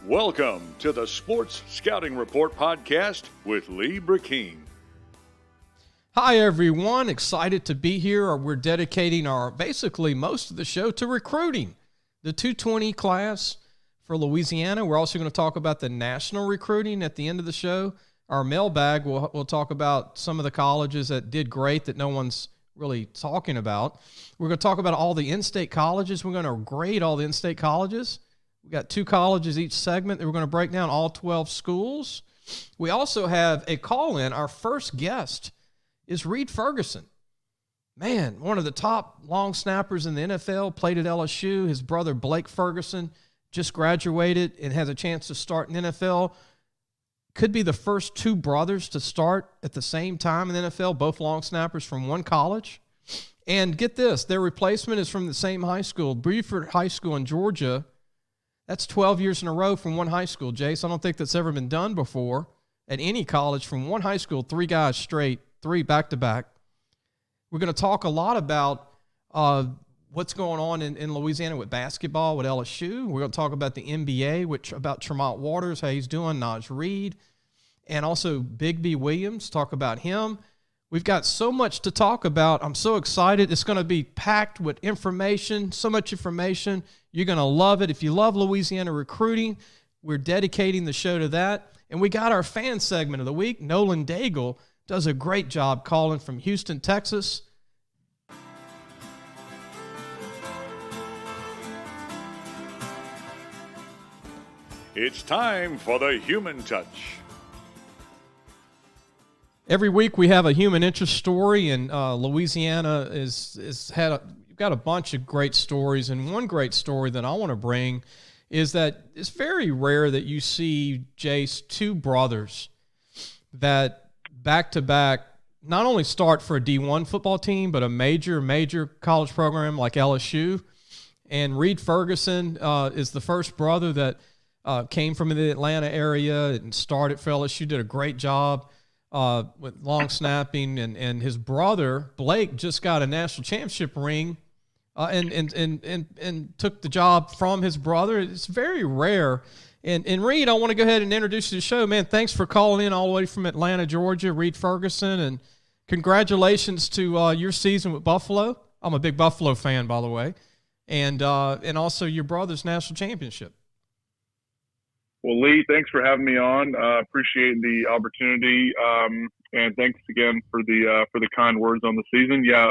Welcome to the Sports Scouting Report podcast with Lee Brecheen. Hi, everyone. Excited to be here. We're dedicating basically most of the show to recruiting the 220 class for Louisiana. We're also going to talk about the national recruiting at the end of the show. Our mailbag, we'll talk about some of the colleges that did great that no one's really talking about. We're going to talk about all the in-state colleges. We're going to grade all the in-state colleges. We got 2 colleges each segment that we're going to break down all 12 schools. We also have a call-in. Our first guest is Reid Ferguson. Man, one of the top long snappers in the NFL, played at LSU. His brother Blake Ferguson just graduated and has a chance to start in the NFL. Could be the first 2 brothers to start at the same time in the NFL, both long snappers from one college. And get this, their replacement is from the same high school, Beaufort High School in Georgia. That's 12 years in a row from one high school, Jace. I don't think that's ever been done before at any college from one high school, 3 guys straight, 3 back-to-back. We're going to talk a lot about what's going on in Louisiana with basketball, with LSU. We're going to talk about the NBA, about Tremont Waters, how he's doing, Naj Reid, and also Big B Williams, talk about him. We've got so much to talk about. I'm so excited. It's going to be packed with information, so much information. You're going to love it. If you love Louisiana recruiting, we're dedicating the show to that. And we got our fan segment of the week. Nolan Daigle does a great job calling from Houston, Texas. It's time for the Human Touch. Every week we have a human interest story, and Louisiana you've got a bunch of great stories, and one great story that I want to bring is that it's very rare that you see, Jace, 2 brothers that back-to-back not only start for a D1 football team, but a major college program like LSU. And Reid Ferguson is the first brother that came from the Atlanta area and started for LSU, did a great job with long snapping, and his brother Blake just got a national championship ring and took the job from his brother. It's very rare. And Reid, I want to go ahead and introduce you to the show. Man, thanks for calling in all the way from Atlanta, Georgia, Reid Ferguson, and congratulations to your season with Buffalo. I'm a big Buffalo fan, by the way, and also your brother's national championship. Well, Lee, thanks for having me on. Appreciate the opportunity, and thanks again for the kind words on the season. Yeah,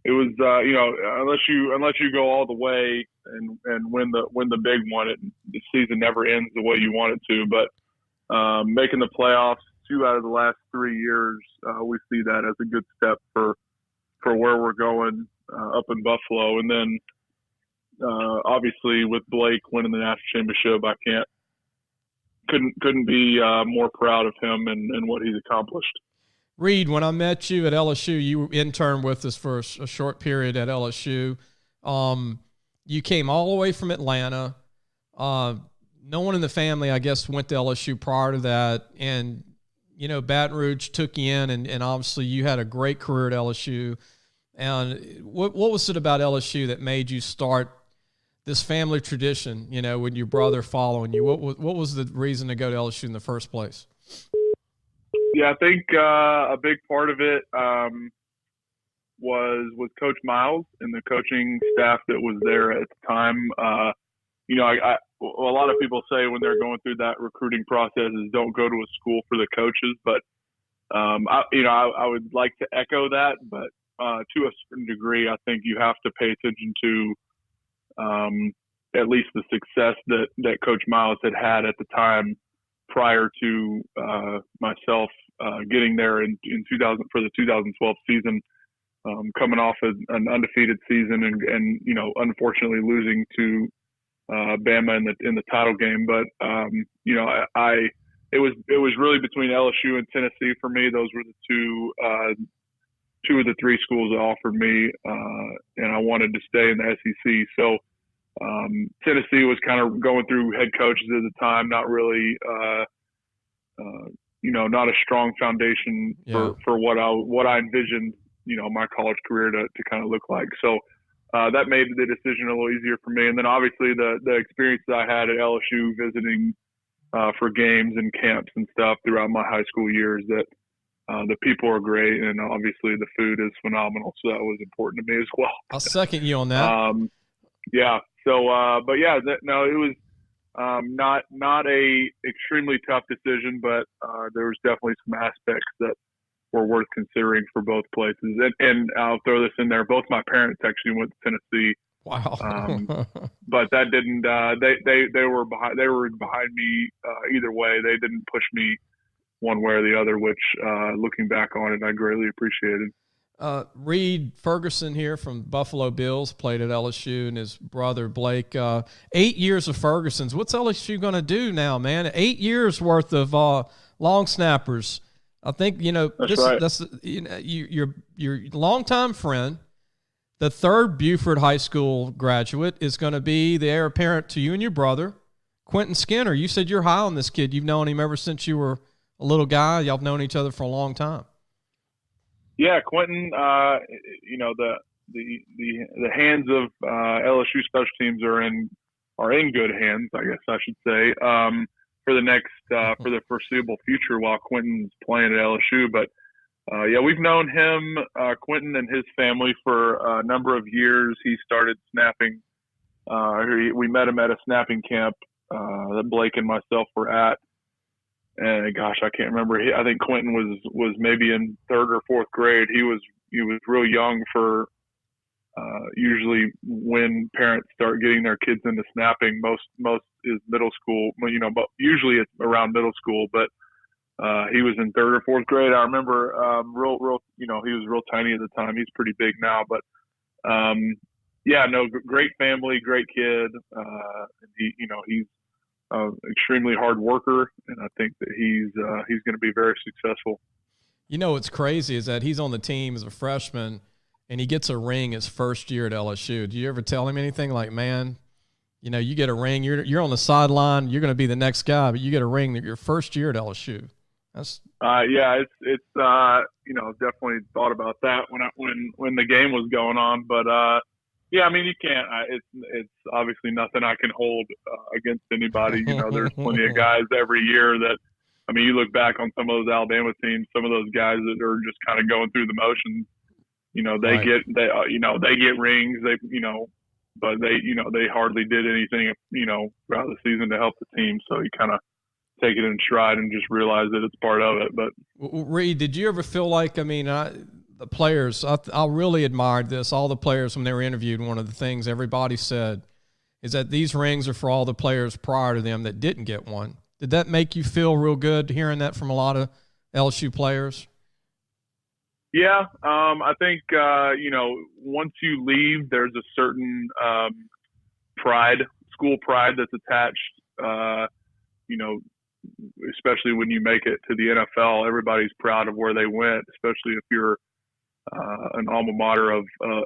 it was unless you go all the way and win the big one, the season never ends the way you want it to. But making the playoffs 2 out of the last 3 years, we see that as a good step for where we're going up in Buffalo, and then. Obviously, with Blake winning the national championship, I couldn't be more proud of him and what he's accomplished. Reid, when I met you at LSU, you interned with us for a short period at LSU. You came all the way from Atlanta. No one in the family, I guess, went to LSU prior to that, and Baton Rouge took you in, and obviously you had a great career at LSU. And what was it about LSU that made you start this family tradition, with your brother following you? What was the reason to go to LSU in the first place? Yeah, I think a big part of it was Coach Miles and the coaching staff that was there at the time. A lot of people say when they're going through that recruiting process is don't go to a school for the coaches, but I would like to echo that, but to a certain degree, I think you have to pay attention to at least the success that Coach Miles had at the time prior to myself getting there in 2000 for the 2012 season, coming off an undefeated season and unfortunately losing to Bama in the title game. But it was really between LSU and Tennessee for me. Those were the two of the 3 schools that offered me, and I wanted to stay in the SEC. So Tennessee was kind of going through head coaches at the time, not really, not a strong foundation for what I envisioned, my college career to kind of look like. So that made the decision a little easier for me. And then obviously the experience that I had at LSU visiting for games and camps and stuff throughout my high school years, that the people are great, and obviously the food is phenomenal. So that was important to me as well. I'll second you on that. Yeah. So, but yeah, no, it was not a extremely tough decision, but there was definitely some aspects that were worth considering for both places. And I'll throw this in there: both my parents actually went to Tennessee. Wow. But that didn't. They were behind. They were behind me either way. They didn't push me one way or the other, which looking back on it, I greatly appreciated. Reid Ferguson here from Buffalo Biills played at LSU, and his brother Blake. 8 years of Ferguson's. What's LSU going to do now, man? 8 years worth of long snappers. I think that's right. That's your longtime friend. The third Buford High School graduate is going to be the heir apparent to you and your brother, Quentin Skinner. You said you're high on this kid. You've known him ever since you were a little guy. Y'all have known each other for a long time. Yeah, Quentin. The hands of LSU special teams are in good hands, I guess I should say, for the foreseeable future while Quentin's playing at LSU. But we've known him, Quentin and his family, for a number of years. He started snapping. We met him at a snapping camp that Blake and myself were at. And gosh, I can't remember. I think Quentin was maybe in third or fourth grade. He was real young for usually when parents start getting their kids into snapping. Most is middle school, but usually it's around middle school. But he was in third or fourth grade. I remember real. He was real tiny at the time. He's pretty big now, but great family, great kid. He's extremely hard worker, and I think that he's going to be very successful. What's crazy is that he's on the team as a freshman, and he gets a ring his first year at LSU. Do you ever tell him anything like, man, you get a ring, you're on the sideline, you're going to be the next guy, but you get a ring your first year at LSU? That's it's definitely thought about that when the game was going on, but you can't. It's obviously nothing I can hold against anybody. There's plenty of guys every year that, you look back on some of those Alabama teams, some of those guys that are just kind of going through the motions. They get rings. But they hardly did anything throughout the season to help the team. So you kind of take it in stride and just realize that it's part of it. But Reid, did you ever feel like, the players, I really admired this. All the players, when they were interviewed, one of the things everybody said is that these rings are for all the players prior to them that didn't get one. Did that make you feel real good hearing that from a lot of LSU players? Yeah, I think, once you leave, there's a certain school pride that's attached, especially when you make it to the NFL. Everybody's proud of where they went, especially if you're an alma mater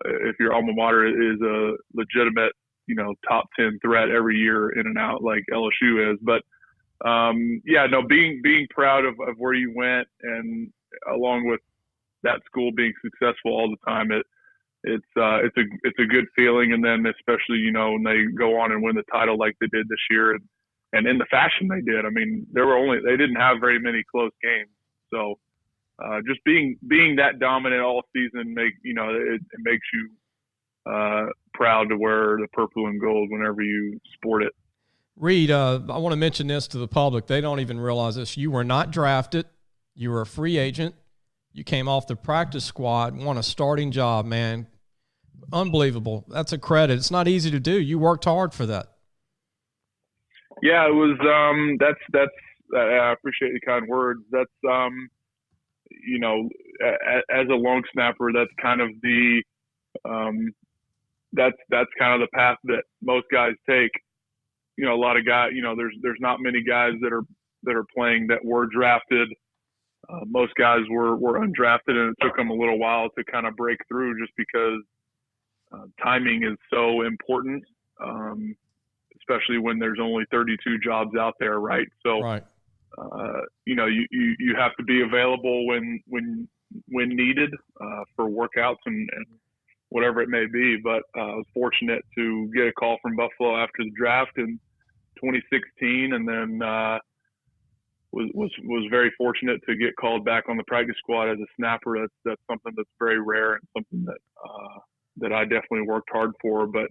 if your alma mater is a legitimate, top 10 threat every year in and out like LSU is. But being proud of where you went, and along with that school being successful all the time, it's a good feeling. And then especially when they go on and win the title like they did this year, and in the fashion they did. They didn't have very many close games, so. Just being that dominant all season it makes you proud to wear the purple and gold whenever you sport it. Reid, I want to mention this to the public. They don't even realize this. You were not drafted. You were a free agent. You came off the practice squad, won a starting job, man. Unbelievable. That's a credit. It's not easy to do. You worked hard for that. Yeah, it was. That's. I appreciate the kind words. That's. As a long snapper, that's kind of the that's kind of the path that most guys take. A lot of guys, there's not many guys that are playing that were drafted. Most guys were undrafted, and it took them a little while to kind of break through, just because timing is so important, especially when there's only 32 jobs out there, right? So. Right. You have to be available when needed for workouts and whatever it may be. But I was fortunate to get a call from Buffalo after the draft in 2016, and then was very fortunate to get called back on the practice squad as a snapper. That's something that's very rare and something that I definitely worked hard for. But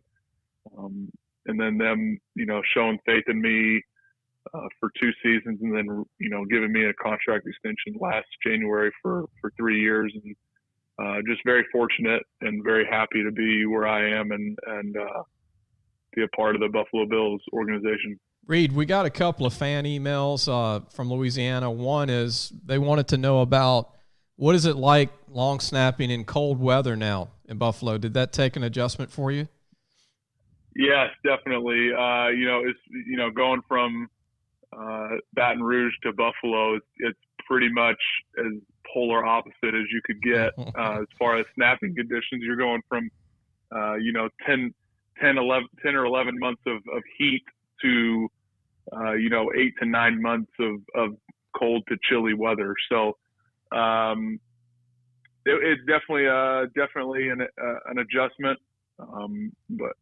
and then them, showing faith in me for 2 seasons, and then giving me a contract extension last January for 3 years, and just very fortunate and very happy to be where I am and be a part of the Buffalo Bills organization. Reid, we got a couple of fan emails from Louisiana. One is they wanted to know about what is it like long snapping in cold weather now in Buffalo. Did that take an adjustment for you? Yes, definitely. It's going from Baton Rouge to Buffalo, it's pretty much as polar opposite as you could get as far as snapping conditions. You're going from 10 or 11 months of heat to 8 to 9 months of cold to chilly weather. So it's definitely an adjustment.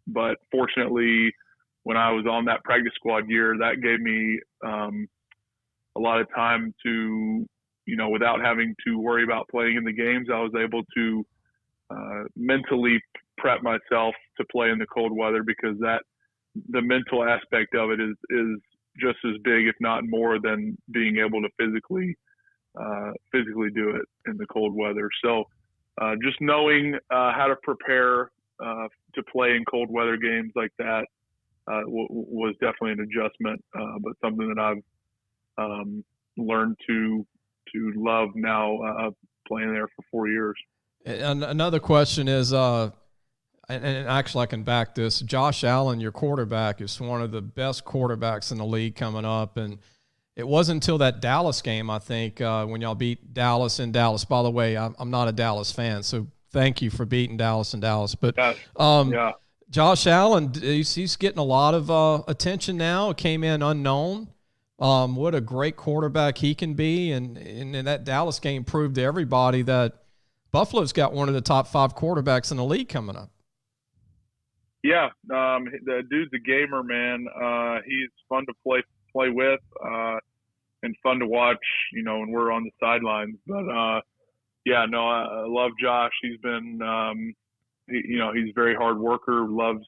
But fortunately, when I was on that practice squad year, that gave me a lot of time to, without having to worry about playing in the games, I was able to mentally prep myself to play in the cold weather, because the mental aspect of it is just as big, if not more, than being able to physically do it in the cold weather. So just knowing how to prepare to play in cold weather games like that was definitely an adjustment, but something that I've learned to love now, playing there for 4 years. And another question is, and actually I can back this, Josh Allen, your quarterback, is one of the best quarterbacks in the league coming up. And it wasn't until that Dallas game, I think, when y'all beat Dallas in Dallas. By the way, I'm not a Dallas fan, so thank you for beating Dallas in Dallas. But yeah. Josh Allen, he's getting a lot of attention now. It came in unknown. What a great quarterback he can be. And that Dallas game proved to everybody that Buffalo's got one of the top 5 quarterbacks in the league coming up. Yeah, the dude's a gamer, man. He's fun to play with, and fun to watch, when we're on the sidelines. But I love Josh. He's been, he's a very hard worker. Loves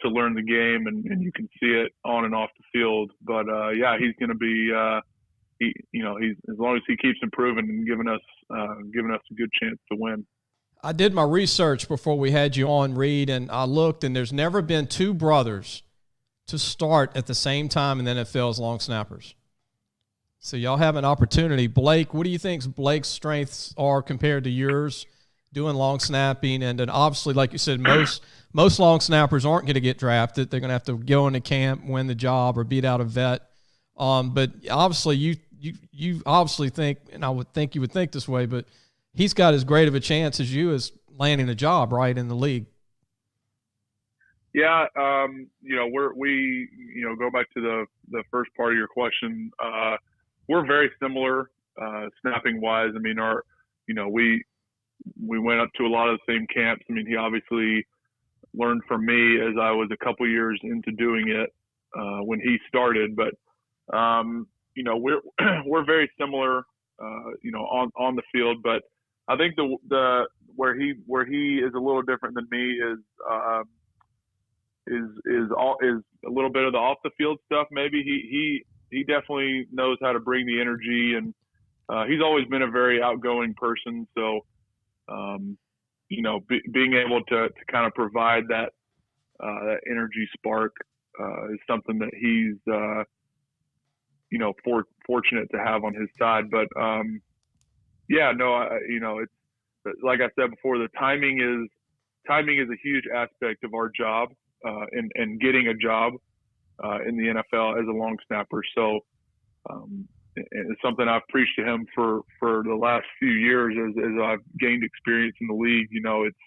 to learn the game, and you can see it on and off the field. But he's going to be, he's, as long as he keeps improving and giving us a good chance to win. I did my research before we had you on, Reid, and I looked, and there's never been 2 brothers to start at the same time in the NFL as long snappers. So y'all have an opportunity. Blake, what do you think Blake's strengths are compared to yours doing long snapping? And then obviously, like you said, most long snappers aren't going to get drafted. They're going to have to go into camp, win the job, or beat out a vet. But obviously you obviously think, and I would think you would think this way, but he's got as great of a chance as you as landing a job right in the league. Yeah, we go back to the first part of your question. We're very similar, snapping wise. I mean, we went up to a lot of the same camps. I mean, he obviously learned from me as I was a couple years into doing it when he started. But we're very similar, on the field. But I think the where he is a little different than me is a little bit of the off the field stuff. Maybe he definitely knows how to bring the energy, and he's always been a very outgoing person. So being able to kind of provide that energy spark is something that he's fortunate to have on his side. But it's like I said before, the timing is a huge aspect of our job, and getting a job in the NFL as a long snapper. So it's something I've preached to him for the last few years as I've gained experience in the league. It's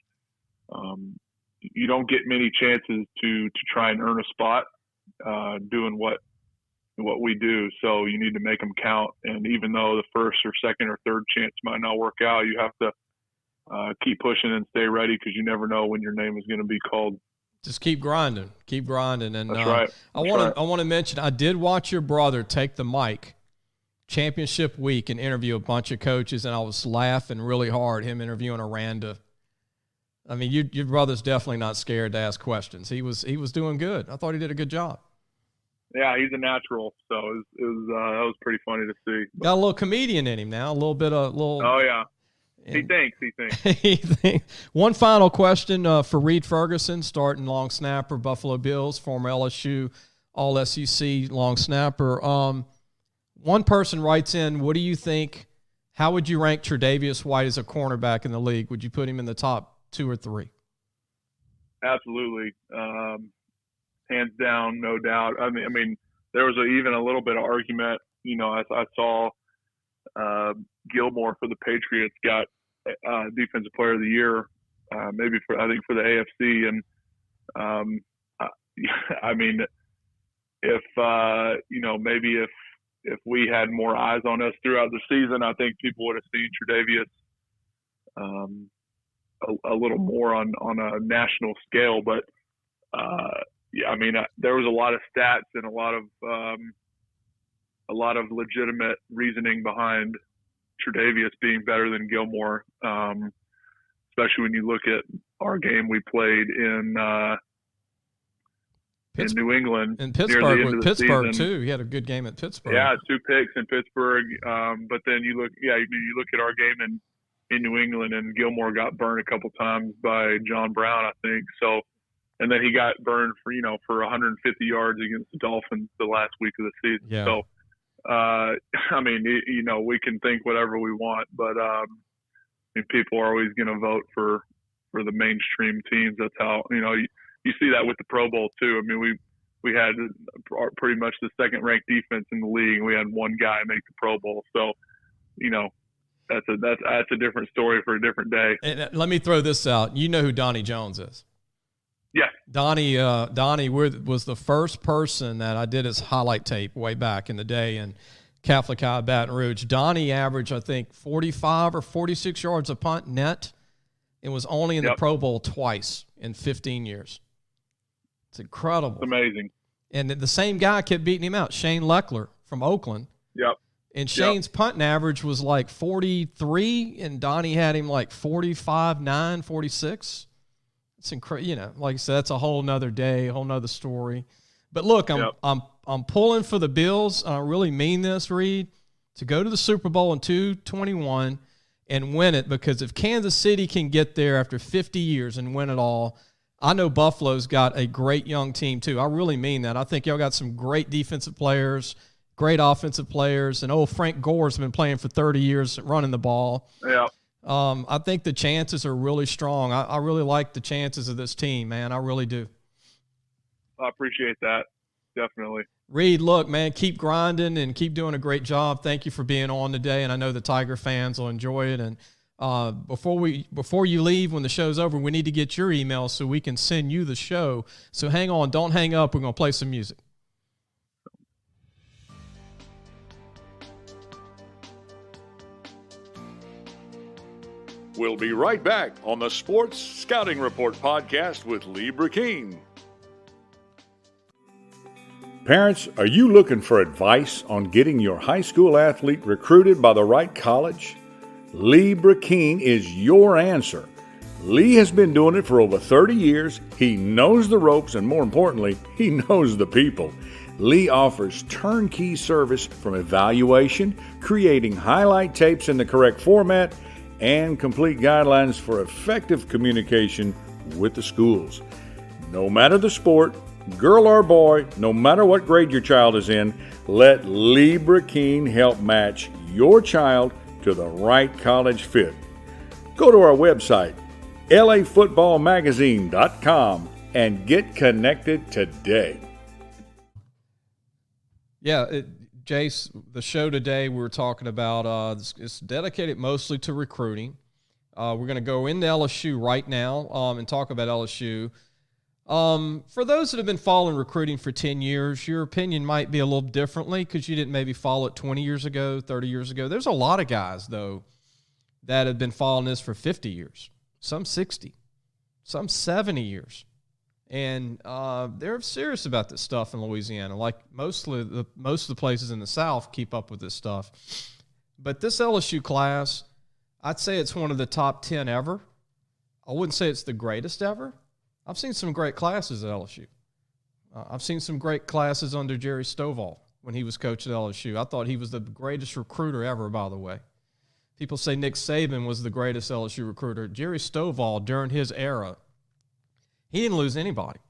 you don't get many chances to try and earn a spot doing what we do. So you need to make them count. And even though the first or second or third chance might not work out, you have to keep pushing and stay ready because you never know when your name is going to be called. Just keep grinding, and that's right. I want to mention I did watch your brother take the mic championship week and interview a bunch of coaches, and I was laughing really hard. Him interviewing Aranda. I mean, your brother's definitely not scared to ask questions. He was doing good. I thought he did a good job. Yeah, he's a natural, so that was pretty funny to see. Got a little comedian in him now, a little bit of little. Oh yeah. He thinks. One final question for Reid Ferguson, starting long snapper, Buffalo Bills, former LSU All-SEC long snapper. One person writes in, what do you think, how would you rank Tre'Davious White as a cornerback in the league? Would you put him in the top 2 or 3? Absolutely. Hands down, no doubt. I mean, there was even a little bit of argument. I saw Gilmore for the Patriots got Defensive Player of the Year, maybe for the AFC. And I mean, if maybe if we had more eyes on us throughout the season, I think people would have seen Tre'Davious a little more on a national scale. But yeah, I mean, there was a lot of stats and a lot of legitimate reasoning behind Tre'Davious being better than Gilmore, especially when you look at our game we played in New England. In Pittsburgh, with Pittsburgh too. He had a good game at Pittsburgh. Yeah, 2 picks in Pittsburgh. But then you look at our game in New England, and Gilmore got burned a couple times by John Brown, I think. So, and then he got burned for 150 yards against the Dolphins the last week of the season. Yeah. So, I mean, we can think whatever we want, but people are always going to vote for the mainstream teams. That's how you see that with the Pro Bowl too. I mean, we had pretty much the second ranked defense in the league, and we had one guy make the Pro Bowl. So, that's a different story for a different day. And let me throw this out. You know who Donnie Jones is? Yeah. Donnie was the first person that I did his highlight tape way back in the day in Catholic High, Baton Rouge. Donnie averaged, I think, 45 or 46 yards a punt net. It was only in the Pro Bowl twice in 15 years. It's incredible. It's amazing. And the same guy kept beating him out, Shane Leckler from Oakland. Yep. And Shane's punting average was like 43, and Donnie had him like 45, 46. It's incredible. Like I said, that's a whole nother day, a whole nother story. But look, I'm pulling for the Bills. I really mean this, Reid, to go to the Super Bowl in 2021 and win it, because if Kansas City can get there after 50 years and win it all, I know Buffalo's got a great young team too. I really mean that. I think y'all got some great defensive players, great offensive players, and old Frank Gore's been playing for 30 years running the ball. Yeah. I think the chances are really strong. I really like the chances of this team, man. I really do. I appreciate that. Definitely. Reid, look, man, keep grinding and keep doing a great job. Thank you for being on today, and I know the Tiger fans will enjoy it. And before you leave, when the show's over, we need to get your email so we can send you the show. So hang on. Don't hang up. We're going to play some music. We'll be right back on the Sports Scouting Report podcast with Lee Brecheen. Parents, are you looking for advice on getting your high school athlete recruited by the right college? Lee Brecheen is your answer. Lee has been doing it for over 30 years. He knows the ropes, and more importantly, he knows the people. Lee offers turnkey service from evaluation, creating highlight tapes in the correct format, and complete guidelines for effective communication with the schools. No matter the sport, girl or boy, no matter what grade your child is in, let Lee Brecheen help match your child to the right college fit. Go to our website, lafootballmagazine.com, and get connected today. Yeah, Jace, the show today we were talking about, it's dedicated mostly to recruiting. We're going to go into LSU right now and talk about LSU. For those that have been following recruiting for 10 years, your opinion might be a little differently because you didn't maybe follow it 20 years ago, 30 years ago. There's a lot of guys, though, that have been following this for 50 years, some 60, some 70 years. And they're serious about this stuff in Louisiana. Like most of the places in the South keep up with this stuff. But this LSU class, I'd say it's one of the top 10 ever. I wouldn't say it's the greatest ever. I've seen some great classes at LSU. I've seen some great classes under Jerry Stovall when he was coach at LSU. I thought he was the greatest recruiter ever, by the way. People say Nick Saban was the greatest LSU recruiter. Jerry Stovall, during his era, he didn't lose anybody.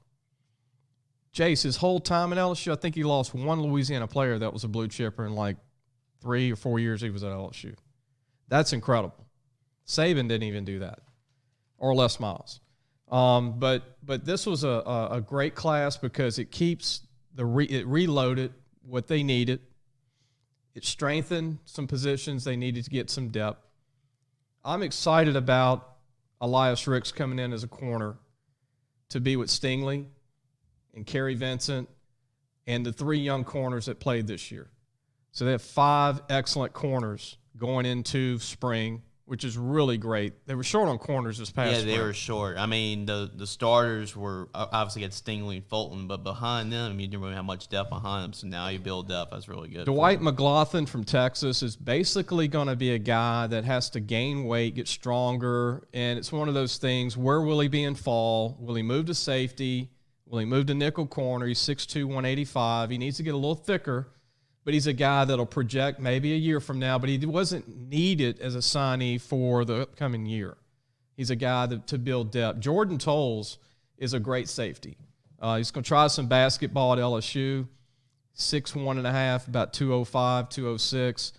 Jace, his whole time at LSU, I think he lost one Louisiana player that was a blue chipper in like 3 or 4 years he was at LSU. That's incredible. Saban didn't even do that, or Les Miles. But this was a great class because it keeps it reloaded what they needed. It strengthened some positions they needed to get some depth. I'm excited about Elias Ricks coming in as a corner to be with Stingley and Kerry Vincent and the 3 young corners that played this year. So they have 5 excellent corners going into spring, which is really great. They were short on corners this past spring. Yeah, they were short. I mean, the starters were obviously got Stingley and Fulton, but behind them, you didn't really have much depth behind them. So now you build depth. That's really good. Dwight McLaughlin from Texas is basically going to be a guy that has to gain weight, get stronger, and it's one of those things. Where will he be in fall? Will he move to safety? Will he move to nickel corner? He's 6'2", 185. He needs to get a little thicker. But he's a guy that'll project maybe a year from now, but he wasn't needed as a signee for the upcoming year. He's a guy to build depth. Jordan Tolles is a great safety. He's going to try some basketball at LSU, 6'1.5", about 205, 206.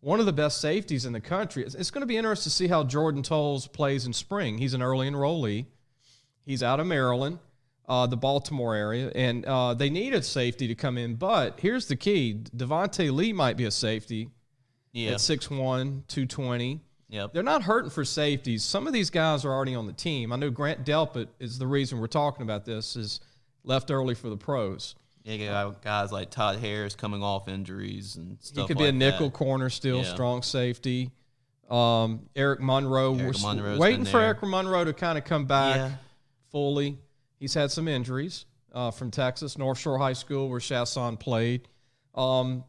One of the best safeties in the country. It's going to be interesting to see how Jordan Tolles plays in spring. He's an early enrollee. He's out of Maryland. The Baltimore area, and they need a safety to come in. But here's the key. Devontae Lee might be a safety at 6'1", 220. Yep. They're not hurting for safeties. Some of these guys are already on the team. I know Grant Delpit is the reason we're talking about this, is left early for the pros. Yeah, you got guys like Todd Harris coming off injuries and stuff like that. He could be a nickel corner still, strong safety. Eric Monroe. We're waiting for Eric Monroe to kind of come back fully. He's had some injuries from Texas, North Shore High School, where Chasson played. The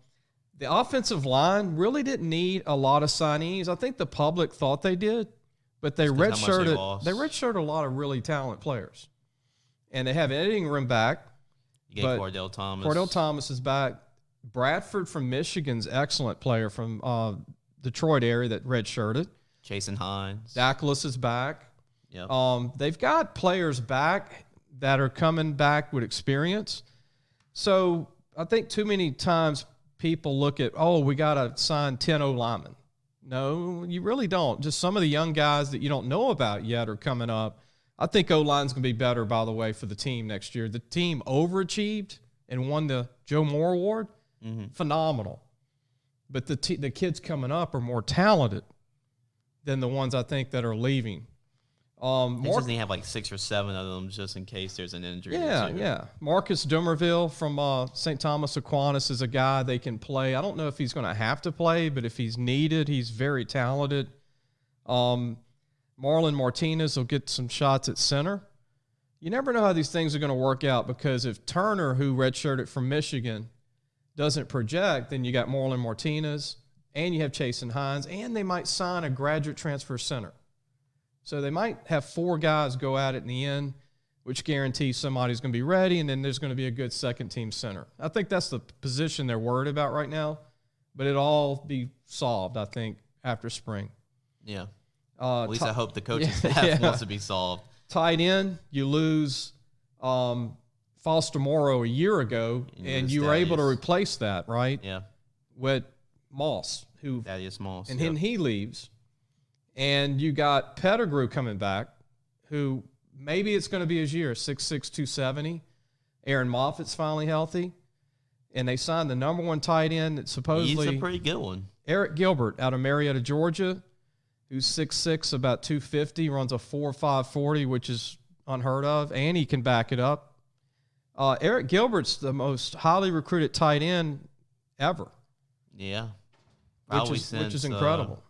offensive line really didn't need a lot of signees. I think the public thought they did, but they redshirted a lot of really talented players. And they have Eddie Ingram back. You get Cordell Thomas. Cordell Thomas is back. Bradford from Michigan's excellent player from Detroit area that redshirted. Jason Hines. Dackless is back. Yep. They've got players back that are coming back with experience. So I think too many times people look at, we got to sign 10 O-linemen. No, you really don't. Just some of the young guys that you don't know about yet are coming up. I think O-line's going to be better, by the way, for the team next year. The team overachieved and won the Joe Moore Award. Mm-hmm. Phenomenal. But the kids coming up are more talented than the ones I think that are leaving. They just need to have like 6 or 7 of them just in case there's an injury. Yeah. Marcus Dumerville from St. Thomas Aquinas is a guy they can play. I don't know if he's going to have to play, but if he's needed, he's very talented. Marlon Martinez will get some shots at center. You never know how these things are going to work out, because if Turner, who redshirted from Michigan, doesn't project, then you got Marlon Martinez, and you have Chasen Hines, and they might sign a graduate transfer center. So they might have 4 guys go at it in the end, which guarantees somebody's going to be ready, and then there's going to be a good second-team center. I think that's the position they're worried about right now, but it'll all be solved, I think, after spring. Yeah. At least I hope the coaching staff wants to be solved. Tight end, you lose Foster Morrow a year ago, and you were able to replace that, right? Yeah. With Moss, Thaddeus Moss. And then he leaves. And you got Pettigrew coming back, who maybe it's going to be his year, 6'6", 270. Aaron Moffitt's finally healthy. And they signed the number 1 tight end that supposedly... He's a pretty good one. Eric Gilbert out of Marietta, Georgia, who's 6'6", about 250, runs a 4.5 40, which is unheard of, and he can back it up. Eric Gilbert's the most highly recruited tight end ever. Yeah. Which is incredible.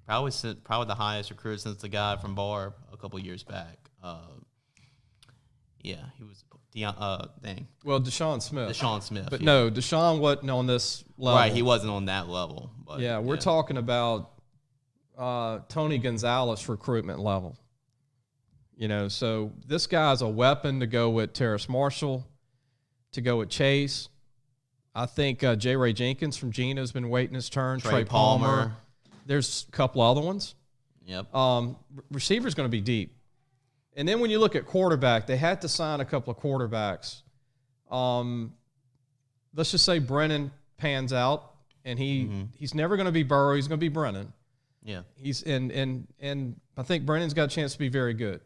Probably the highest recruit since the guy from Barb a couple years back. He was Well, Deshaun Smith. But yeah. no, Deshaun wasn't on this level. Right, he wasn't on that level. But yeah, we're talking about Tony Gonzalez recruitment level. So this guy's a weapon to go with Terrace Marshall, to go with Chase. I think J. Ray Jenkins from Gina has been waiting his turn. Trey Palmer. There's a couple other ones. Yep. Receiver's going to be deep. And then when you look at quarterback, they had to sign a couple of quarterbacks. Let's just say Brennan pans out, and he's never going to be Burrow. He's going to be Brennan. Yeah. He's and I think Brennan's got a chance to be very good.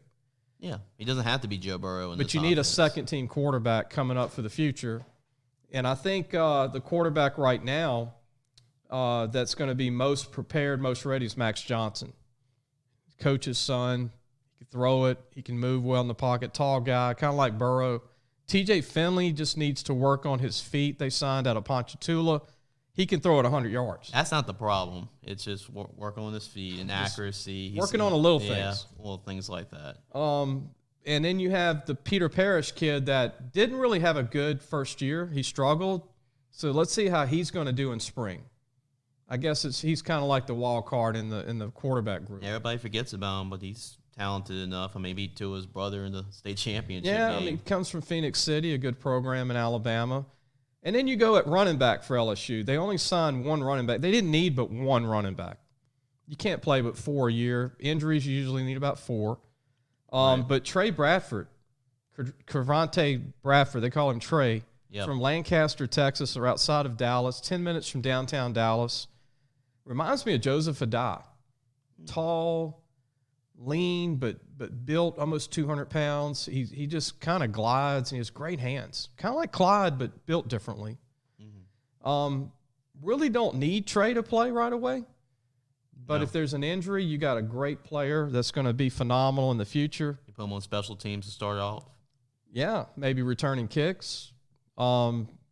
Yeah, he doesn't have to be Joe Burrow. But you need a second-team quarterback coming up for the future. And I think the quarterback right now that's going to be most prepared, most ready is Max Johnson. Coach's son. He can throw it. He can move well in the pocket. Tall guy, kind of like Burrow. TJ Finley just needs to work on his feet. They signed out of Ponchatoula. He can throw it 100 yards. That's not the problem. It's just working on his feet and accuracy. Working on the little things. Little things like that. And then you have the Peter Parrish kid that didn't really have a good first year. He struggled. So let's see how he's going to do in spring. I guess he's kind of like the wild card in the quarterback group. Yeah, everybody forgets about him, but he's talented enough. I mean, beat Tua's brother in the state championship game. I mean, he comes from Phoenix City, a good program in Alabama. And then you go at running back for LSU. They only signed one running back. They didn't need but one running back. You can't play but 4 a year. Injuries, you usually need about 4. Right. But Trey Bradford, Kervonte Bradford, they call him Trey, from Lancaster, Texas, or outside of Dallas, 10 minutes from downtown Dallas. Reminds me of Joseph Adai. Tall, lean, but built almost 200 pounds. He just kind of glides, and he has great hands. Kind of like Clyde, but built differently. Really don't need Trey to play right away. But if there's an injury, you got a great player that's going to be phenomenal in the future. You put him on special teams to start off. Yeah, maybe returning kicks.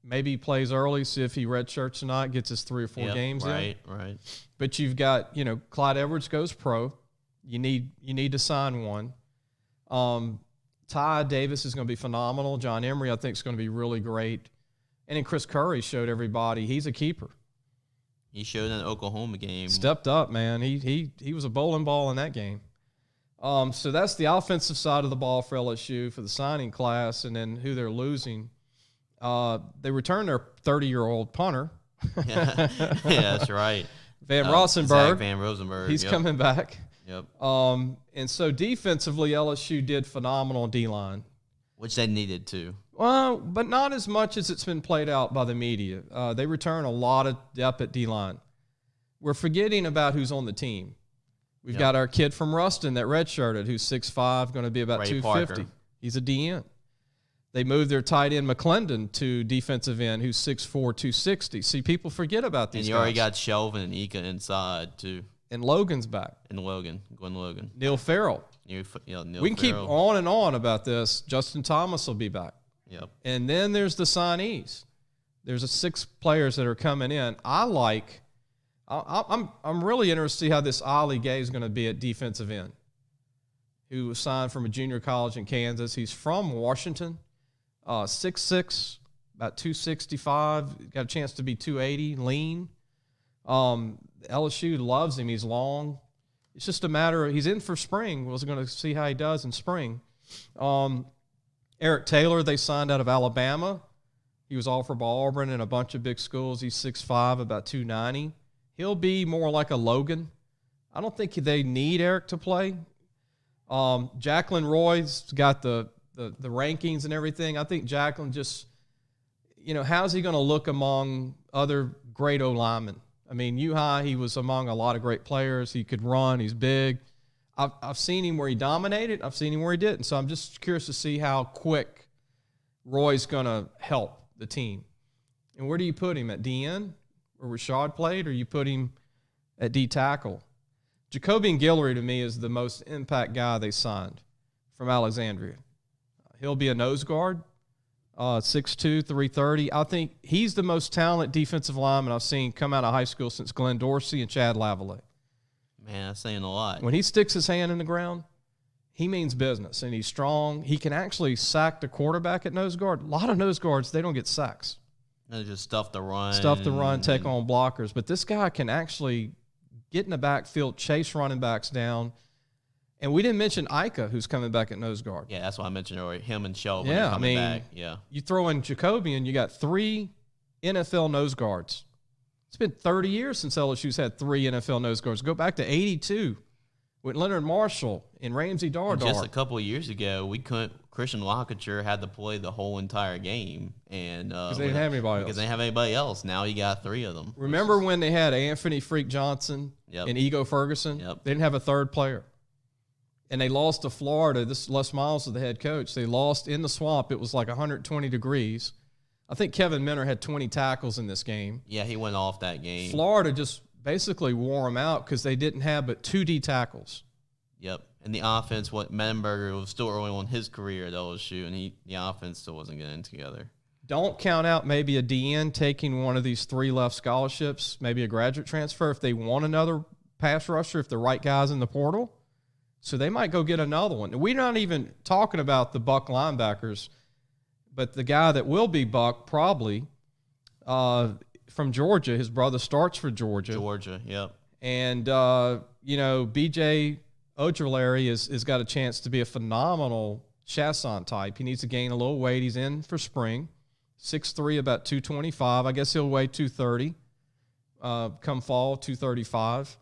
Maybe he plays early, see if he redshirts or not, gets his 3 or 4 games in. Right. But you've got, Clyde Edwards goes pro. You need to sign one. Ty Davis is going to be phenomenal. John Emery, I think, is going to be really great. And then Chris Curry showed everybody he's a keeper. He showed in the Oklahoma game. Stepped up, man. He was a bowling ball in that game. So that's the offensive side of the ball for LSU for the signing class, and then who they're losing. They returned their 30-year-old punter. Yeah, that's right. Van Rosenberg. Zach Van Rosenberg. He's coming back. Yep. And so defensively, LSU did phenomenal D-line. Which they needed to. Well, but not as much as it's been played out by the media. They return a lot of depth at D-line. We're forgetting about who's on the team. We've got our kid from Ruston that redshirted, who's 6'5", going to be about Ray 250. Parker. He's a DN. They moved their tight end McClendon to defensive end, who's 6'4", 260. See, people forget about these guys. And you already got Shelvin and Ika inside, too. And Logan's back. And Glenn Logan. Neil Farrell. Neil we can keep on and on about this. Justin Thomas will be back. Yep. And then there's the signees. There's 6 players that are coming in. I'm really interested to see how this Ali Gay is going to be at defensive end, who was signed from a junior college in Kansas. He's from Washington, 6'6", about 265, got a chance to be 280, lean. LSU loves him. He's long. It's just a matter of he's in for spring. We're going to see how he does in spring. Eric Taylor, they signed out of Alabama. He was offered by Auburn and a bunch of big schools. He's 6'5", about 290. He'll be more like a Logan. I don't think they need Eric to play. Jacqueline Roy's got the rankings and everything. I think Jacqueline just, how's he going to look among other great O-linemen? I mean, U-High, he was among a lot of great players. He could run. He's big. I've seen him where he dominated. I've seen him where he didn't. So I'm just curious to see how quick Roy's going to help the team. And where do you put him? At DN, where Rashad played, or you put him at D tackle? Jacobian Guillory, to me, is the most impact guy they signed from Alexandria. He'll be a nose guard, 6'2", 330. I think he's the most talented defensive lineman I've seen come out of high school since Glenn Dorsey and Chad Lavallee. Man, that's saying a lot. When he sticks his hand in the ground, he means business, and he's strong. He can actually sack the quarterback at nose guard. A lot of nose guards, they don't get sacks. They just stuff the run. Take on blockers. But this guy can actually get in the backfield, chase running backs down. And we didn't mention Ika, who's coming back at nose guard. Yeah, that's what I mentioned earlier. Him and Shelby back. Yeah. You throw in Jacoby, and you got 3 NFL nose guards. It's been 30 years since LSU's had 3 NFL nose guards. Go back to 82 with Leonard Marshall and Ramsey Dardar. Just a couple of years ago, Christian Lockature had to play the whole entire game. Because they didn't have anybody else. Because they didn't have anybody else. Now you got 3 of them. Remember when they had Anthony Freak Johnson and Ego Ferguson? Yep. They didn't have a third player. And they lost to Florida. This is Les Miles, the head coach. They lost in the swamp. It was like 120 degrees. I think Kevin Minter had 20 tackles in this game. Yeah, he went off that game. Florida just basically wore them out because they didn't have but 2 D tackles. Yep. And the offense, Mettenberger was still early on in his career at LSU, and the offense still wasn't getting together. Don't count out maybe a DN taking one of these 3 left scholarships, maybe a graduate transfer if they want another pass rusher, if the right guy's in the portal. So they might go get another one. We're not even talking about the Buck linebackers, but the guy that will be Buck probably from Georgia. His brother starts for Georgia. Yep. And, B.J. Ojulari has got a chance to be a phenomenal Chasson type. He needs to gain a little weight. He's in for spring. 6'3", about 225. I guess he'll weigh 230. Come fall, 235.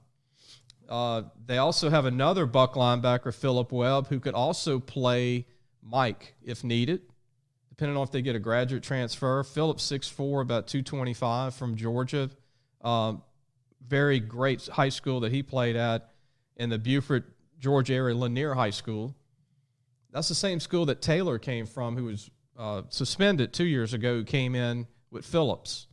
They also have another Buck linebacker, Phillip Webb, who could also play Mike if needed, depending on if they get a graduate transfer. Phillip's 6'4", about 225 from Georgia. Very great high school that he played at in the Beaufort, Georgia area, Lanier High School. That's the same school that Taylor came from, who was suspended 2 years ago, who came in with Phillips.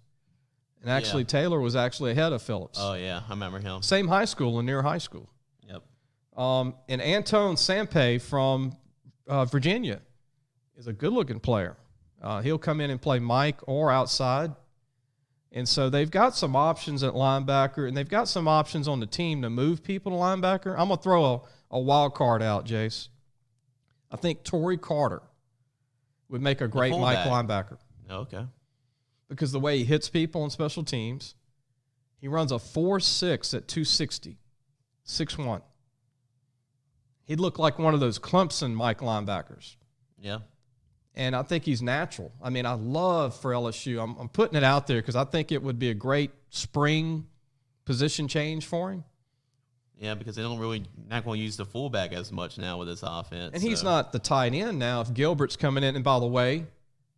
And actually, Taylor was actually ahead of Phillips. Oh, yeah. I remember him. Same high school, Lanier High School. Yep. And Antone Sampe from Virginia is a good-looking player. He'll come in and play Mike or outside. And so they've got some options at linebacker, and they've got some options on the team to move people to linebacker. I'm going to throw a wild card out, Jace. I think Torrey Carter would make a great Mike linebacker. Okay. Because the way he hits people on special teams, he runs a 4.6 at 260, 6'1". He'd look like one of those Clemson Mike linebackers. Yeah. And I think he's natural. I mean, I love for LSU. I'm putting it out there because I think it would be a great spring position change for him. Yeah, because they not going to use the fullback as much now with this offense. And he's not the tight end now. If Gilbert's coming in, and by the way,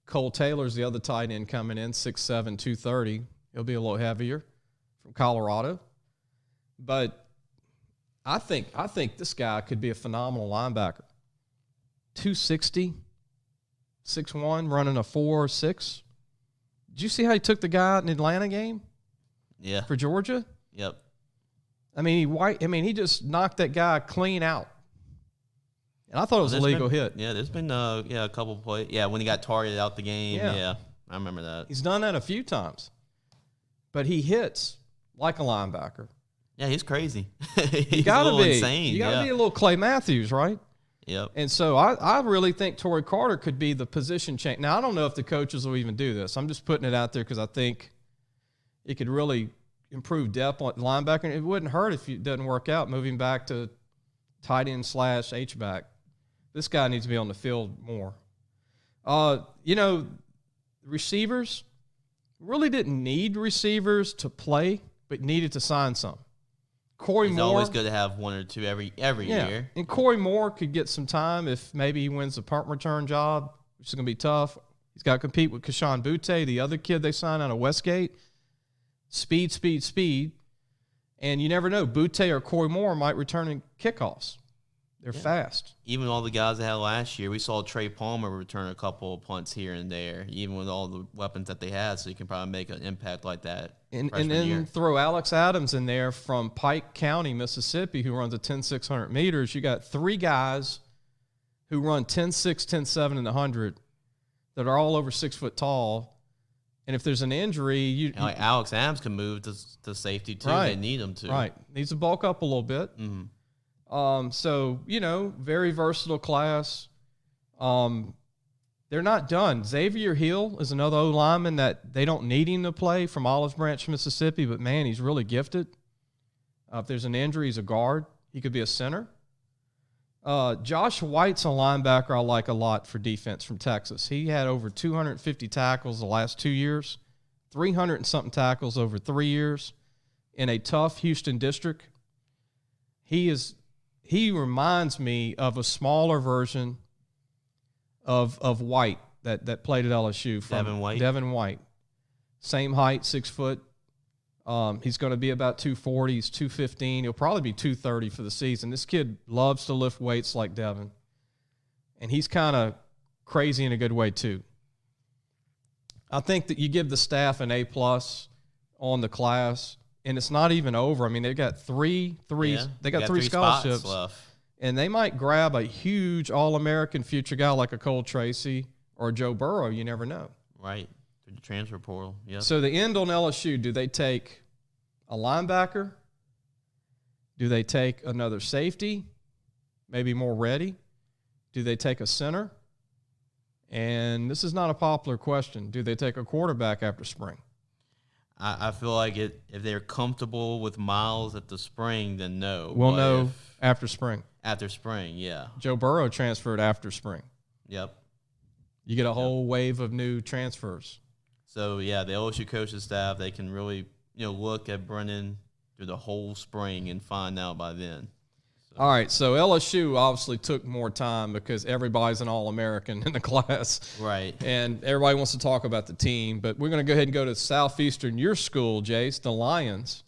Cole Taylor's the other tight end coming in, 6'7", 230. He'll be a little heavier from Colorado. But I think this guy could be a phenomenal linebacker. 260, 6'1", running a 4.6. Did you see how he took the guy out in the Atlanta game? Yeah. For Georgia? Yep. I mean, he just knocked that guy clean out. And I thought it was a legal hit. Yeah, there's been a couple of plays. Yeah, when he got targeted out the game. Yeah, I remember that. He's done that a few times. But he hits like a linebacker. Yeah, he's crazy. You gotta be insane. You gotta be a little Clay Matthews, right? Yep. And so I really think Torrey Carter could be the position change. Now, I don't know if the coaches will even do this. I'm just putting it out there because I think it could really improve depth on linebacker. It wouldn't hurt if it doesn't work out, moving back to tight end / H-back. This guy needs to be on the field more. Receivers really didn't need receivers to play, but needed to sign some. Corey Moore. It's always good to have one or two every year. And Corey Moore could get some time if maybe he wins the punt return job, which is going to be tough. He's got to compete with Kashawn Butte, the other kid they signed out of Westgate. Speed. And you never know. Butte or Corey Moore might return in kickoffs. They're fast. Even all the guys they had last year, we saw Trey Palmer return a couple of punts here and there, even with all the weapons that they had, so you can probably make an impact like that. And then throw Alex Adams in there from Pike County, Mississippi, who runs a 10,600 meters. You got 3 guys who run 10.6, 10.7 in the 100 that are all over 6 foot tall. And if there's an injury, you like Alex Adams can move to safety too. Right. They need him to. Right. Needs to bulk up a little bit. So, very versatile class. They're not done. Xavier Hill is another O-lineman that they don't need him to play from Olive Branch, Mississippi, but, man, he's really gifted. If there's an injury, he's a guard. He could be a center. Josh White's a linebacker I like a lot for defense from Texas. He had over 250 tackles the last 2 years, 300 and something tackles over 3 years in a tough Houston district. He reminds me of a smaller version of White that played at LSU. Devin White. Same height, 6 foot. He's going to be about 240. He's 215. He'll probably be 230 for the season. This kid loves to lift weights like Devin. And he's kind of crazy in a good way too. I think that you give the staff an A+ on the class, and it's not even over. I mean, they've got three scholarships left. And they might grab a huge All-American future guy like a Cole Tracy or Joe Burrow. You never know. Right. Through the transfer portal. Yeah. So the end on LSU, do they take a linebacker? Do they take another safety? Maybe more ready? Do they take a center? And this is not a popular question. Do they take a quarterback after spring? I feel like if they're comfortable with Miles at the spring, then no. We'll know after spring. After spring, yeah. Joe Burrow transferred after spring. Yep. You get a whole wave of new transfers. So, yeah, the LSU coaching staff, they can really, look at Brennan through the whole spring and find out by then. So. All right, so LSU obviously took more time because everybody's an All-American in the class. Right. And everybody wants to talk about the team, but we're going to go ahead and go to Southeastern, your school, Jace, the Lions.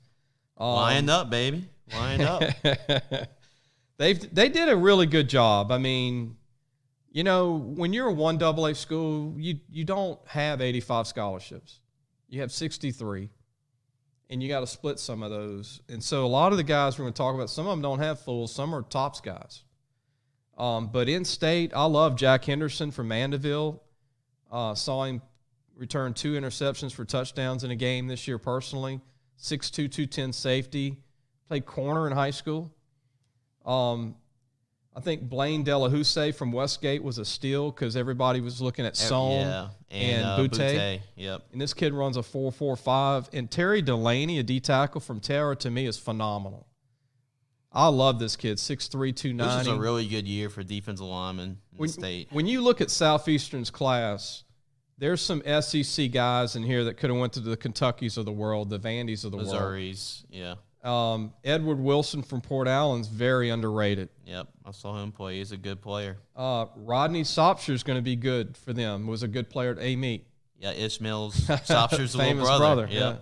Line up, baby. Line up. They did a really good job. I mean, when you're a 1AA school, you don't have 85 scholarships. You have 63, and you got to split some of those. And so a lot of the guys we're going to talk about, some of them don't have fulls, some are tops guys. But in state, I love Jack Henderson from Mandeville. Saw him return 2 interceptions for touchdowns in a game this year personally. 6'2", 210 safety. Played corner in high school. I think Blaine Delahousse from Westgate was a steal because everybody was looking at Sohn and Butte. Yep. And this kid runs a 4.45. And Terry Delaney, a D tackle from Terra, to me is phenomenal. I love this kid, 6'3", 290. This is a really good year for defensive linemen in the state. When you look at Southeastern's class, there's some SEC guys in here that could have went to the Kentuckys of the world, the Vandys of the world. Missouris, yeah. Edward Wilson from Port Allen's very underrated. Yep, I saw him play. He's a good player. Rodney Sopsher is going to be good for them. Was a good player at A-Meet. Yeah, Ishmael's Sopsher's famous little brother. Yeah.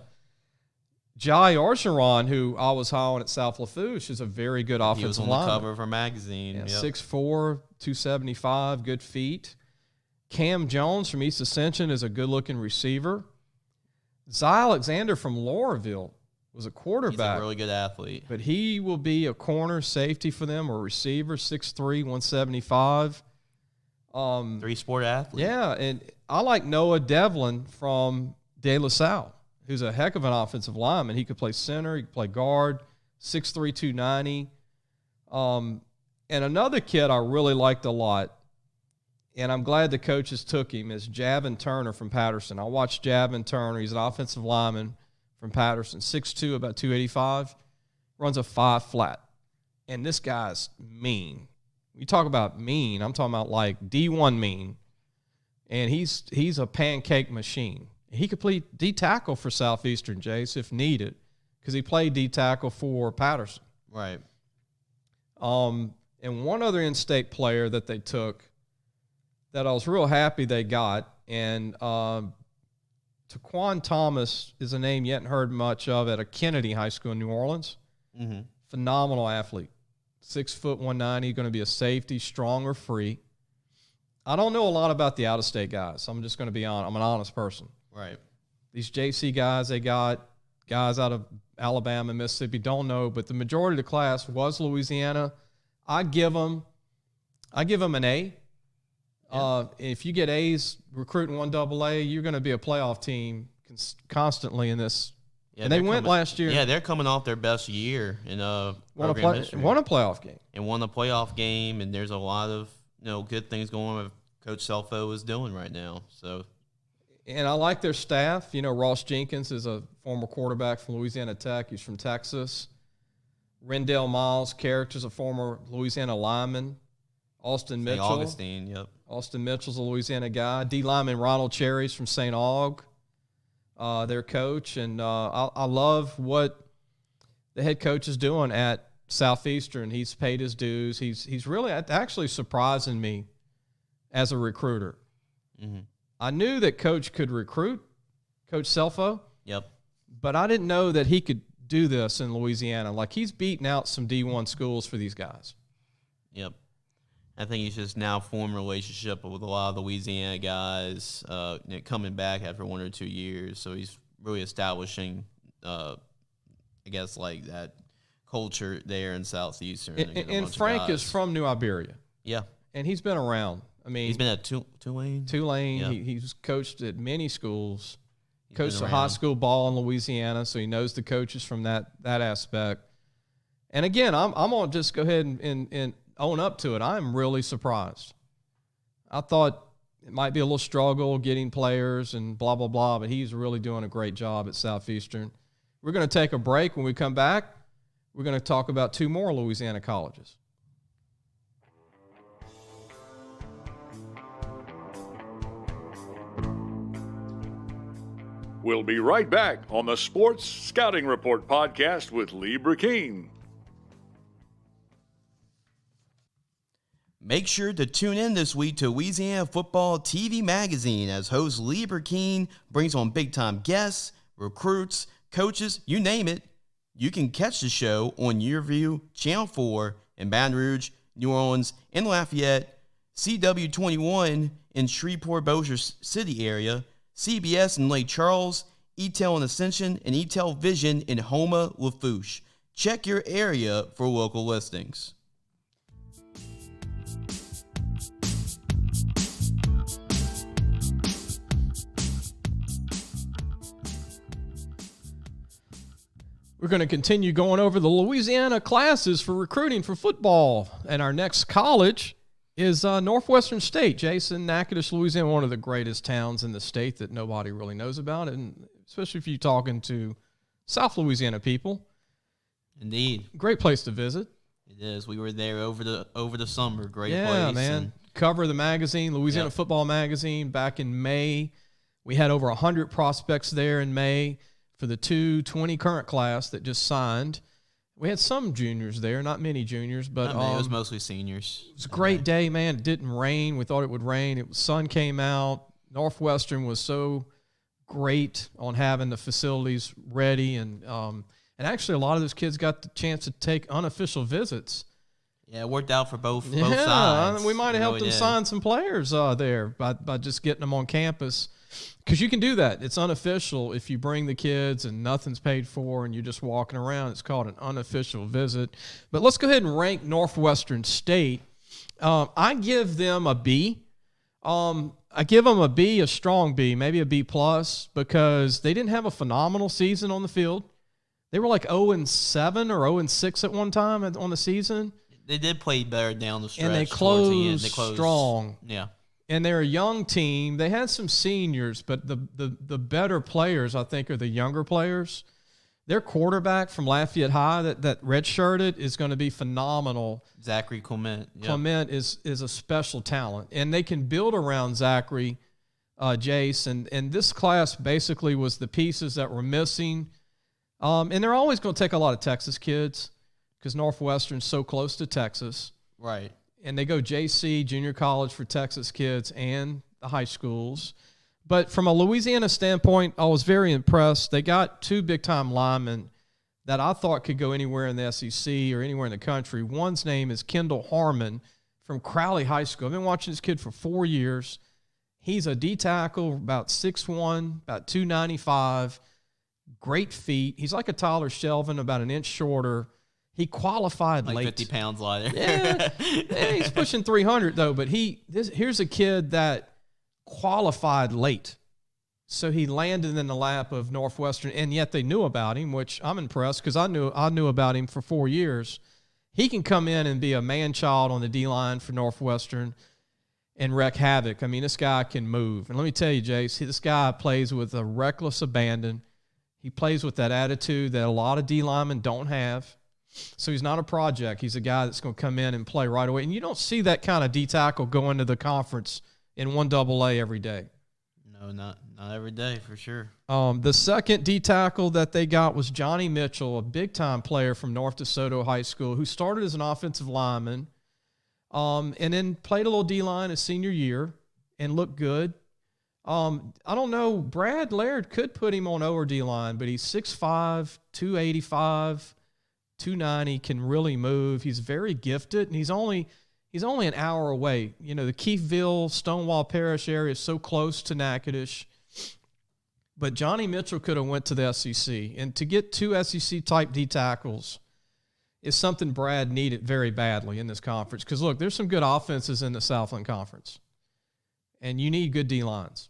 Jai Orgeron, who I was high on at South Lafourche, is a very good offensive lineman. He was on the cover of our magazine. Yeah, yep. 6'4", 275, good feet. Cam Jones from East Ascension is a good-looking receiver. Zy Alexander from Lauraville was a quarterback. He's a really good athlete. But he will be a corner safety for them or receiver, 6'3", 175. Three-sport athlete. Yeah, and I like Noah Devlin from De La Salle, who's a heck of an offensive lineman. He could play center. He could play guard, 6'3", 290. And another kid I really liked a lot, and I'm glad the coaches took him, is Javin Turner from Patterson. I watched Javin Turner. He's an offensive lineman from Patterson, 6'2", about 285, runs a 5 flat. And this guy's mean. You talk about mean, I'm talking about like D1 mean. And he's a pancake machine. He could play D tackle for Southeastern, Jace, if needed, because he played D tackle for Patterson. Right. And one other in-state player that they took that I was real happy they got, and Taquan Thomas is a name you hadn't heard much of at a Kennedy High School in New Orleans. Mm-hmm. Phenomenal athlete. 6 foot 190, going to be a safety, strong or free. I don't know a lot about the out-of-state guys. I'm just going to be honest. I'm an honest person. Right. These JC guys, they got guys out of Alabama, Mississippi, don't know, but the majority of the class was Louisiana. I give them an A. If you get A's recruiting 1AA, you're going to be a playoff team constantly in this. Yeah, and they went last year. Yeah, they're coming off their best year in won a playoff game. And won a playoff game, and there's a lot of good things going on with Coach Selfo is doing right now. So, and I like their staff. Ross Jenkins is a former quarterback from Louisiana Tech. He's from Texas. Rendell Miles, character's a former Louisiana lineman. Austin Mitchell. Augustine, yep. Austin Mitchell's a Louisiana guy. D lineman Ronald Cherry's from St. Aug, their coach. And I love what the head coach is doing at Southeastern. He's paid his dues. He's really actually surprising me as a recruiter. Mm-hmm. I knew that Coach could recruit, Coach Selfo. Yep. But I didn't know that he could do this in Louisiana. Like, he's beaten out some D1 schools for these guys. Yep. I think he's just now formed a relationship with a lot of Louisiana guys coming back after 1 or 2 years. So he's really establishing, I guess, like that culture there in Southeastern. And Frank is from New Iberia. Yeah. And he's been around. I mean, he's been at Tulane. Yeah. He's coached at many schools. Coached high school ball in Louisiana, so he knows the coaches from that aspect. And again, I'm going to just go ahead and own up to it. I'm really surprised. I thought it might be a little struggle getting players and blah, blah, blah, but he's really doing a great job at Southeastern. We're going to take a break. When we come back, we're going to talk about 2 more Louisiana colleges. We'll be right back on the Sports Scouting Report podcast with Lee Brecheen. Make sure to tune in this week to Louisiana Football TV Magazine as host Lee Brecheen brings on big-time guests, recruits, coaches, you name it. You can catch the show on YourView, Channel 4 in Baton Rouge, New Orleans, and Lafayette, CW21 in Shreveport-Bossier City area, CBS in Lake Charles, ETEL in Ascension, and ETEL Vision in Houma, Lafourche. Check your area for local listings. We're going to continue going over the Louisiana classes for recruiting for football. And our next college is Northwestern State. Jason, Natchitoches, Louisiana, one of the greatest towns in the state that nobody really knows about, and especially if you're talking to South Louisiana people. Indeed. Great place to visit. It is. We were there over the summer. Great place. Yeah, man. Cover of the magazine, Louisiana Football Magazine, back in May. We had over 100 prospects there in May for the 2020 current class that just signed. We had some juniors there, not many juniors, but it was mostly seniors. It was a great day, man. It didn't rain. We thought it would rain. Sun came out. Northwestern was so great on having the facilities ready, and actually a lot of those kids got the chance to take unofficial visits. Yeah, it worked out for both sides. We might have helped them sign some players there by just getting them on campus. Because you can do that. It's unofficial if you bring the kids and nothing's paid for and you're just walking around. It's called an unofficial visit. But let's go ahead and rank Northwestern State. I give them a B. I give them a B, a strong B, maybe a B+, because they didn't have a phenomenal season on the field. They were like 0-7 or 0-6 at one time on the season. They did play better down the stretch. And they closed strong. Yeah. And they're a young team. They had some seniors, but the better players, I think, are the younger players. Their quarterback from Lafayette High that redshirted is going to be phenomenal. Zachary Clement. Yep. Clement is a special talent. And they can build around Zachary, Jace. And this class basically was the pieces that were missing. And they're always going to take a lot of Texas kids because Northwestern's so close to Texas. Right. And they go JC, junior college for Texas kids and the high schools. But from a Louisiana standpoint, I was very impressed. They got 2 big-time linemen that I thought could go anywhere in the SEC or anywhere in the country. One's name is Kendall Harmon from Crowley High School. I've been watching this kid for 4 years. He's a D-tackle, about 6'1", about 295, great feet. He's like a Tyler Shelvin, about an inch shorter. He qualified like late. 50 pounds lighter. Yeah, he's pushing 300 though. But here's a kid that qualified late, so he landed in the lap of Northwestern, and yet they knew about him, which I'm impressed because I knew about him for 4 years. He can come in and be a man-child on the D-line for Northwestern and wreak havoc. I mean, this guy can move. And let me tell you, Jace, this guy plays with a reckless abandon. He plays with that attitude that a lot of D-linemen don't have. So he's not a project. He's a guy that's going to come in and play right away. And you don't see that kind of D-tackle go into the conference in 1AA every day. No, not every day for sure. The second D-tackle that they got was Johnny Mitchell, a big-time player from North DeSoto High School who started as an offensive lineman and then played a little D-line his senior year and looked good. I don't know. Brad Laird could put him on O or D-line, but he's 6'5", 285, 290, can really move. He's very gifted, and he's only an hour away. You know, the Keithville, Stonewall Parish area is so close to Natchitoches. But Johnny Mitchell could have went to the SEC. And to get 2 SEC-type D-tackles is something Brad needed very badly in this conference. Because, look, there's some good offenses in the Southland Conference. And you need good D-lines.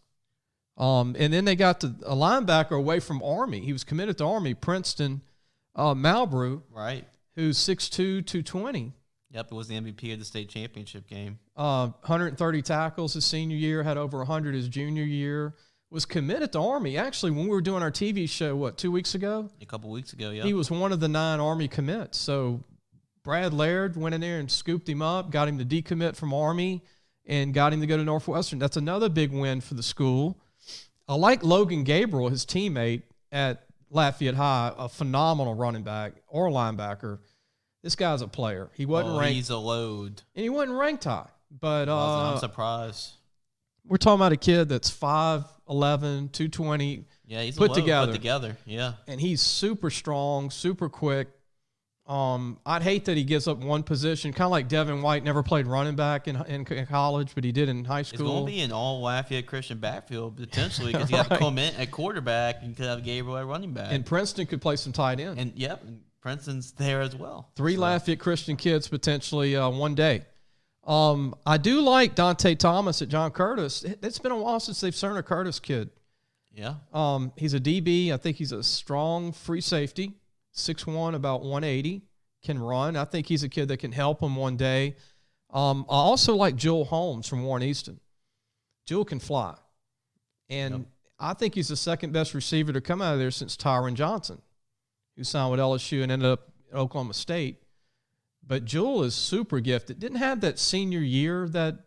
And then they got a linebacker away from Army. He was committed to Army, Princeton Malbrew. Right. Who's 6'2", 220. Yep, it was the MVP of the state championship game. 130 tackles his senior year, had over 100 his junior year, was committed to Army. Actually, when we were doing our TV show, 2 weeks ago? A couple weeks ago, yeah. He was one of the 9 Army commits. So Brad Laird went in there and scooped him up, got him to decommit from Army, and got him to go to Northwestern. That's another big win for the school. I like Logan Gabriel, his teammate at Lafayette High, a phenomenal running back or linebacker. This guy's a player. He wasn't ranked. He's a load. And he wasn't ranked high. But I'm surprised. We're talking about a kid that's 5'11", 220. Yeah, he's put a load, together. Put together, yeah. And he's super strong, super quick. I'd hate that he gives up one position, kind of like Devin White never played running back in college, but he did in high school. It's going to be an all Lafayette Christian backfield potentially because you have Clement at quarterback and you could have Gabriel at running back. And Princeton could play some tight end. And Princeton's there as well. 3 Lafayette Christian kids potentially one day. I do like Dante Thomas at John Curtis. It's been a while since they've seen a Curtis kid. Yeah. He's a DB. I think he's a strong free safety, 6'1", about 180, can run. I think he's a kid that can help him one day. I also like Jewel Holmes from Warren Easton. Jewel can fly. And I think he's the second best receiver to come out of there since Tyron Johnson, who signed with LSU and ended up at Oklahoma State. But Jewel is super gifted. Didn't have that senior year that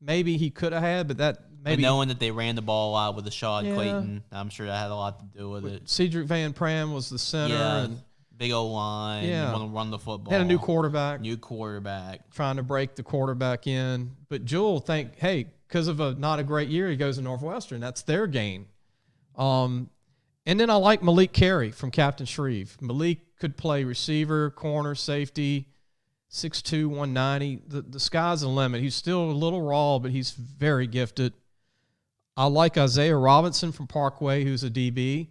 maybe he could have had, but that maybe. And knowing that they ran the ball out with Ashad Clayton, I'm sure that had a lot to do with it. Cedric Van Pram was the center. Yeah, and big old line. Yeah. Want to run the football. had a new quarterback. Trying to break the quarterback in. But Jewel because of not a great year, he goes to Northwestern. That's their gain. And then I like Malik Carey from Captain Shreve. Malik could play receiver, corner, safety, 6'2", 190. The sky's the limit. He's still a little raw, but he's very gifted. I like Isaiah Robinson from Parkway, who's a DB.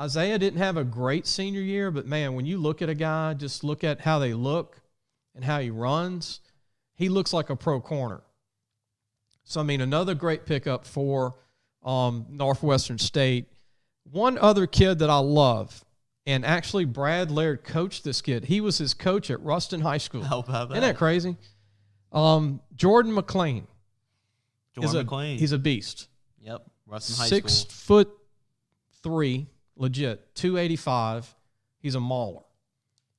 Isaiah didn't have a great senior year, but, man, when you look at a guy, just look at how they look and how he runs, he looks like a pro corner. So, I mean, another great pickup for Northwestern State. One other kid that I love, and actually Brad Laird coached this kid. He was his coach at Ruston High School. How about that? Isn't that crazy? Jordan McLean. He's a beast. Yep, Ruston High School. 6'3", legit, 285. He's a mauler.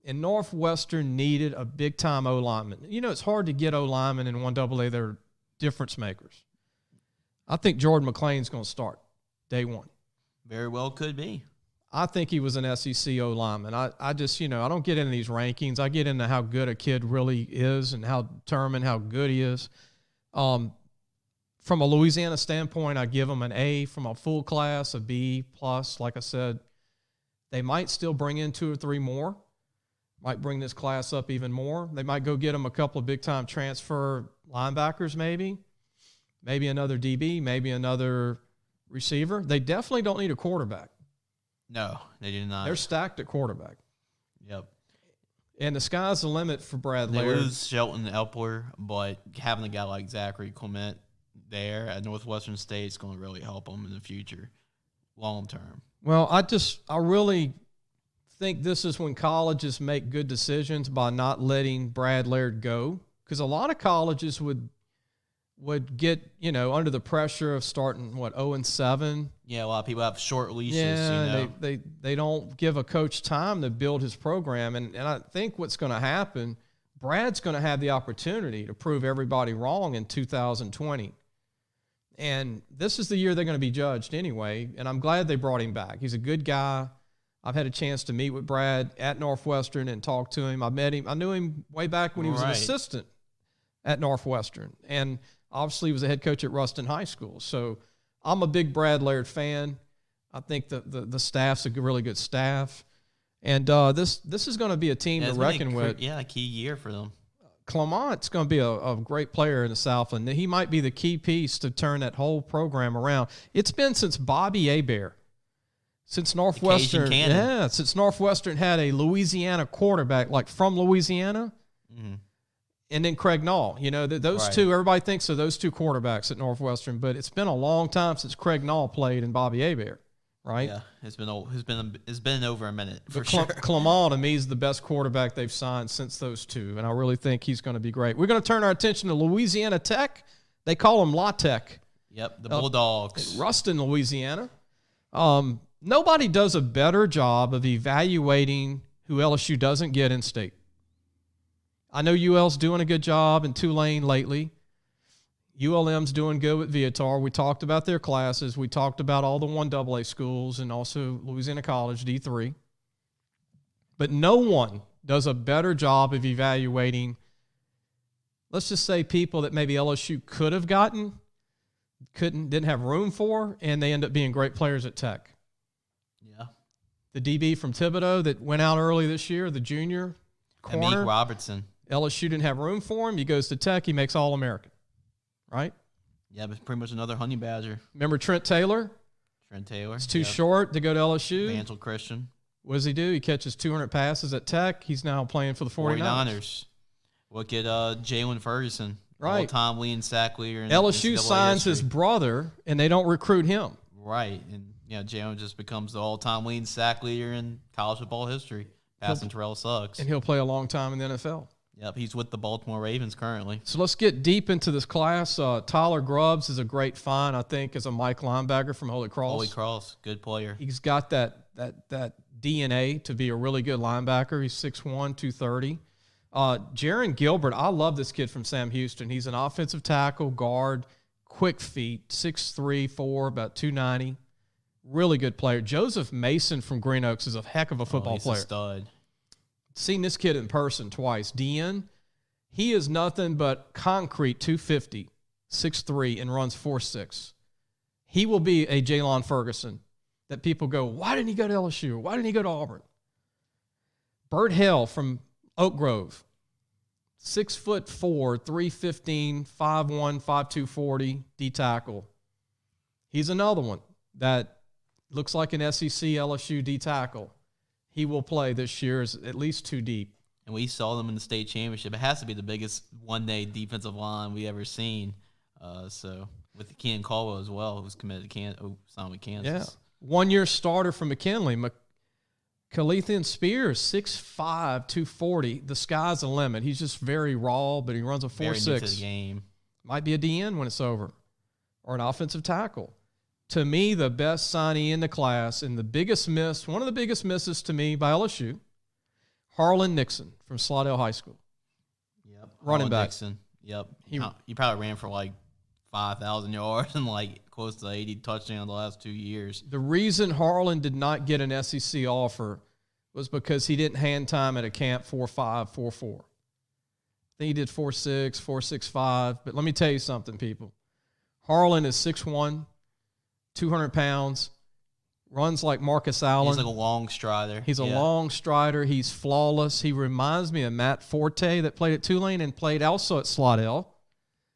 And Northwestern needed a big-time O-lineman. You know, it's hard to get O-linemen in 1AA. They're difference makers. I think Jordan McLean's going to start day one. Very well could be. I think he was an SEC O-lineman. I just, I don't get into these rankings. I get into how good a kid really is and how determined, how good he is. From a Louisiana standpoint, I give him an A. From a full class, a B+. Like I said, they might still bring in 2 or 3 more. Might bring this class up even more. They might go get him a couple of big-time transfer linebackers maybe. Maybe another DB, maybe another receiver. They definitely don't need a quarterback. No, they do not. They're stacked at quarterback. Yep. And the sky's the limit for Brad They Laird. lose Shelton Epler, but having a guy like Zachary Clement there at Northwestern State is going to really help them in the future, long term. Well, I really think this is when colleges make good decisions by not letting Brad Laird go, because a lot of colleges would get, under the pressure of starting 0-7. Yeah, a lot of people have short leashes. Yeah, they don't give a coach time to build his program, and I think what's going to happen, Brad's going to have the opportunity to prove everybody wrong in 2020. And this is the year they're going to be judged anyway, and I'm glad they brought him back. He's a good guy. I've had a chance to meet with Brad at Northwestern and talk to him. I met him. I knew him way back when he was an assistant at Northwestern, and obviously he was a head coach at Ruston High School. So I'm a big Brad Laird fan. I think the staff's a really good staff. And this is going to be a team to reckon with. Yeah, a key year for them. Clamont's going to be a great player in the Southland. He might be the key piece to turn that whole program around. It's been since Bobby Hebert, since Northwestern. Yeah, since Northwestern had a Louisiana quarterback, like from Louisiana, and then Craig Nall. Those two, everybody thinks of those two quarterbacks at Northwestern, but it's been a long time since Craig Nall played and Bobby Hebert. Right? Yeah, it's been over a minute for sure. Clement, to me, is the best quarterback they've signed since those two, and I really think he's going to be great. We're going to turn our attention to Louisiana Tech. They call them La Tech. Yep, the Bulldogs. Ruston, Louisiana. Nobody does a better job of evaluating who LSU doesn't get in state. I know UL's doing a good job in Tulane lately. ULM's doing good with Viatar. We talked about their classes. We talked about all the 1AA schools and also Louisiana College, D3. But no one does a better job of evaluating, let's just say, people that maybe LSU could have gotten, didn't have room for, and they end up being great players at Tech. Yeah. The DB from Thibodeau that went out early this year, the junior corner. Amik Robertson. LSU didn't have room for him. He goes to Tech. He makes All-American. Right? Yeah, but pretty much another Honey Badger. Remember Trent Taylor? It's too short to go to LSU. Vansel Christian. What does he do? He catches 200 passes at Tech. He's now playing for the 49ers. Look at Jalen Ferguson. Right. All-time leading sack leader. In LSU signs his brother, and they don't recruit him. Right. And Jalen just becomes the all-time leading sack leader in college football history, passing Terrell Suggs. And he'll play a long time in the NFL. Yep, he's with the Baltimore Ravens currently. So let's get deep into this class. Tyler Grubbs is a great find, I think, as a Mike linebacker from Holy Cross. Holy Cross, good player. He's got that DNA to be a really good linebacker. He's 6'1", 230. Jaron Gilbert, I love this kid from Sam Houston. He's an offensive tackle, guard, quick feet, 6'3", 4, about 290. Really good player. Joseph Mason from Green Oaks is a heck of a football player. He's a stud. Seen this kid in person twice. Dean, he is nothing but concrete 250, 6'3", and runs 4'6". He will be a Jaylon Ferguson that people go, why didn't he go to LSU? Why didn't he go to Auburn? Bert Hale from Oak Grove, 6'4", 315, 5'1", 5'2", 40, D tackle. He's another one that looks like an SEC LSU D tackle. He will play this year as at least 2 deep. And we saw them in the state championship. It has to be the biggest one-day defensive line we ever seen. So with Ken Caldwell as well, who's committed to signed with Kansas. Yeah, 1-year starter from McKinley. Calethian Spears, 6'5", 240. The sky's the limit. He's just very raw, but he runs a 4'6". Very new to the game. Might be a DN when it's over, or an offensive tackle. To me, the best signee in the class, and the biggest miss, one of the biggest misses to me by LSU, Harlan Nixon from Slidell High School. Yep. Running back. Nixon. Yep. He probably ran for like 5,000 yards and like close to 80 touchdowns the last 2 years. The reason Harlan did not get an SEC offer was because he didn't hand time at a camp 4.5, 4.4. I think he did 4.6, 4.65. But let me tell you something, people. Harlan is 6'1", 200 pounds, runs like Marcus Allen. He's like a long strider. He's a long strider. He's flawless. He reminds me of Matt Forte that played at Tulane and played also at Slidell,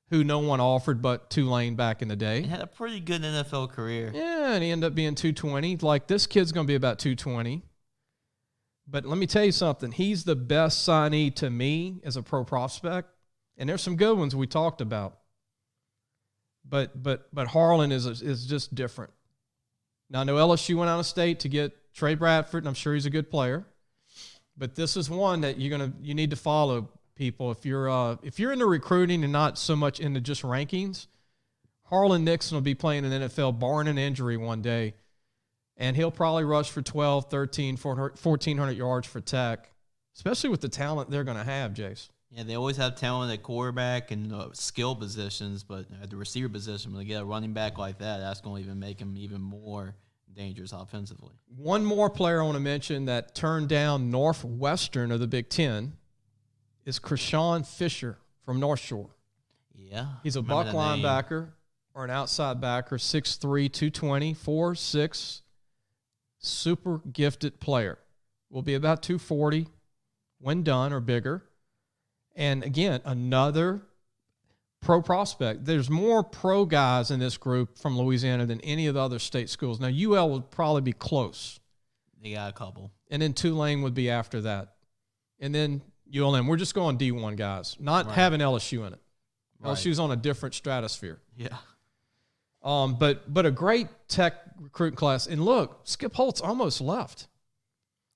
who no one offered but Tulane back in the day. He had a pretty good NFL career. Yeah, and he ended up being 220. Like, this kid's going to be about 220. But let me tell you something. He's the best signee to me as a pro prospect. And there's some good ones we talked about. But Harlan is just different. Now, I know LSU went out of state to get Trey Bradford, and I'm sure he's a good player. But this is one that you need to follow, people. If you're into recruiting and not so much into just rankings, Harlan Nixon will be playing in the NFL barring an injury one day. And he'll probably rush for 12, 13, 1,400 yards for Tech, especially with the talent they're going to have, Jace. Yeah, they always have talent at quarterback and skill positions, but at the receiver position, when they get a running back like that, that's going to even make him even more dangerous offensively. One more player I want to mention that turned down Northwestern of the Big Ten is Krishawn Fisher from North Shore. Yeah. He's a buck linebacker or an outside backer, 6'3", 220, 4'6", super gifted player. Will be about 240 when done or bigger. And again, another pro prospect. There's more pro guys in this group from Louisiana than any of the other state schools. Now, UL would probably be close. They got a couple. And then Tulane would be after that. And then ULM. We're just going D1 guys, not having LSU in it. Right. LSU's on a different stratosphere. Yeah. But a great Tech recruiting class. And look, Skip Holtz almost left.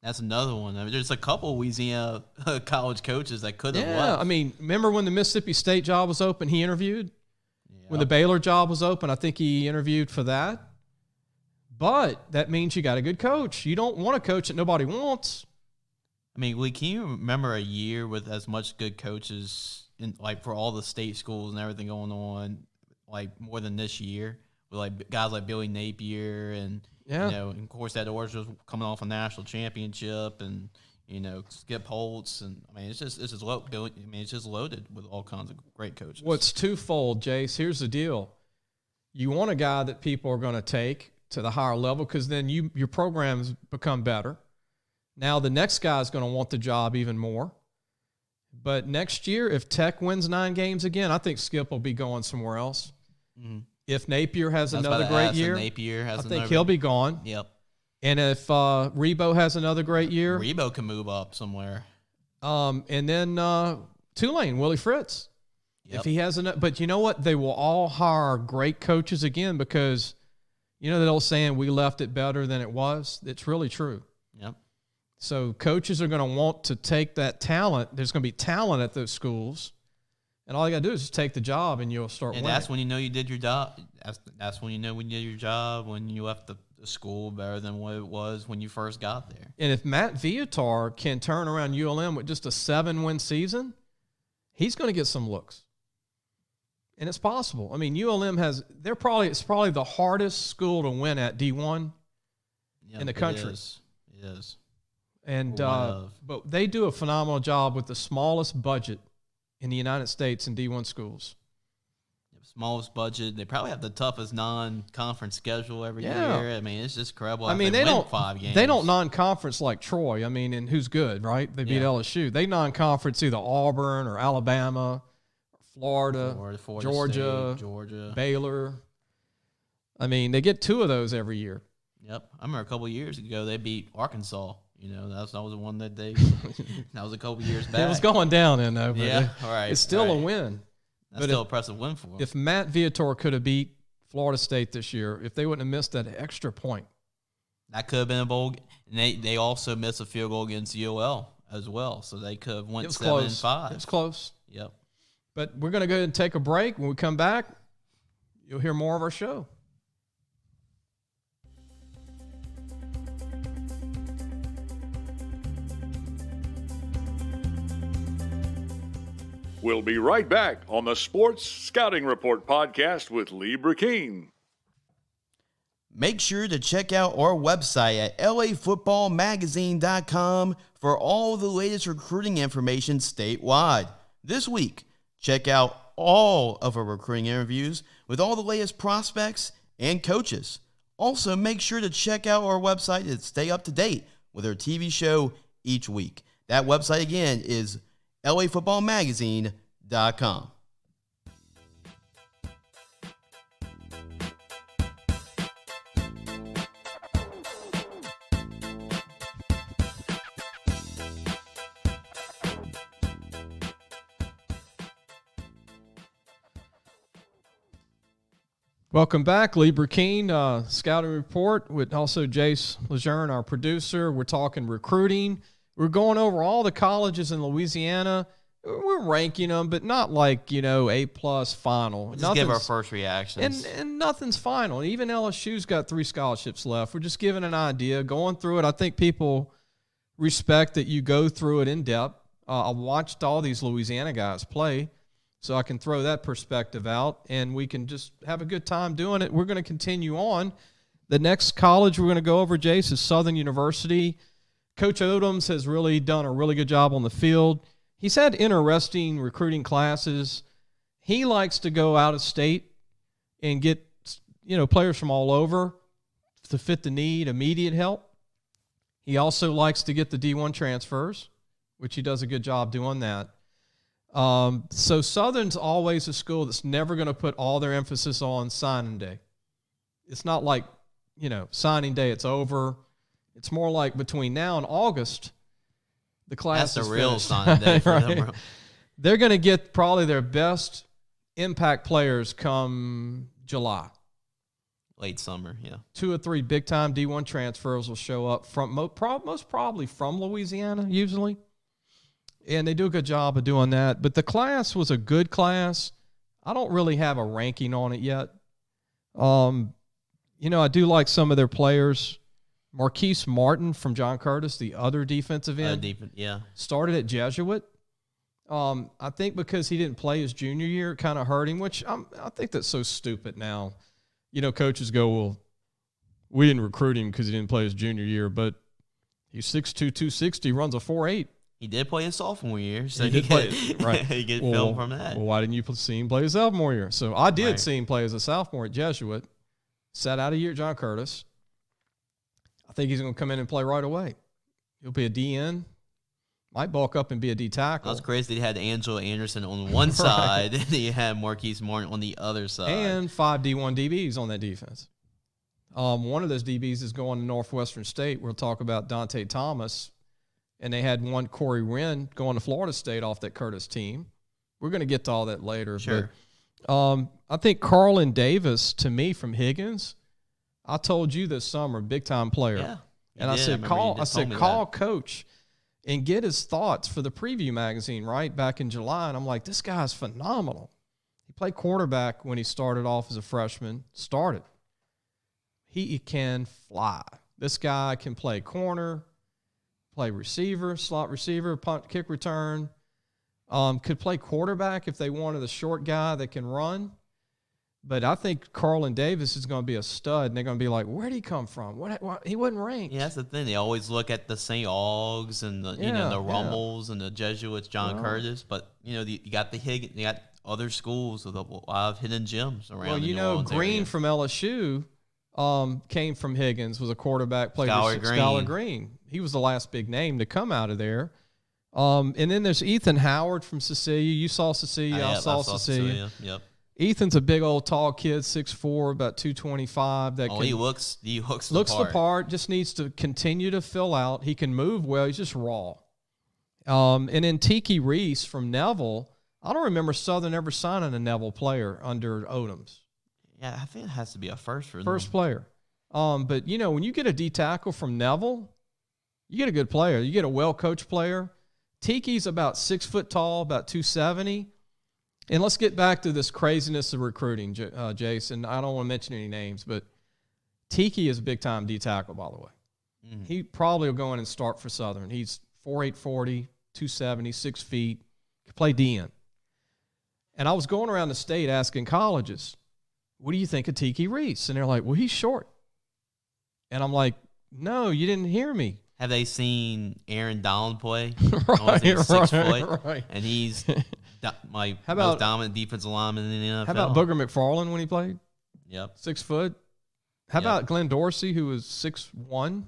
That's another one. I mean, there's a couple Louisiana college coaches that could have left. Yeah, I mean, remember when the Mississippi State job was open, he interviewed? Yeah. When the Baylor job was open, I think he interviewed for that. But that means you got a good coach. You don't want a coach that nobody wants. I mean, Lee, can you remember a year with as much good coaches, for all the state schools and everything going on, more than this year? With, guys like Billy Napier and – yeah. And of course, that Orange was coming off a national championship, and Skip Holtz, and I mean, it's just loaded with all kinds of great coaches. Well, it's twofold, Jace. Here's the deal: you want a guy that people are going to take to the higher level, because then your programs become better. Now the next guy is going to want the job even more. But next year, if Tech wins 9 games again, I think Skip will be going somewhere else. Mm-hmm. If Napier has another great year, I think he'll be gone. Yep. And if Rebo has another great year, Rebo can move up somewhere. And then Tulane, Willie Fritz. Yep. If he has enough, but you know what? They will all hire great coaches again, because the old saying, "We left it better than it was." It's really true. Yep. So coaches are going to want to take that talent. There's going to be talent at those schools. And all you got to do is just take the job, and you'll start winning. And that's when you know you did your job. That's when you know when you did your job, when you left the school better than what it was when you first got there. And if Matt Viator can turn around ULM with just a 7-win season, he's going to get some looks. And it's possible. I mean, ULM it's probably the hardest school to win at D1 in the country. It is. And but they do a phenomenal job with the smallest budget in the United States in D1 schools. Smallest budget. They probably have the toughest non-conference schedule every year. I mean, it's just incredible. I mean, they don't 5 games. They don't non-conference like Troy. I mean, and who's good, right? They beat LSU. They non-conference either Auburn or Alabama, Florida, Georgia, Baylor. I mean, they get 2 of those every year. Yep. I remember a couple of years ago they beat Arkansas. That was the one that they that was a couple years back. It was going down in though. Yeah, all right. It's still a win. That's still an impressive win for them. If Matt Viator could have beat Florida State this year, if they wouldn't have missed that extra point, that could have been a bowl. And they also missed a field goal against UL as well, so they could have went 7-5. It was close. Yep. But we're going to go ahead and take a break. When we come back, you'll hear more of our show. We'll be right back on the Sports Scouting Report podcast with Lee Brecheen. Make sure to check out our website at lafootballmagazine.com for all the latest recruiting information statewide. This week, check out all of our recruiting interviews with all the latest prospects and coaches. Also, make sure to check out our website to stay up to date with our TV show each week. That website again is lafootballmagazine.com. Welcome back, Lee Brecheen, Scouting Report with also Jace, LeJeune, our producer. We're talking recruiting. We're going over all the colleges in Louisiana. We're ranking them, but not like, A+ final. Just give our first reactions. And nothing's final. Even LSU's got 3 scholarships left. We're just giving an idea, going through it. I think people respect that you go through it in depth. I watched all these Louisiana guys play, so I can throw that perspective out, and we can just have a good time doing it. We're going to continue on. The next college we're going to go over, Jace, is Southern University. Coach Odoms has really done a really good job on the field. He's had interesting recruiting classes. He likes to go out of state and get, players from all over to fit the need, immediate help. He also likes to get the D1 transfers, which he does a good job doing that. So Southern's always a school that's never going to put all their emphasis on signing day. It's not like, signing day, it's over. It's more like between now and August, the class That's is the real finished. signing day for them, bro. They're going to get probably their best impact players come July. Late summer, yeah. 2 or 3 big-time D1 transfers will show up from most probably from Louisiana, usually. And they do a good job of doing that. But the class was a good class. I don't really have a ranking on it yet. I do like some of their players. Marquise Martin from John Curtis, the other defensive end, started at Jesuit. I think because he didn't play his junior year, it kind of hurt him, which I think that's so stupid now. Coaches go, well, we didn't recruit him because he didn't play his junior year, but he's 6'2", 260, runs a 4.8. He did play his sophomore year, so he did play, right? He get film from that. Well, why didn't you see him play his sophomore year? So I did see him play as a sophomore at Jesuit. Sat out a year at John Curtis. I think he's going to come in and play right away. He'll be a DN. Might bulk up and be a D tackle. That's crazy. They had Angelo Anderson on one side, and he had Marquise Martin on the other side. And 5 D1 DBs on that defense. One of those DBs is going to Northwestern State. We'll talk about Dante Thomas. And they had one Corey Wren going to Florida State off that Curtis team. We're going to get to all that later. Sure. But, I think Carlin Davis, to me, from Higgins, I told you this summer, big-time player. Yeah. And I said, call Coach and get his thoughts for the preview magazine, right, back in July. And I'm like, this guy's phenomenal. He played quarterback when he started off as a freshman. He can fly. This guy can play corner, play receiver, slot receiver, punt, kick return. Could play quarterback if they wanted a short guy that can run. But I think Carlin Davis is going to be a stud, and they're going to be like, where'd he come from? What he wasn't ranked. Yeah, that's the thing. They always look at the St. Augs and the the Rummels and the Jesuits, John Curtis. But, you got the Higgins, you got other schools with a lot of hidden gems around. Well, the New Orleans Green area. from LSU came from Higgins, was a quarterback, played with Skylar Green. He was the last big name to come out of there. And then there's Ethan Howard from Cecilia. You saw Cecilia. I saw Cecilia. Yep. Ethan's a big old tall kid, 6'4", about 225. He looks the part. Just needs to continue to fill out. He can move well. He's just raw. And then Tiki Reese from Neville. I don't remember Southern ever signing a Neville player under Odoms. Yeah, I think it has to be a first for them. First player. But, when you get a D tackle from Neville, you get a good player. You get a well-coached player. Tiki's about 6 foot tall, about 270. And let's get back to this craziness of recruiting, Jason. I don't want to mention any names, but Tiki is a big-time D tackle, by the way. Mm-hmm. He probably will go in and start for Southern. He's 4'8", 40, 270, 6 feet, can play DN. And I was going around the state asking colleges, what do you think of Tiki Reese? And they're like, well, he's short. And I'm like, no, you didn't hear me. Have they seen Aaron Donald play? Right, 6 foot, right. And he's most dominant defensive lineman in the NFL. How about Booger McFarland when he played? Yep. 6 foot. How about Glenn Dorsey, who was 6'1"?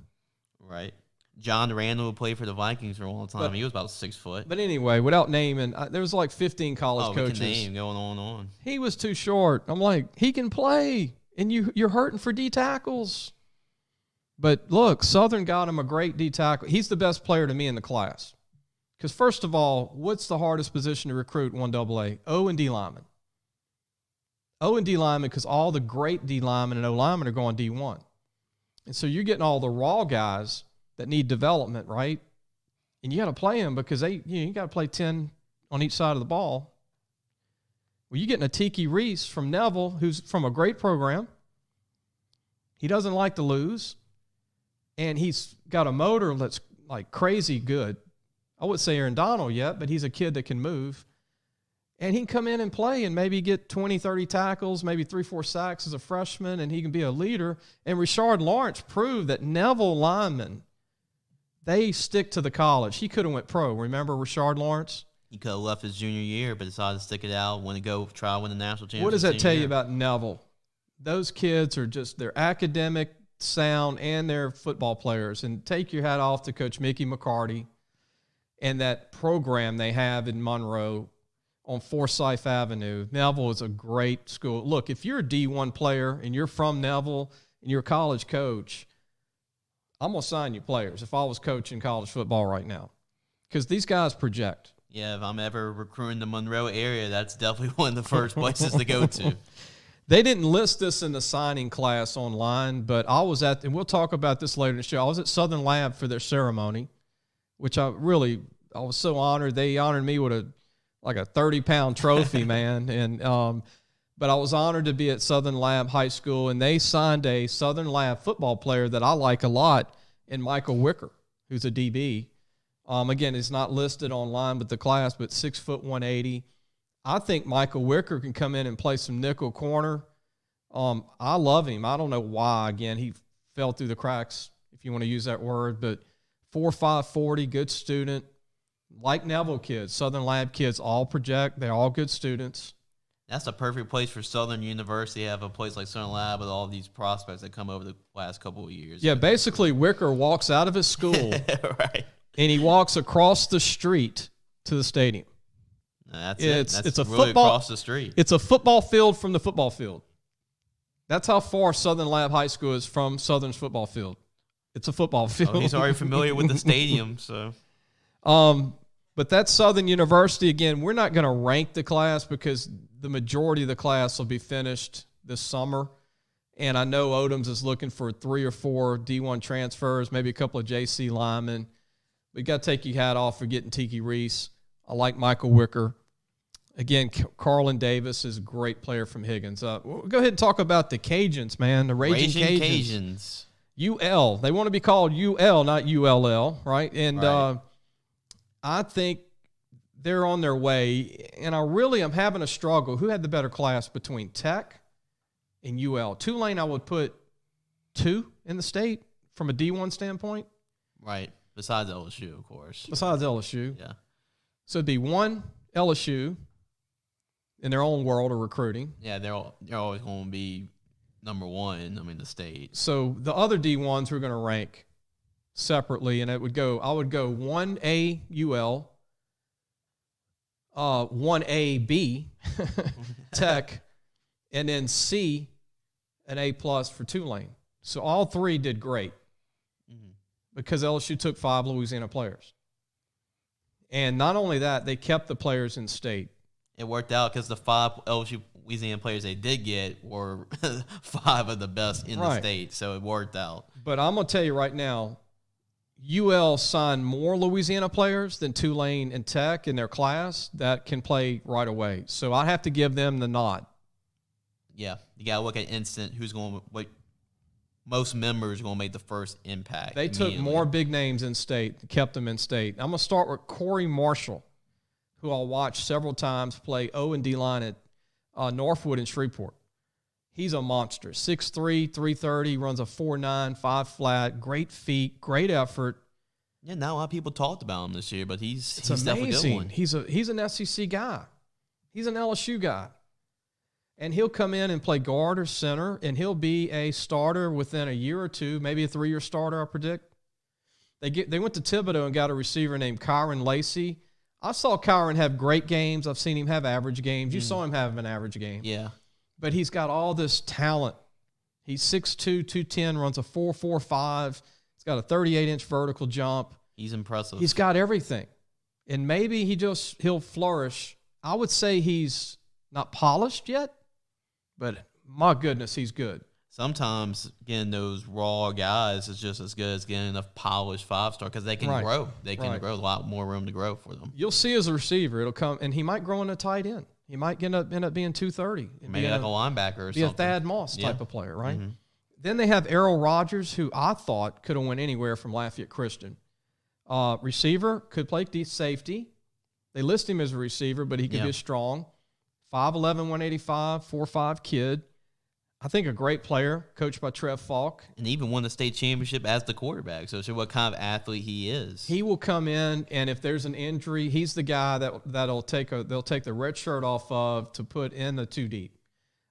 Right. John Randall, who played for the Vikings for a long time. He was about 6 foot. But anyway, without naming, there was like 15 college coaches. We can name going on. He was too short. I'm like, he can play, and you're hurting for D tackles. But look, Southern got him a great D tackle. He's the best player to me in the class. Because first of all, what's the hardest position to recruit 1AA? O and D lineman. O and D linemen because all the great D linemen and O linemen are going D1. And so you're getting all the raw guys that need development, right? And you got to play them because you got to play 10 on each side of the ball. Well, you're getting a Tiki Reese from Neville, who's from a great program. He doesn't like to lose. And he's got a motor that's like crazy good. I wouldn't say Aaron Donald yet, but he's a kid that can move. And he can come in and play and maybe get 20, 30 tackles, maybe 3-4 sacks as a freshman, and he can be a leader. And Richard Lawrence proved that Neville linemen, they stick to the college. He could have went pro. Remember Richard Lawrence? He could have left his junior year, but decided to stick it out, want to go try to win the national championship. What does that tell you about Neville? Those kids are they're academic, sound, and they're football players. And take your hat off to Coach Mickey McCarty and that program they have in Monroe on Forsyth Avenue. Neville is a great school. Look, if you're a D1 player and you're from Neville and you're a college coach, I'm going to sign you players if I was coaching college football right now because these guys project. Yeah, if I'm ever recruiting the Monroe area, that's definitely one of the first places to go to. They didn't list this in the signing class online, but I was at, and we'll talk about this later in the show, I was at Southern Lab for their ceremony, which I was so honored. They honored me with a 30-pound trophy, man. And but I was honored to be at Southern Lab High School, and they signed a Southern Lab football player that I like a lot in Michael Wicker, who's a DB. Again, it's not listed online with the class, but 6 foot 180. I think Michael Wicker can come in and play some nickel corner. I love him. I don't know why. Again, he fell through the cracks, if you want to use that word, but 4.5 40, good student. Like Neville kids, Southern Lab kids all project. They're all good students. That's a perfect place for Southern University to have a place like Southern Lab with all these prospects that come over the last couple of years. Yeah, basically Wicker walks out of his school right. and he walks across the street to the stadium. That's it's a really football across the street. It's a football field from the football field. That's how far Southern Lab High School is from Southern's football field. It's a football field. He's already familiar with the stadium, so. But that's Southern University. Again, we're not going to rank the class because the majority of the class will be finished this summer. And I know Odoms is looking for 3 or 4 D1 transfers, maybe a couple of JC linemen. We got to take your hat off for getting Tiki Reese. I like Michael Wicker. Again, Carlin Davis is a great player from Higgins. We'll go ahead and talk about the Cajuns, man. The Ragin Cajuns. UL. They want to be called UL, not ULL, right? And right. I think they're on their way. And I'm having a struggle. Who had the better class between Tech and UL? Tulane, I would put 2 in the state from a D1 standpoint. Right. Besides LSU, of course. Besides LSU. Yeah. So it'd be 1 LSU in their own world of recruiting. Yeah, they're always going to be number 1, the state. So the other D1s we're going to rank separately, and I would go 1A UL, 1AB Tech, and then C, an A+ for Tulane. So all 3 did great because LSU took 5 Louisiana players. And not only that, they kept the players in state. It worked out because the 5 LSU Louisiana players they did get were 5 of the best in the state, so it worked out. But I'm going to tell you right now, UL signed more Louisiana players than Tulane and Tech in their class that can play right away. So I have to give them the nod. Yeah, you got to look at instant most members are going to make the first impact. They took more big names in state, kept them in state. I'm going to start with Corey Marshall, who I'll watch several times play O and D line at Northwood and Shreveport. He's a monster. 6'3", 330, runs a 4.9, 5 flat, great feet, great effort. Yeah, not a lot of people talked about him this year, but he's definitely a good one. He's an SEC guy. He's an LSU guy. And he'll come in and play guard or center, and he'll be a starter within a year or 2, maybe a 3-year starter, I predict. They went to Thibodeau and got a receiver named Kyron Lacey. I saw Kyron have great games. I've seen him have average games. You saw him have an average game. Yeah. But he's got all this talent. He's 6'2", 210, runs a 4.45. He's got a 38-inch vertical jump. He's impressive. He's got everything. And maybe he'll flourish. I would say he's not polished yet, But my goodness, he's good. Sometimes getting those raw guys is just as good as getting enough polished 5-star because they can grow. They can grow, a lot more room to grow for them. You'll see as a receiver, it'll come, and he might grow in a tight end. He might end up being 230. Maybe like a linebacker or something. Be a Thad Moss type of player, right? Mm-hmm. Then they have Errol Rogers, who I thought could have went anywhere from Lafayette Christian. Receiver, could play safety. They list him as a receiver, but he could be strong. 5'11", 185, 4'5" kid. I think a great player, coached by Trev Falk. And even won the state championship as the quarterback. So show what kind of athlete he is. He will come in, and if there's an injury, he's the guy they'll take the red shirt off of to put in the 2 deep.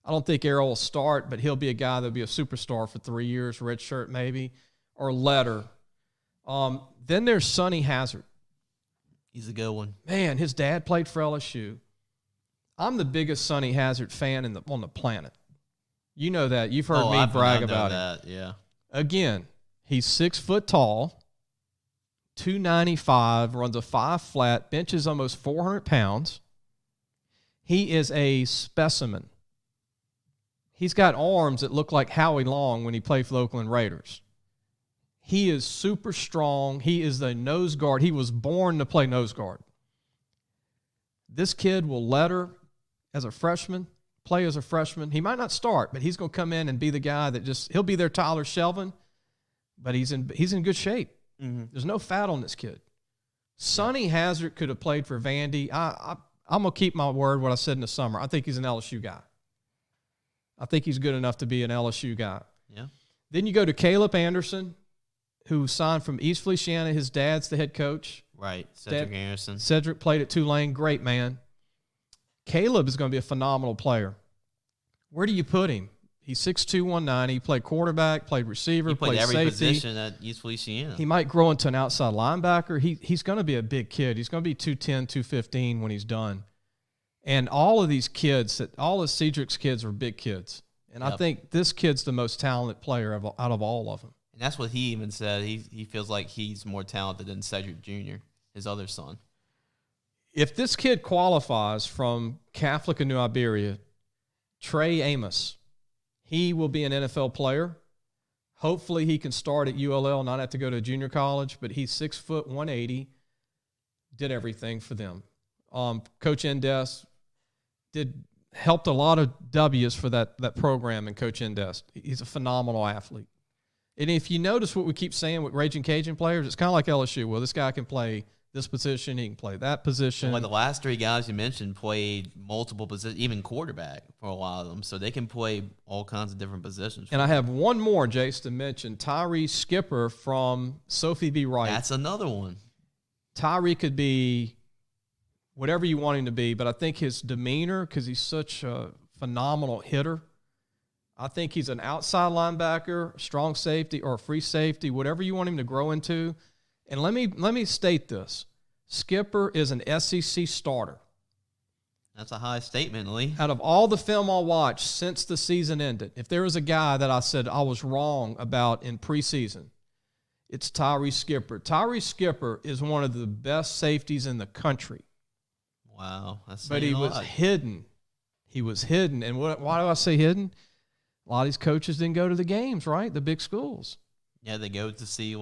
I don't think Errol will start, but he'll be a guy that'll be a superstar for 3 years, red shirt maybe, or letter. Then there's Sonny Hazard. He's a good one. Man, his dad played for LSU. I'm the biggest Sonny Hazard fan on the planet. You know that. You've heard me brag about it. Yeah. Again, he's 6 foot tall, 295, runs a 5 flat, benches almost 400 pounds. He is a specimen. He's got arms that look like Howie Long when he played for the Oakland Raiders. He is super strong. He is the nose guard. He was born to play nose guard. This kid will letter as a freshman, play as a freshman. He might not start, but he's going to come in and be the guy that he'll be their Tyler Shelvin, but he's in good shape. Mm-hmm. There's no fat on this kid. Sonny Hazard could have played for Vandy. I'm going to keep my word what I said in the summer. I think he's an LSU guy. I think he's good enough to be an LSU guy. Yeah. Then you go to Caleb Anderson, who signed from East Feliciana. His dad's the head coach. Right, Cedric Anderson. Cedric played at Tulane. Great man. Caleb is going to be a phenomenal player. Where do you put him? He's 6'2", 190. He played quarterback, played receiver, played every safety. position at East Feliciana. He might grow into an outside linebacker. He's going to be a big kid. He's going to be 210, 215 when he's done. And all of these kids, all of Cedric's kids are big kids. And I think this kid's the most talented player out of all of them. And that's what he even said. He feels like he's more talented than Cedric Jr., his other son. If this kid qualifies from Catholic of New Iberia, Trey Amos, he will be an NFL player. Hopefully he can start at ULL, not have to go to junior college, but he's 6 foot 180, did everything for them. Coach Endest helped a lot of W's for that program, and Coach Endest. He's a phenomenal athlete. And if you notice what we keep saying with Ragin Cajun players, it's kind of like LSU. Well, this guy can play this position, he can play that position. Like the last 3 guys you mentioned played multiple positions, even quarterback for a lot of them, so they can play all kinds of different positions. And I have one more, Jace, to mention, Tyree Skipper from Sophie B. Wright. That's another one. Tyree could be whatever you want him to be, but I think his demeanor, because he's such a phenomenal hitter, I think he's an outside linebacker, strong safety, or a free safety, whatever you want him to grow into. And let me state this. Skipper is an SEC starter. That's a high statement, Lee. Out of all the film I watched since the season ended, if there was a guy that I said I was wrong about in preseason, it's Tyree Skipper. Tyree Skipper is one of the best safeties in the country. Wow. That's but he was hidden. He was hidden. And why do I say hidden? A lot of these coaches didn't go to the games, right? The big schools. Yeah, they go to see,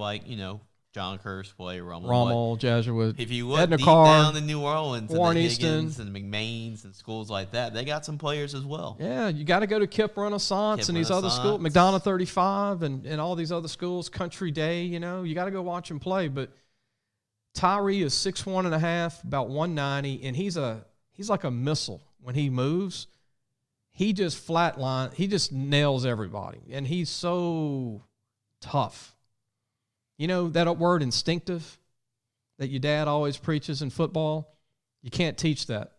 John Kerr's play, Rommel, Jesuit. If you look deep down in New Orleans and the Higgins and the McMains and schools like that, they got some players as well. Yeah, you got to go to Kip Renaissance and these other schools, McDonough 35 and all these other schools, Country Day, you got to go watch him play. But Tyree is 6'1.5", about 190, and he's like a missile. When he moves, he just flatline. He just nails everybody, and he's so tough. You know that word instinctive that your dad always preaches in football? You can't teach that.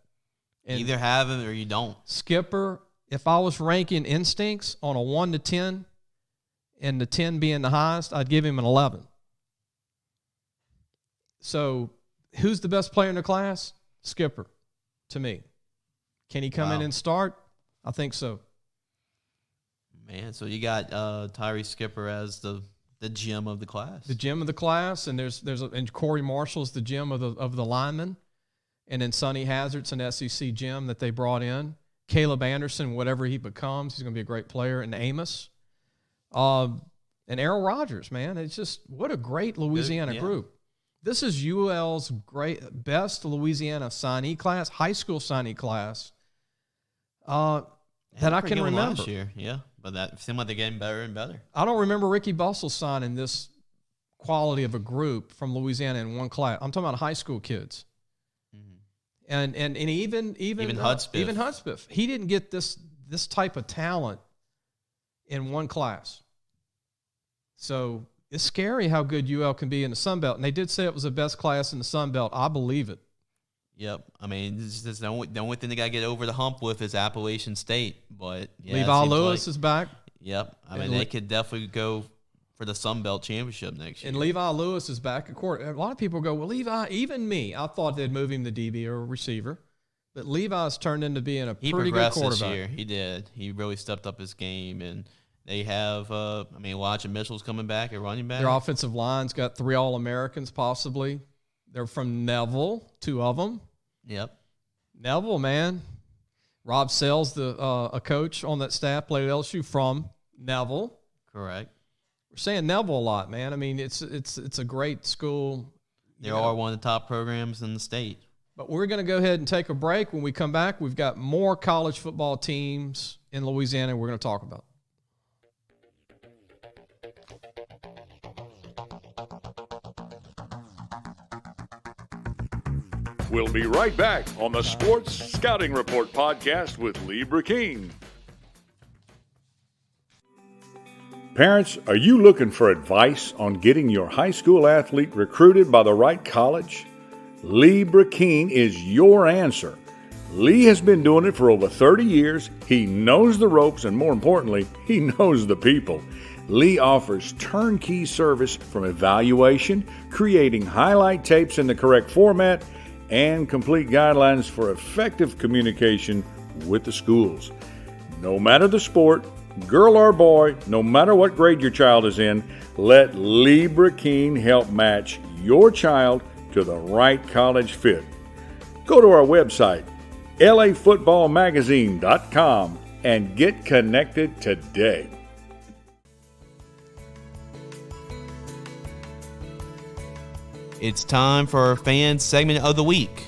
And you either have it or you don't. Skipper, if I was ranking instincts on a 1 to 10, and the 10 being the highest, I'd give him an 11. So who's the best player in the class? Skipper, to me. Can he come in and start? I think so. Man, so you got Tyree Skipper as the gem of the class. The gem of the class, and and Corey Marshall's the gem of the linemen, and then Sonny Hazard's an SEC gem that they brought in, Caleb Anderson, whatever he becomes, he's going to be a great player. And Amos. And Errol Rogers, man. It's just, what a great Louisiana group. This is UL's best Louisiana signee class, high school signee class that I can remember. Last year, yeah. But that seemed like they're getting better and better. I don't remember Ricky Bustle signing this quality of a group from Louisiana in one class. I'm talking about high school kids. Mm-hmm. And even Hudspeth. Even Hudspeth. He didn't get this type of talent in one class. So it's scary how good UL can be in the Sun Belt. And they did say it was the best class in the Sun Belt. I believe it. Yep. I mean, this is the only thing they got to get over the hump with is Appalachian State. But yeah, Levi Lewis is back. Yep. I mean, they could definitely go for the Sun Belt Championship next year. And Levi Lewis is back at court. A lot of people go, well, Levi, even me, I thought they'd move him to DB or a receiver. But Levi's turned into being a pretty good quarterback. This year. He did. He really stepped up his game. And they have, Elijah Mitchell's coming back at running back. Their offensive line's got 3 All-Americans possibly. They're from Neville, 2 of them. Yep. Neville, man. Rob Sells, a coach on that staff, played at LSU from Neville. Correct. We're saying Neville a lot, man. I mean, it's a great school. They are one of the top programs in the state. But we're going to go ahead and take a break. When we come back, we've got more college football teams in Louisiana we're going to talk about. We'll be right back on the Sports Scouting Report podcast with Lee Brecheen. Parents, are you looking for advice on getting your high school athlete recruited by the right college? Lee Brecheen is your answer. Lee has been doing it for over 30 years. He knows the ropes, and more importantly, he knows the people. Lee offers turnkey service from evaluation, creating highlight tapes in the correct format, and complete guidelines for effective communication with the schools. No matter the sport, girl or boy, no matter what grade your child is in, let Lee Brecheen help match your child to the right college fit. Go to our website, lafootballmagazine.com, and get connected today. It's time for our fan segment of the week.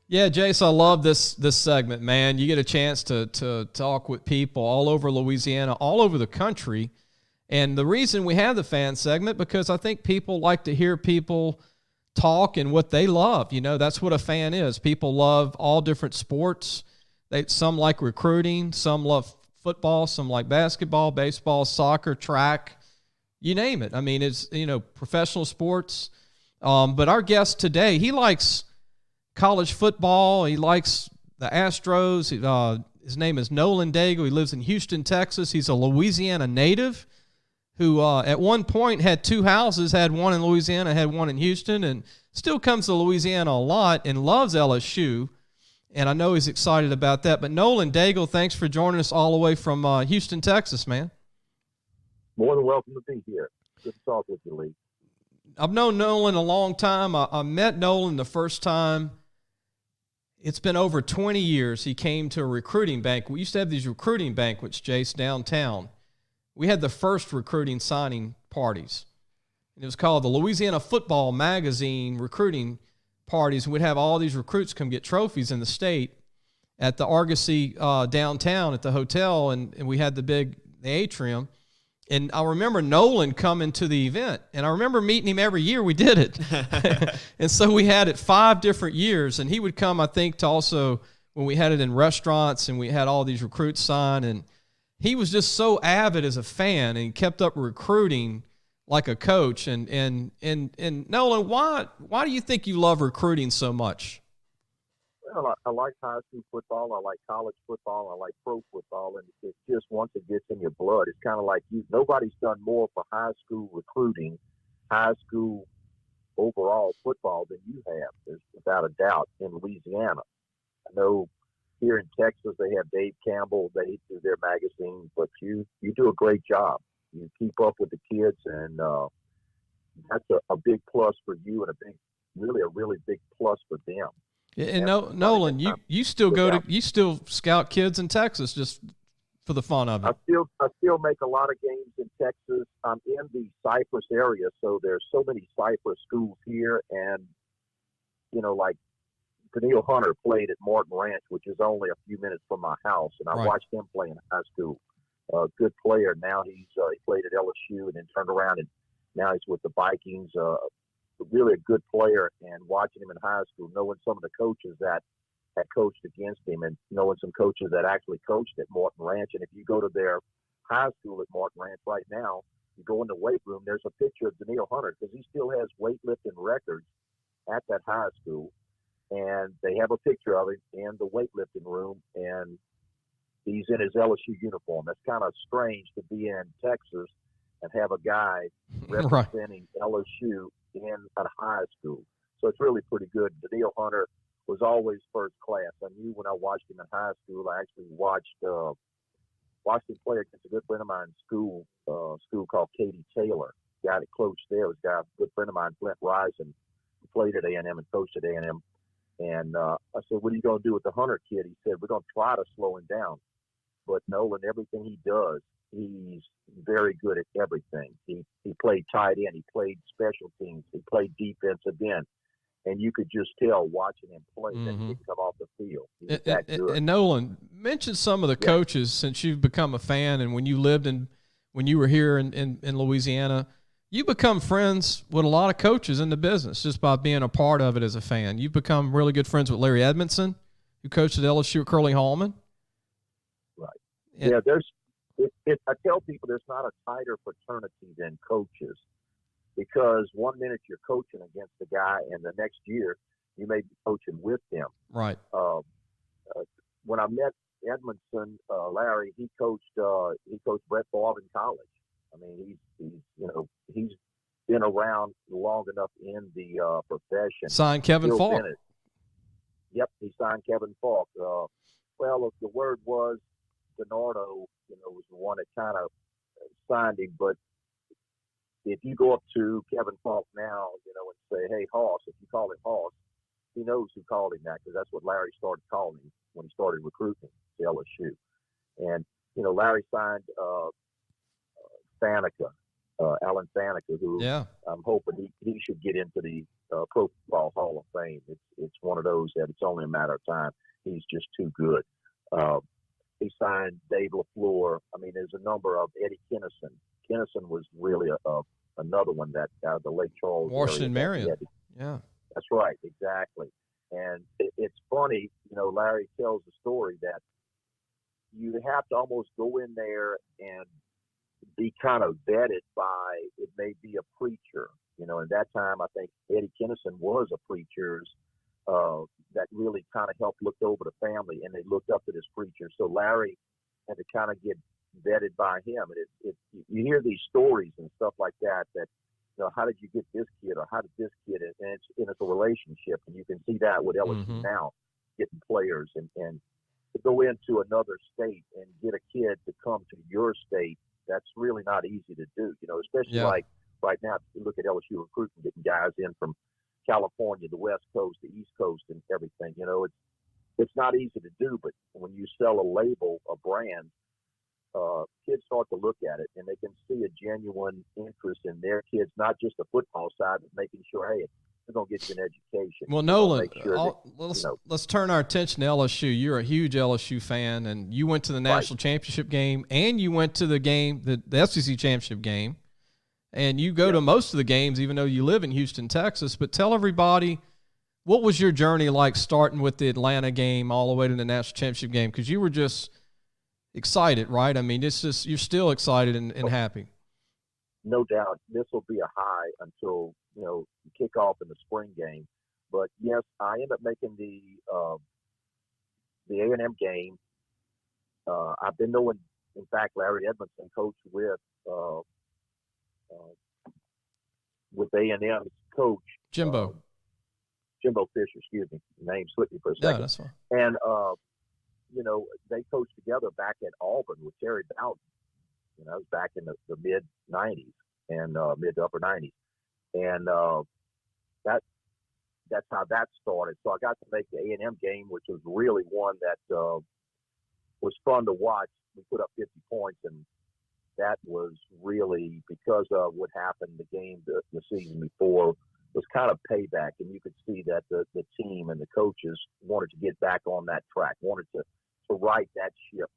Yeah, Jace, I love this segment, man. You get a chance to talk with people all over Louisiana, all over the country. And the reason we have the fan segment, because I think people like to hear people talk and what they love. You know, that's what a fan is. People love all different sports. Some like recruiting, some love football, some like basketball, baseball, soccer, track. You name it. I mean, it's, professional sports. But our guest today, he likes college football. He likes the Astros. His name is Nolan Daigle. He lives in Houston, Texas. He's a Louisiana native who at one point had 2 houses, had one in Louisiana, had one in Houston, and still comes to Louisiana a lot and loves LSU. And I know he's excited about that. But Nolan Daigle, thanks for joining us all the way from Houston, Texas, man. More than welcome to be here. Good to talk with you, Lee. I've known Nolan a long time. I met Nolan the first time. It's been over 20 years. He came to a recruiting banquet. We used to have these recruiting banquets, Jace, downtown. We had the first recruiting signing parties. And it was called the Louisiana Football Magazine recruiting parties. And we'd have all these recruits come get trophies in the state at the Argosy downtown at the hotel. And we had the atrium. And I remember Nolan coming to the event, and I remember meeting him every year we did it. And so we had it 5 different years, and he would come, I think, to also when we had it in restaurants and we had all these recruits sign. And he was just so avid as a fan, and he kept up recruiting like a coach. And Nolan, why do you think you love recruiting so much? Well, I like high school football. I like college football. I like pro football. And it's just once it gets in your blood, it's kind of like nobody's done more for high school recruiting, high school overall football than you have. There's without a doubt in Louisiana. I know here in Texas they have Dave Campbell. They do their magazine, but you do a great job. You keep up with the kids, and that's a big plus for you, and a really big plus for them. And Nolan, you still you still scout kids in Texas just for the fun of it. I still make a lot of games in Texas. I'm in the Cypress area, so there's so many Cypress schools here, and like Daniil Hunter played at Martin Ranch, which is only a few minutes from my house, and I watched him play in high school. Good player. Now he played at LSU and then turned around, and now he's with the Vikings. Really a good player, and watching him in high school, knowing some of the coaches that had coached against him, and knowing some coaches that actually coached at Martin Ranch. And if you go to their high school at Martin Ranch right now, you go in the weight room, there's a picture of Daniil Hunter because he still has weightlifting records at that high school. And they have a picture of him in the weightlifting room, and he's in his LSU uniform. That's kind of strange to be in Texas and have a guy representing LSU in a high school. So it's really pretty good. Daniil Hunter was always first class. I knew when I watched him in high school. I actually watched him play against a good friend of mine in school called Katie Taylor. The guy that coached there was a good friend of mine, Flint Risen, who played at A&M and coached at A&M. And I said, what are you going to do with the Hunter kid? He said, we're going to try to slow him down. But Nolan, everything he does, he's very good at everything. He played tight end. He played special teams. He played defensive end. And you could just tell watching him play that he didn't come off the field. He's that good. And Nolan, mention some of the coaches since you've become a fan, and when you were here in Louisiana, you become friends with a lot of coaches in the business just by being a part of it as a fan. You've become really good friends with Larry Edmondson, who coached at LSU, Curly Hallman. Right. I tell people there's not a tighter fraternity than coaches, because one minute you're coaching against the guy, and the next year you may be coaching with him. Right. When I met Edmondson, Larry, he coached Brett Favre in college. I mean, he's been around long enough in the profession. Signed Kevin Falk. Yep, he signed Kevin Falk. Well, the word was Bernardo, was the one that kind of signed him. But if you go up to Kevin Falk now, and say, hey, Hoss, if you call him Hoss, he knows who called him that, because that's what Larry started calling him when he started recruiting to LSU. And, Larry signed Faneca, Alan Faneca, who I'm hoping he should get into the Pro Football Hall of Fame. It's one of those that it's only a matter of time. He's just too good. He signed Dave LaFleur. I mean, there's a number of Eddie Kennison. Kennison was really another one that the Lake Charles Washington Marion. Yeah, that's right, exactly. And it's funny, Larry tells the story that you have to almost go in there and be kind of vetted by, it may be a preacher. At that time, I think Eddie Kennison was a preacher's that really kind of helped look over the family, and they looked up to this preacher. So Larry had to kind of get vetted by him. And you hear these stories and stuff like that, how did you get this kid, or how did this kid, and it's a relationship. And you can see that with LSU now, getting players and to go into another state and get a kid to come to your state. That's really not easy to do, especially like right now, if you look at LSU recruiting, getting guys in from California, the West Coast, the East Coast, and everything. It's not easy to do, but when you sell a label, a brand, kids start to look at it, and they can see a genuine interest in their kids, not just the football side, but making sure, hey, they're going to get you an education. Well, Nolan, let's turn our attention to LSU. You're a huge LSU fan, and you went to the national championship game, and you went to the game, the SEC championship game. And you go to most of the games, even though you live in Houston, Texas. But tell everybody, what was your journey like starting with the Atlanta game all the way to the national championship game? Because you were just excited, right? I mean, it's just, you're still excited and happy. No doubt. This will be a high until, you kick off in the spring game. But, yes, I ended up making the A&M game. I've been knowing, in fact, Larry Edmondson coached with A&M's coach. Jimbo Fisher, excuse me. The name slipped me for a second. Yeah, that's fine. And, they coached together back at Auburn with Terry Bowden. It was back in the mid-'90s and mid to upper 90s. And that's how that started. So I got to make the A&M game, which was really one that was fun to watch. We put up 50 points, and that was really because of what happened the game the season before was kind of payback, and you could see that the team and the coaches wanted to get back on that track, wanted to right that ship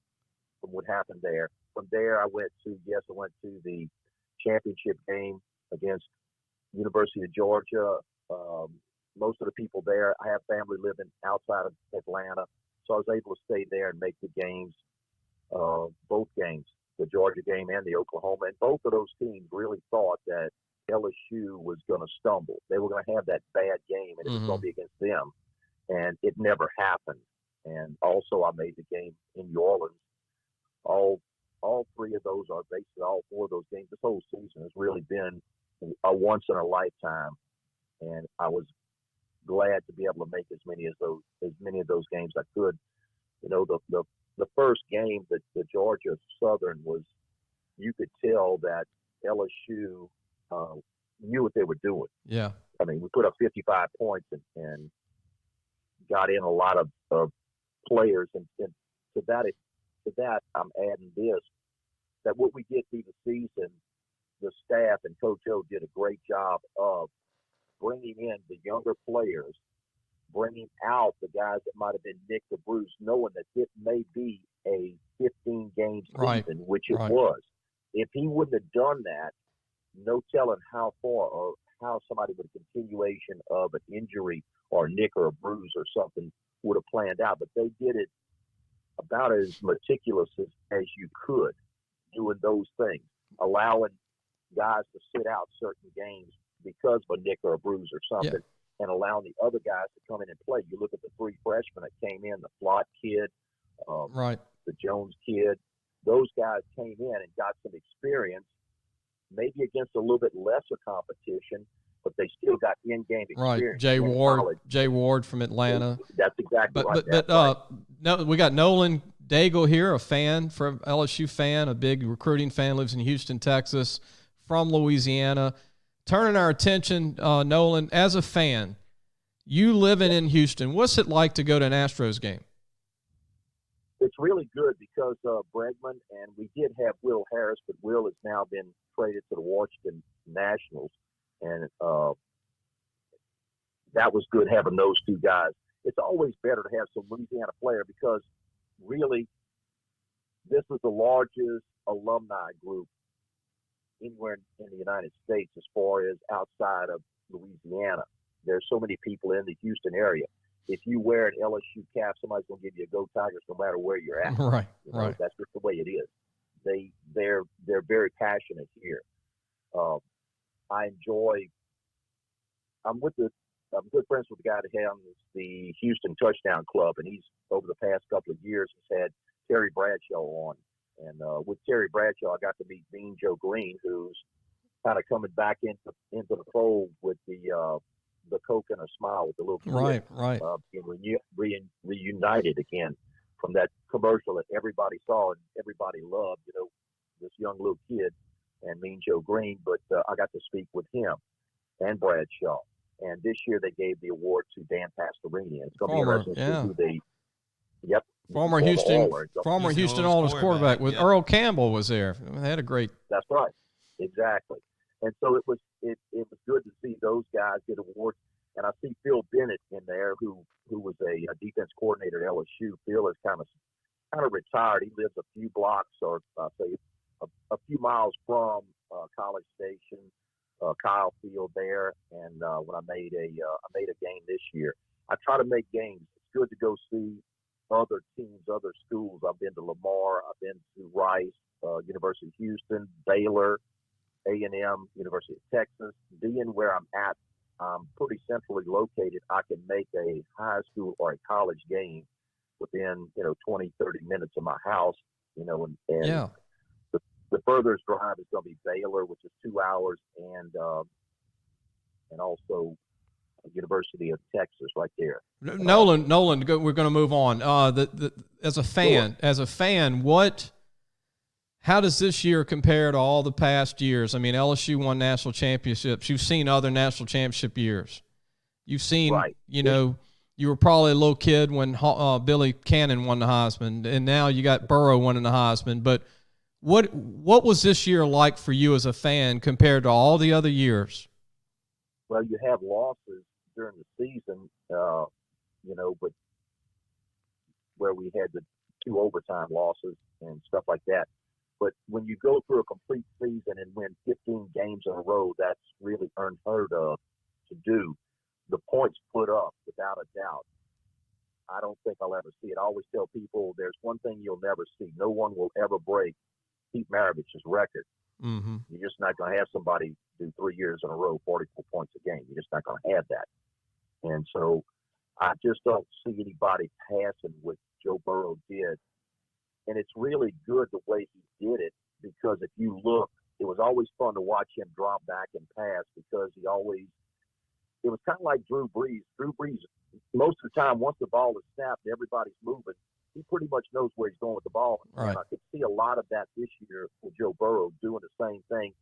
from what happened there. From there, I went to the championship game against University of Georgia. Most of the people there, I have family living outside of Atlanta, so I was able to stay there and make the games, both games, the Georgia game and the Oklahoma. And both of those teams really thought that LSU was going to stumble. They were going to have that bad game, and it was going to be against them. And it never happened. And also, I made the game in New Orleans. All three of those are basically all four of those games. This whole season has really been a once in a lifetime, and I was glad to be able to make as many of those games I could. You know, the first game, the Georgia Southern, was, you could tell that LSU knew what they were doing. Yeah. I mean, we put up 55 points and got in a lot of players, and to that, I'm adding this, that what we did through the season, the staff and Coach O did a great job of bringing in the younger players, bringing out the guys that might have been nicked or bruised, knowing that it may be a 15-game season, which it was. If he wouldn't have done that, no telling how far or how somebody with a continuation of an injury or a nick or a bruise or something would have planned out. But they did it about as meticulous as you could, doing those things, allowing guys to sit out certain games because of a nick or a bruise or something, and allowing the other guys to come in and play. You look at the three freshmen that came in, the Flott kid, the Jones kid. Those guys came in and got some experience, maybe against a little bit lesser competition, but they still got in-game experience. Right, Jay Ward from Atlanta. That's exactly right. No, we got Nolan Daigle here, a fan, from LSU fan, a big recruiting fan, lives in Houston, Texas, from Louisiana. Turning our attention, Nolan, as a fan, you living in Houston, what's it like to go to an Astros game? It's really good because Bregman, and we did have Will Harris, but Will has now been traded to the Washington Nationals, and that was good having those two guys. It's always better to have some Louisiana player because really this is the largest alumni group anywhere in the United States as far as outside of Louisiana. There's so many people in the Houston area. If you wear an LSU cap, somebody's going to give you a Go Tigers no matter where you're at. Right. That's just the way it is. They're very passionate here. I'm good friends with the guy that has the Houston Touchdown Club, and he's, over the past couple of years, has had Terry Bradshaw on. And with Terry Bradshaw, I got to meet Bean Joe Green, who's kind of coming back into the fold with the Coke and a Smile with the little kid. Right. Being reunited again from that commercial that everybody saw and everybody loved, this young little kid and Mean Joe Green. But I got to speak with him and Bradshaw. And this year they gave the award to Dan Pastorini. It's going to be interesting to see who they – Former Houston Alders quarterback with Earl Campbell was there. They had a great. That's right, exactly. And so it was good to see those guys get awards. And I see Phil Bennett in there, who was a defense coordinator at LSU. Phil is kind of retired. He lives a few blocks, or I say a few miles from College Station, Kyle Field there. And when I made a game this year, I try to make games. It's good to go see other teams, other schools. I've been to Lamar, I've been to Rice, University of Houston, Baylor, A&M, University of Texas. Being where I'm at, I'm pretty centrally located. I can make a high school or a college game within 20, 30 minutes of my house. The furthest drive is going to be Baylor, which is 2 hours, and also University of Texas right there. Nolan, we're going to move on. As a fan, how does this year compare to all the past years? I mean, LSU won national championships. You've seen other national championship years. You've seen, Right. You were probably a little kid when Billy Cannon won the Heisman, and now you got Burrow winning the Heisman. But what was this year like for you as a fan compared to all the other years? Well, you have losses during the season, but where we had the 2 overtime losses and stuff like that. But when you go through a complete season and win 15 games in a row, that's really unheard of to do. The points put up, without a doubt, I don't think I'll ever see it. I always tell people there's one thing you'll never see. No one will ever break Pete Maravich's record. Mm-hmm. You're just not going to have somebody do 3 years in a row, 44 points a game. You're just not going to have that. And so I just don't see anybody passing what Joe Burrow did. And it's really good the way he did it, because if you look, it was always fun to watch him drop back and pass, because it was kind of like Drew Brees. Drew Brees, most of the time, once the ball is snapped, everybody's moving. He pretty much knows where he's going with the ball. Right. And I could see a lot of that this year with Joe Burrow doing the same thing.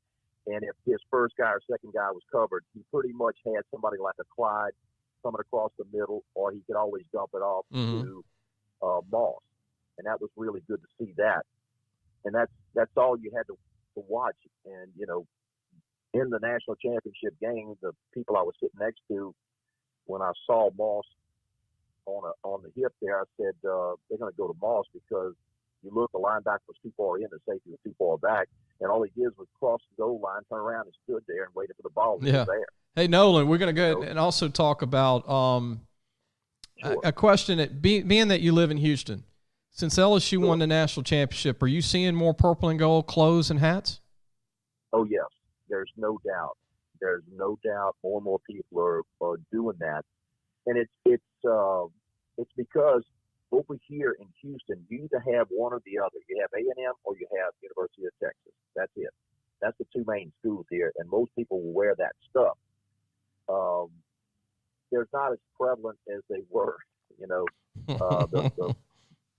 And if his first guy or second guy was covered, he pretty much had somebody like a Clyde coming across the middle, or he could always dump it off to Moss. And that was really good to see that. And that's all you had to watch. And, in the national championship game, the people I was sitting next to, when I saw Moss on the hip there, I said, they're going to go to Moss, because you look, the linebacker was too far in, the safety was too far back, and all he did was cross the goal line, turn around, and stood there and waited for the ball to be there. Hey, Nolan, we're going to go ahead and also talk about a question that, being that you live in Houston, since LSU won the national championship, are you seeing more purple and gold clothes and hats? Oh, yes. There's no doubt. There's no doubt more and more people are doing that. And it's because over here in Houston, you either have one or the other. You have A&M or you have University of Texas. That's it. That's the 2 main schools here, and most people will wear that stuff. They're not as prevalent as they were.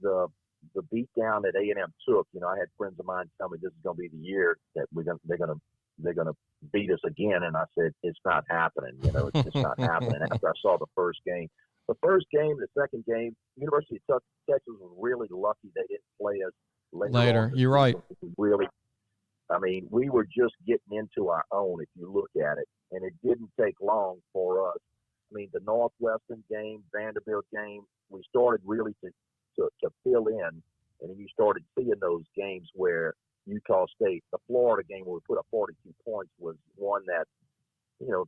The beat down that A&M took. I had friends of mine tell me this is going to be the year that they're going to beat us again, and I said it's not happening. It's just not happening. After I saw the first game, the second game, University of Texas was really lucky they didn't play us later. You're right. We were just getting into our own, if you look at it, and it didn't take long for us. The Northwestern game, Vanderbilt game, we started really to fill in, and then you started seeing those games where Utah State, the Florida game where we put up 42 points, was one that,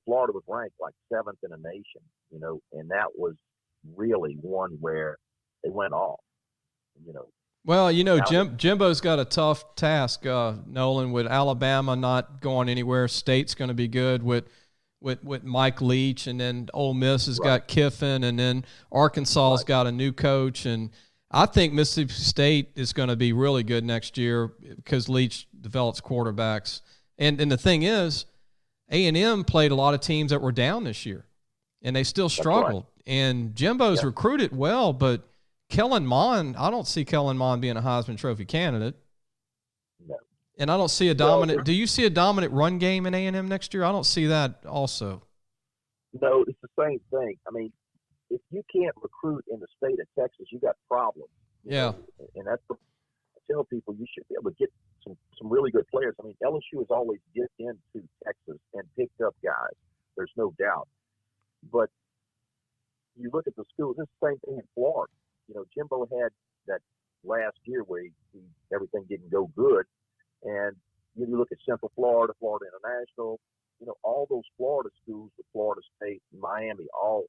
Florida was ranked like 7th in the nation, and that was really one where they went off, Well, Jimbo's got a tough task, Nolan, with Alabama not going anywhere. State's going to be good with Mike Leach, and then Ole Miss has got Kiffin, and then Arkansas's got a new coach, and I think Mississippi State is going to be really good next year because Leach develops quarterbacks. And the thing is, A&M played a lot of teams that were down this year, and they still struggled. And Jimbo's recruited well, but Kellen Mond, I don't see Kellen Mond being a Heisman Trophy candidate. No. And I don't see a dominant – do you see a dominant run game in A&M next year? I don't see that also. No, it's the same thing. If you can't recruit in the state of Texas, you got problems. Yeah. And that's what I tell people, you should be able to get some really good players. LSU has always get into Texas and picked up guys. There's no doubt. But you look at the schools, it's the same thing in Florida. Jimbo had that last year where everything didn't go good. And you look at Central Florida, Florida International, all those Florida schools with Florida State, Miami, all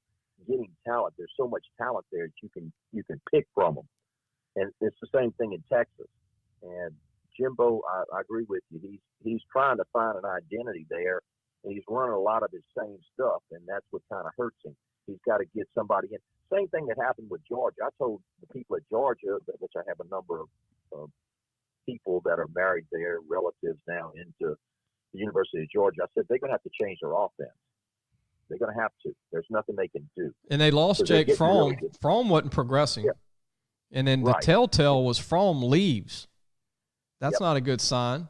getting talent. There's so much talent there that you can pick from them. And it's the same thing in Texas. And Jimbo, I agree with you. He's trying to find an identity there, and he's running a lot of his same stuff, and that's what kind of hurts him. He's got to get somebody in. Same thing that happened with Georgia. I told the people at Georgia, which I have a number of people that are married there, relatives now into the University of Georgia. I said they're going to have to change their offense. They're going to have to. There's nothing they can do. And they lost Jake Fromm. Really Fromm wasn't progressing. Yeah. And then the telltale was Fromm leaves. That's not a good sign.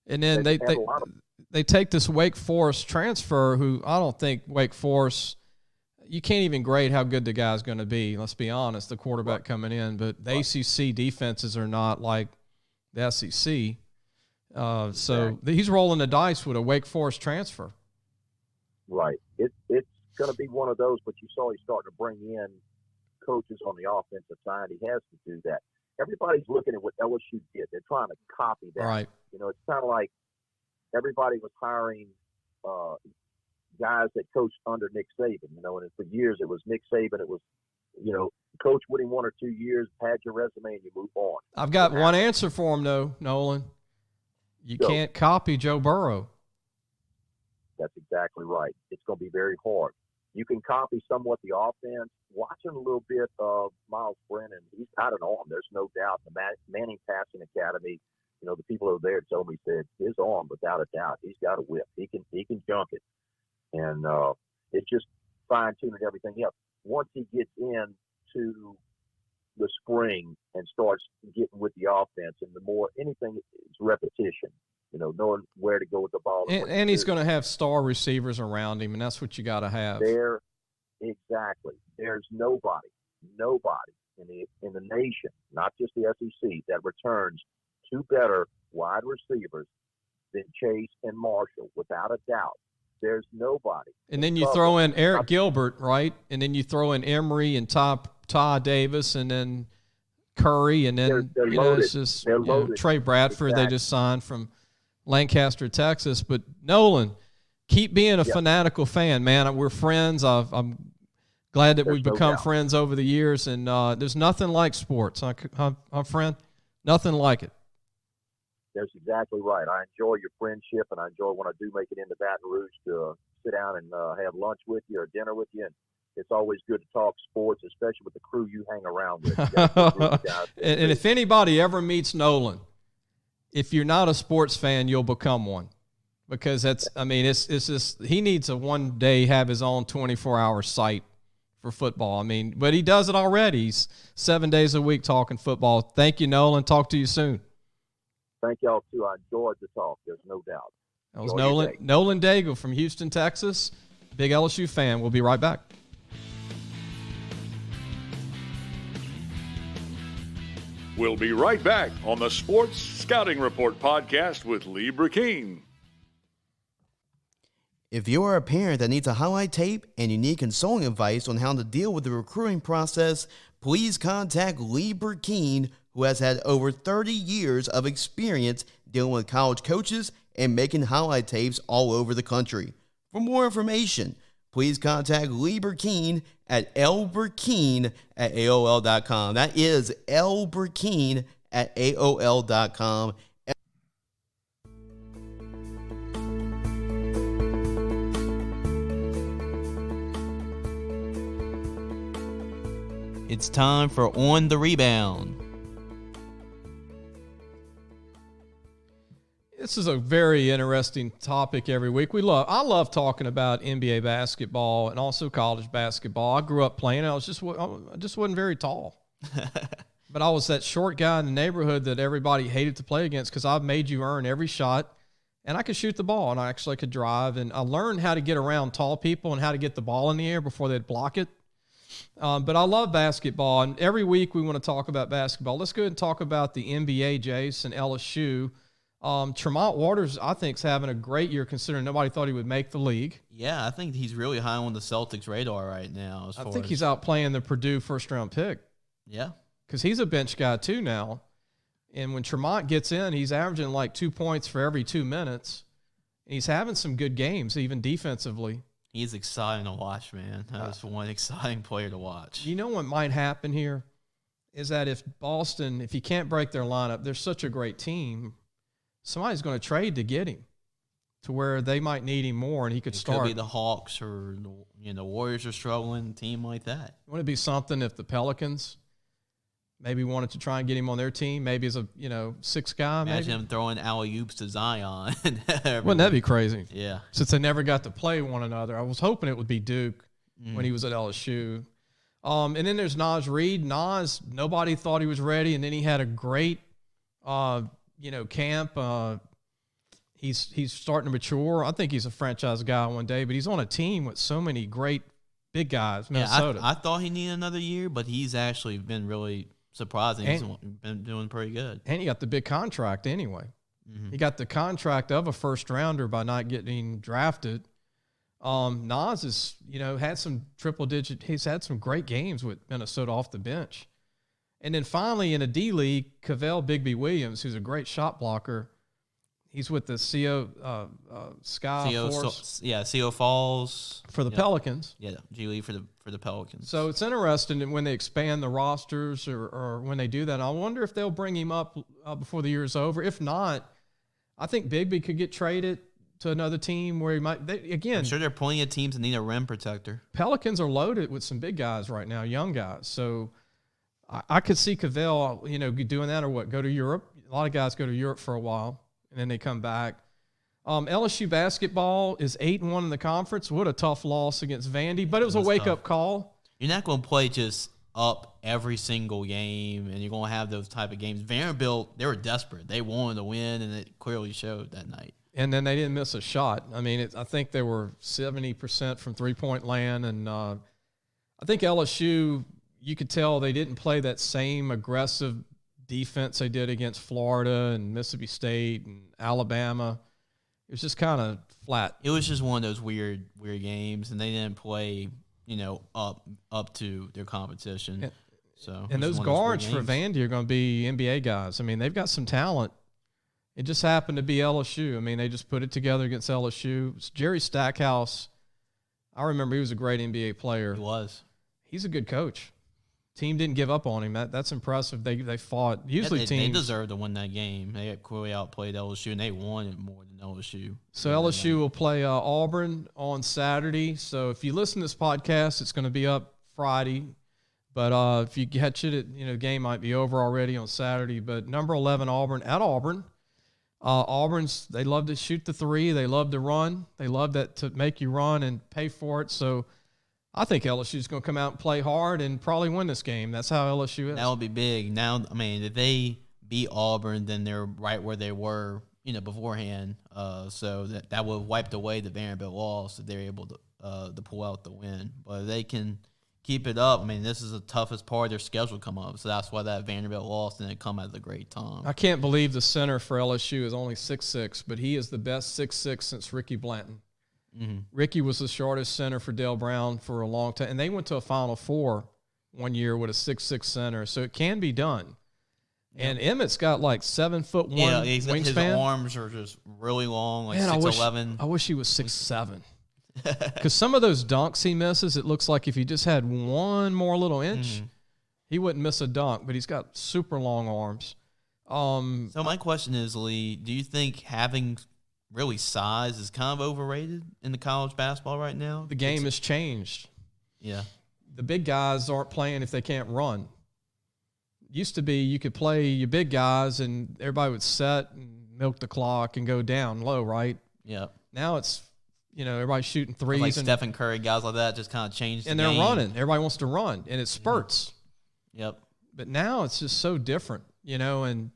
And then they take this Wake Forest transfer who I don't think Wake Forest you can't even grade how good the guy's going to be. Let's be honest, the quarterback coming in. But the ACC defenses are not like the SEC. So he's rolling the dice with a Wake Forest transfer. Right. It's going to be one of those, but you saw he's starting to bring in coaches on the offensive side. He has to do that. Everybody's looking at what LSU did. They're trying to copy that. Right. You know, it's kind of like everybody was hiring guys that coached under Nick Saban. You know, and for years it was Nick Saban. It was, you know, coach with him 1 or 2 years, had your resume, and you move on. I've got one answer for him, though, Nolan. You can't copy Joe Burrow. That's exactly right. It's going to be very hard. You can copy somewhat the offense. Watching a little bit of Miles Brennan, he's got an arm. There's no doubt. The Manning Passing Academy, you know, the people over there told me, said his arm, without a doubt, he's got a whip. He can junk it, and it's just fine tuning everything else. Once he gets into the spring and starts getting with the offense, and the more anything, it's repetition. You know, knowing where to go with the ball. And he's going to have star receivers around him, and that's what you got to have. Exactly. There's nobody in the nation, not just the SEC, that returns 2 better wide receivers than Chase and Marshall, without a doubt. There's nobody. And then you throw in Eric Gilbert, right? And then you throw in Emery and Todd Davis, and then Curry, and then they're you know, it's just Trey Bradford. Exactly. They just signed from Lancaster, Texas. But Nolan, keep being a fanatical fan, man. We're friends. I'm glad that we've become friends over the years, and there's nothing like sports, huh, friend? Nothing like it. That's exactly right. I enjoy your friendship, and I enjoy when I do make it into Baton Rouge to sit down and have lunch with you or dinner with you. And it's always good to talk sports, especially with the crew you hang around with. And if anybody ever meets Nolan, if you're not a sports fan, you'll become one, because it's just, he needs to one day have his own 24-hour site for football. I mean, but he does it already. He's 7 days a week talking football. Thank you, Nolan. Talk to you soon. Thank y'all too. I enjoyed the talk. There's no doubt. That was Nolan Daigle from Houston, Texas. Big LSU fan. We'll be right back. We'll be right back on the Sports Scouting Report podcast with Lee Brecheen. If you're a parent that needs a highlight tape and you need consulting advice on how to deal with the recruiting process, please contact Lee Brecheen, who has had over 30 years of experience dealing with college coaches and making highlight tapes all over the country. For more information, please contact Lee Brecheen at lbrecheen@aol.com. That is lbrecheen@aol.com. It's time for On the Rebound. This is a very interesting topic every week. I love talking about NBA basketball and also college basketball. I grew up playing. I just wasn't very tall. But I was that short guy in the neighborhood that everybody hated to play against, because I made you earn every shot, and I could shoot the ball, and I actually could drive, and I learned how to get around tall people and how to get the ball in the air before they'd block it. But I love basketball, and every week we want to talk about basketball. Let's go ahead and talk about the NBA, Jace, and LSU. Tremont Waters, I think, is having a great year, considering nobody thought he would make the league. Yeah, I think he's really high on the Celtics' radar right now. I think he's outplaying the Purdue first-round pick. Yeah. Because he's a bench guy, too, now. And when Tremont gets in, he's averaging like 2 points for every 2 minutes. And he's having some good games, even defensively. He's exciting to watch, man. That's one exciting player to watch. You know what might happen here is that if Boston, if he can't break their lineup, they're such a great team, somebody's going to trade to get him to where they might need him more, and he could start. Could be the Hawks, or the Warriors are struggling, a team like that. Wouldn't it be something if the Pelicans maybe wanted to try and get him on their team, maybe as a sixth guy? Imagine him throwing alley-oops to Zion. Wouldn't that be crazy? Yeah. Since they never got to play one another. I was hoping it would be Duke when he was at LSU. And then there's Naz Reid. Naz, nobody thought he was ready, and then he had a great camp. He's starting to mature. I think he's a franchise guy one day, but he's on a team with so many great big guys, Minnesota. I thought he needed another year, but he's actually been really surprising. He's been doing pretty good. And he got the big contract anyway. He got the contract of a first rounder by not getting drafted. Nas is, had some triple digit. He's had some great games with Minnesota off the bench. And then finally in a D League, Cavell Bigby Williams, who's a great shot blocker. He's with the CO Falls for the Pelicans. Yeah, G League for the Pelicans. So it's interesting that when they expand the rosters or when they do that, I wonder if they'll bring him up before the year is over. If not, I think Bigby could get traded to another team where he might. I'm sure there are plenty of teams that need a rim protector. Pelicans are loaded with some big guys right now, young guys. So I could see Cavell, doing that or what? Go to Europe. A lot of guys go to Europe for a while and then they come back. LSU basketball is 8-1 in the conference. What a tough loss against Vandy, but it was a wake-up call. You're not going to play just up every single game, and you're going to have those type of games. Vanderbilt, they were desperate. They wanted to win, and it clearly showed that night. And then they didn't miss a shot. I mean, I think they were 70% from three-point land, and I think LSU, you could tell they didn't play that same aggressive defense they did against Florida and Mississippi State and Alabama. It was just kind of flat. It was just one of those weird games, and they didn't play, up to their competition. And those guards for Vandy are going to be NBA guys. I mean, they've got some talent. It just happened to be LSU. I mean, they just put it together against LSU. Jerry Stackhouse, I remember he was a great NBA player. He was. He's a good coach. Team didn't give up on him. That's impressive. They fought. Usually teams. They deserved to win that game. They clearly outplayed LSU, and they won it more than LSU. So LSU will play Auburn on Saturday. So if you listen to this podcast, it's going to be up Friday. But if you catch it, the game might be over already on Saturday. But number 11 Auburn at Auburn. Auburn's, they love to shoot the three. They love to run. They love that to make you run and pay for it. So I think LSU's going to come out and play hard and probably win this game. That's how LSU is. That would be big. Now, I mean, if they beat Auburn, then they're right where they were, beforehand. So that would have wiped away the Vanderbilt loss if they're able to pull out the win. But if they can keep it up, I mean, this is the toughest part of their schedule come up. So that's why that Vanderbilt loss didn't come at a great time. I can't believe the center for LSU is only 6'6", but he is the best 6'6" since Ricky Blanton. Mm-hmm. Ricky was the shortest center for Dale Brown for a long time, and they went to a Final Four one year with a 6'6" center, so it can be done. Yep. And Emmett's got like 7'1" wingspan. His arms are just really long, like 6'11". I wish he was 6'7". Because some of those dunks he misses, it looks like if he just had one more little inch, he wouldn't miss a dunk. But he's got super long arms. So my question is, Lee, do you think having really size is kind of overrated in the college basketball right now? The game has changed. Yeah. The big guys aren't playing if they can't run. Used to be you could play your big guys and everybody would set and milk the clock and go down low, right? Yeah. Now it's, everybody's shooting threes. Like Stephen Curry, guys like that just kind of changed the game. And they're running. Everybody wants to run, and it spurts. Yep. But now it's just so different, and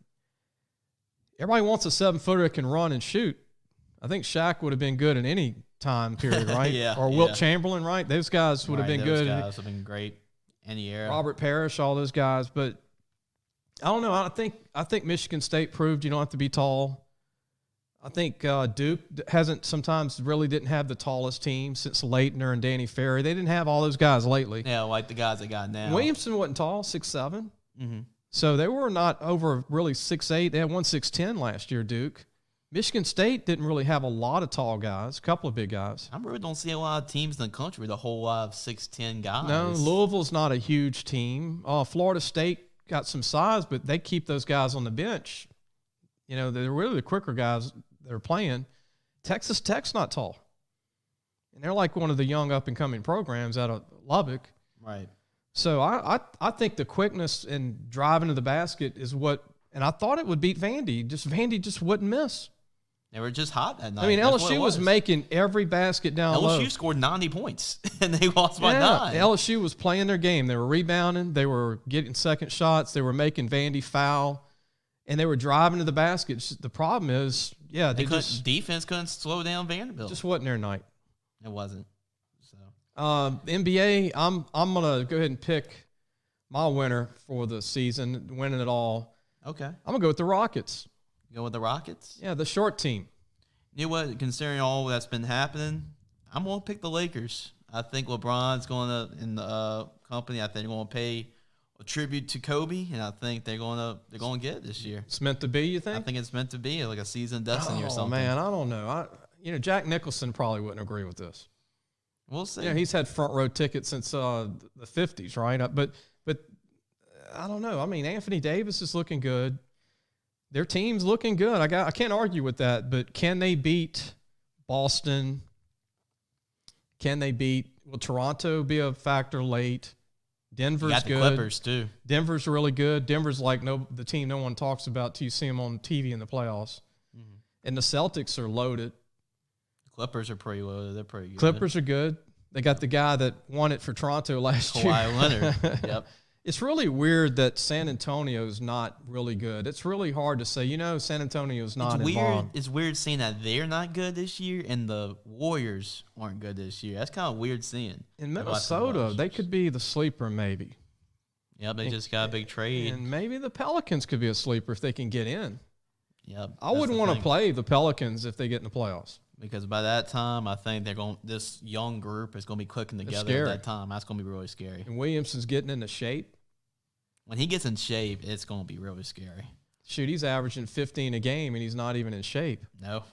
everybody wants a 7-footer that can run and shoot. I think Shaq would have been good in any time period, right? Yeah. Or Wilt Chamberlain, right? Those guys would have been good. Those guys have been great any era. Robert Parrish, all those guys. But I don't know. I think Michigan State proved you don't have to be tall. I think Duke sometimes really didn't have the tallest team since Leitner and Danny Ferry. They didn't have all those guys lately. Yeah, like the guys they got now. Williamson wasn't tall, 6'7". Mm-hmm. So they were not over really 6'8". They had 6'10" last year, Duke. Michigan State didn't really have a lot of tall guys, a couple of big guys. I really don't see a lot of teams in the country with a whole lot of 6'10" guys. No, Louisville's not a huge team. Florida State got some size, but they keep those guys on the bench. They're really the quicker guys that are playing. Texas Tech's not tall. And they're like one of the young up-and-coming programs out of Lubbock. Right. So I think the quickness and driving to the basket is what – and I thought it would beat Vandy. Vandy just wouldn't miss. They were just hot that night. I mean, LSU was making every basket down low. LSU scored 90 points, and they lost by 9. LSU was playing their game. They were rebounding. They were getting second shots. They were making Vandy foul, and they were driving to the basket. The problem is, defense couldn't slow down Vanderbilt. Just wasn't their night. It wasn't. So NBA, I'm gonna go ahead and pick my winner for the season, winning it all. Okay. I'm gonna go with the Rockets. You go with the Rockets? Yeah, the short team. You know what? Considering all that's been happening, I'm going to pick the Lakers. I think LeBron's going to, in the company, I think they're going to pay a tribute to Kobe, and I think they're going to get it this year. It's meant to be, you think? I think it's meant to be like a season destiny or something. Oh, man, I don't know. Jack Nicholson probably wouldn't agree with this. We'll see. Yeah, he's had front row tickets since the 50s, right? But I don't know. I mean, Anthony Davis is looking good. Their team's looking good. I can't argue with that. But can they beat Boston? Will Toronto be a factor late? Denver's got the good. Clippers too. Denver's really good. Denver's like the team no one talks about till you see them on TV in the playoffs. Mm-hmm. And the Celtics are loaded. Clippers are pretty loaded. They're pretty good. Clippers are good. They got the guy that won it for Toronto last year. Kawhi Leonard. Yep. It's really weird that San Antonio's not really good. It's really hard to say, San Antonio's not involved. It's weird seeing that they're not good this year and the Warriors aren't good this year. That's kind of weird seeing. In Minnesota, they could be the sleeper maybe. Yep, they just got a big trade. And maybe the Pelicans could be a sleeper if they can get in. Yep. I wouldn't want to play the Pelicans if they get in the playoffs. Because by that time, I think this young group is going to be clicking together at that time. That's going to be really scary. And Williamson's getting into shape. When he gets in shape, it's going to be really scary. Shoot, he's averaging 15 a game, and he's not even in shape. No.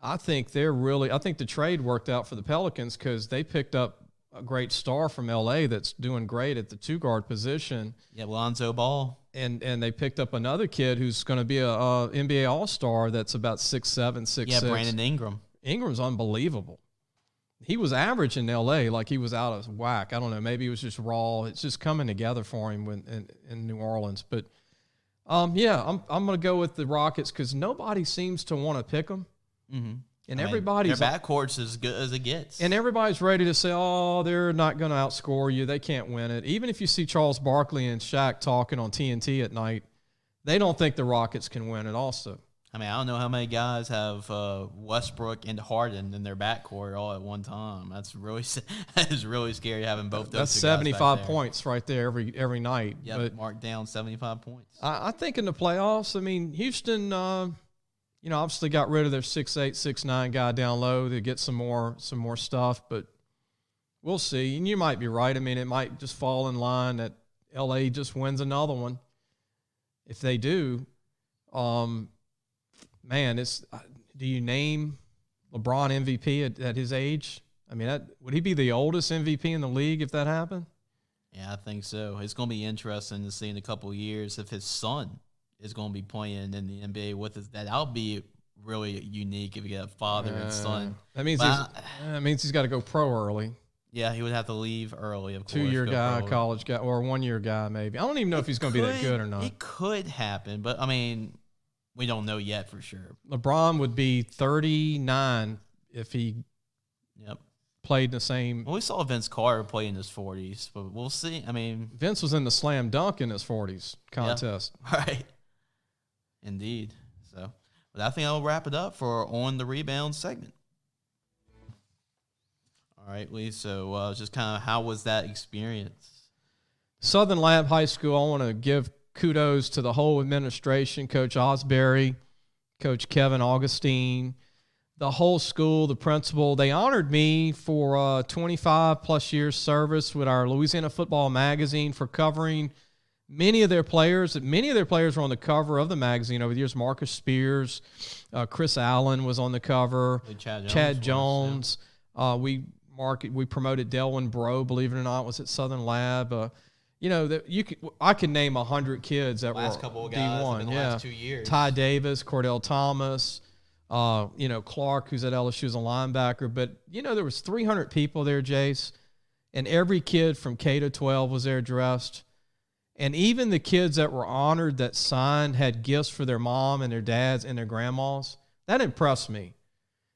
I think the trade worked out for the Pelicans because they picked up a great star from L.A. that's doing great at the two-guard position. Yeah, Lonzo Ball. And they picked up another kid who's going to be a NBA All-Star that's about 6'7", 6'6". Yeah, Brandon Ingram. Ingram's unbelievable. He was average in L.A., like he was out of whack. I don't know. Maybe it was just raw. It's just coming together for him in New Orleans. But, I'm going to go with the Rockets because nobody seems to want to pick them. Mm-hmm. And everybody's their backcourt's as good as it gets. And everybody's ready to say, they're not going to outscore you. They can't win it. Even if you see Charles Barkley and Shaq talking on TNT at night, they don't think the Rockets can win it also. I mean, I don't know how many guys have Westbrook and Harden in their backcourt all at one time. That is really scary having both those. That's 75 points right there every night. Yeah, marked down 75 points. I think in the playoffs, I mean, Houston obviously got rid of their 6'8", 6'9" guy down low to get some more stuff, but we'll see. And you might be right. I mean, it might just fall in line that LA just wins another one. If they do, do you name LeBron MVP at his age? I mean, would he be the oldest MVP in the league if that happened? Yeah, I think so. It's going to be interesting to see in a couple of years if his son is going to be playing in the NBA with us. That'll be really unique if you get a father and son. That means he's got to go pro early. Yeah, he would have to leave early, of course. 2-year guy, college guy, or 1-year guy maybe. I don't even know if he's going to be that good or not. It could happen, but, I mean, we don't know yet for sure. LeBron would be 39 if he played the same. Well, we saw Vince Carter play in his 40s, but we'll see. I mean, Vince was in the slam dunk in his 40s contest. Yeah, right. Indeed. So, but I think I'll wrap it up for On the Rebound segment. All right, Lee. So, just kind of how was that experience? Southern Lab High School, I want to give kudos to the whole administration, Coach Osbury, Coach Kevin Augustine, the whole school, the principal. They honored me for 25-plus years service with our Louisiana Football magazine for covering many of their players. Many of their players were on the cover of the magazine over the years. Marcus Spears, Chris Allen was on the cover. Chad Jones. Yeah. We promoted Delwyn Bro, believe it or not, was at Southern Lab. I can name 100 kids that last were couple of guys D1. in the last 2 years. Ty Davis, Cordell Thomas, Clark, who's at LSU as a linebacker. But there was 300 people there, Jace, and every kid from K to 12 was there dressed. And even the kids that were honored that signed had gifts for their mom and their dads and their grandmas. That impressed me.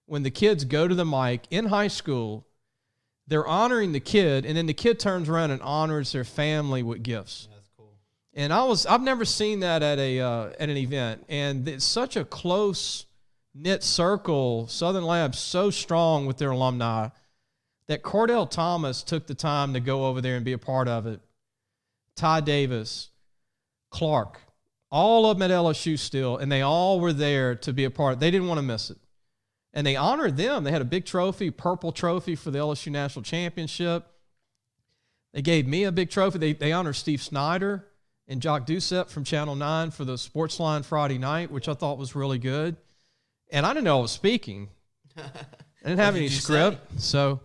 When the kids go to the mic in high school, they're honoring the kid, and then the kid turns around and honors their family with gifts. That's cool. And I've never seen that at an event. And it's such a close knit circle. Southern Lab's so strong with their alumni that Cordell Thomas took the time to go over there and be a part of it. Ty Davis, Clark, all of them at LSU still, and they all were there to be a part. They didn't want to miss it. And they honored them. They had a big trophy, purple trophy for the LSU National Championship. They gave me a big trophy. They honored Steve Snyder and Jock Doucette from Channel 9 for the Sportsline Friday night, which I thought was really good. And I didn't know I was speaking. I didn't have any script. So,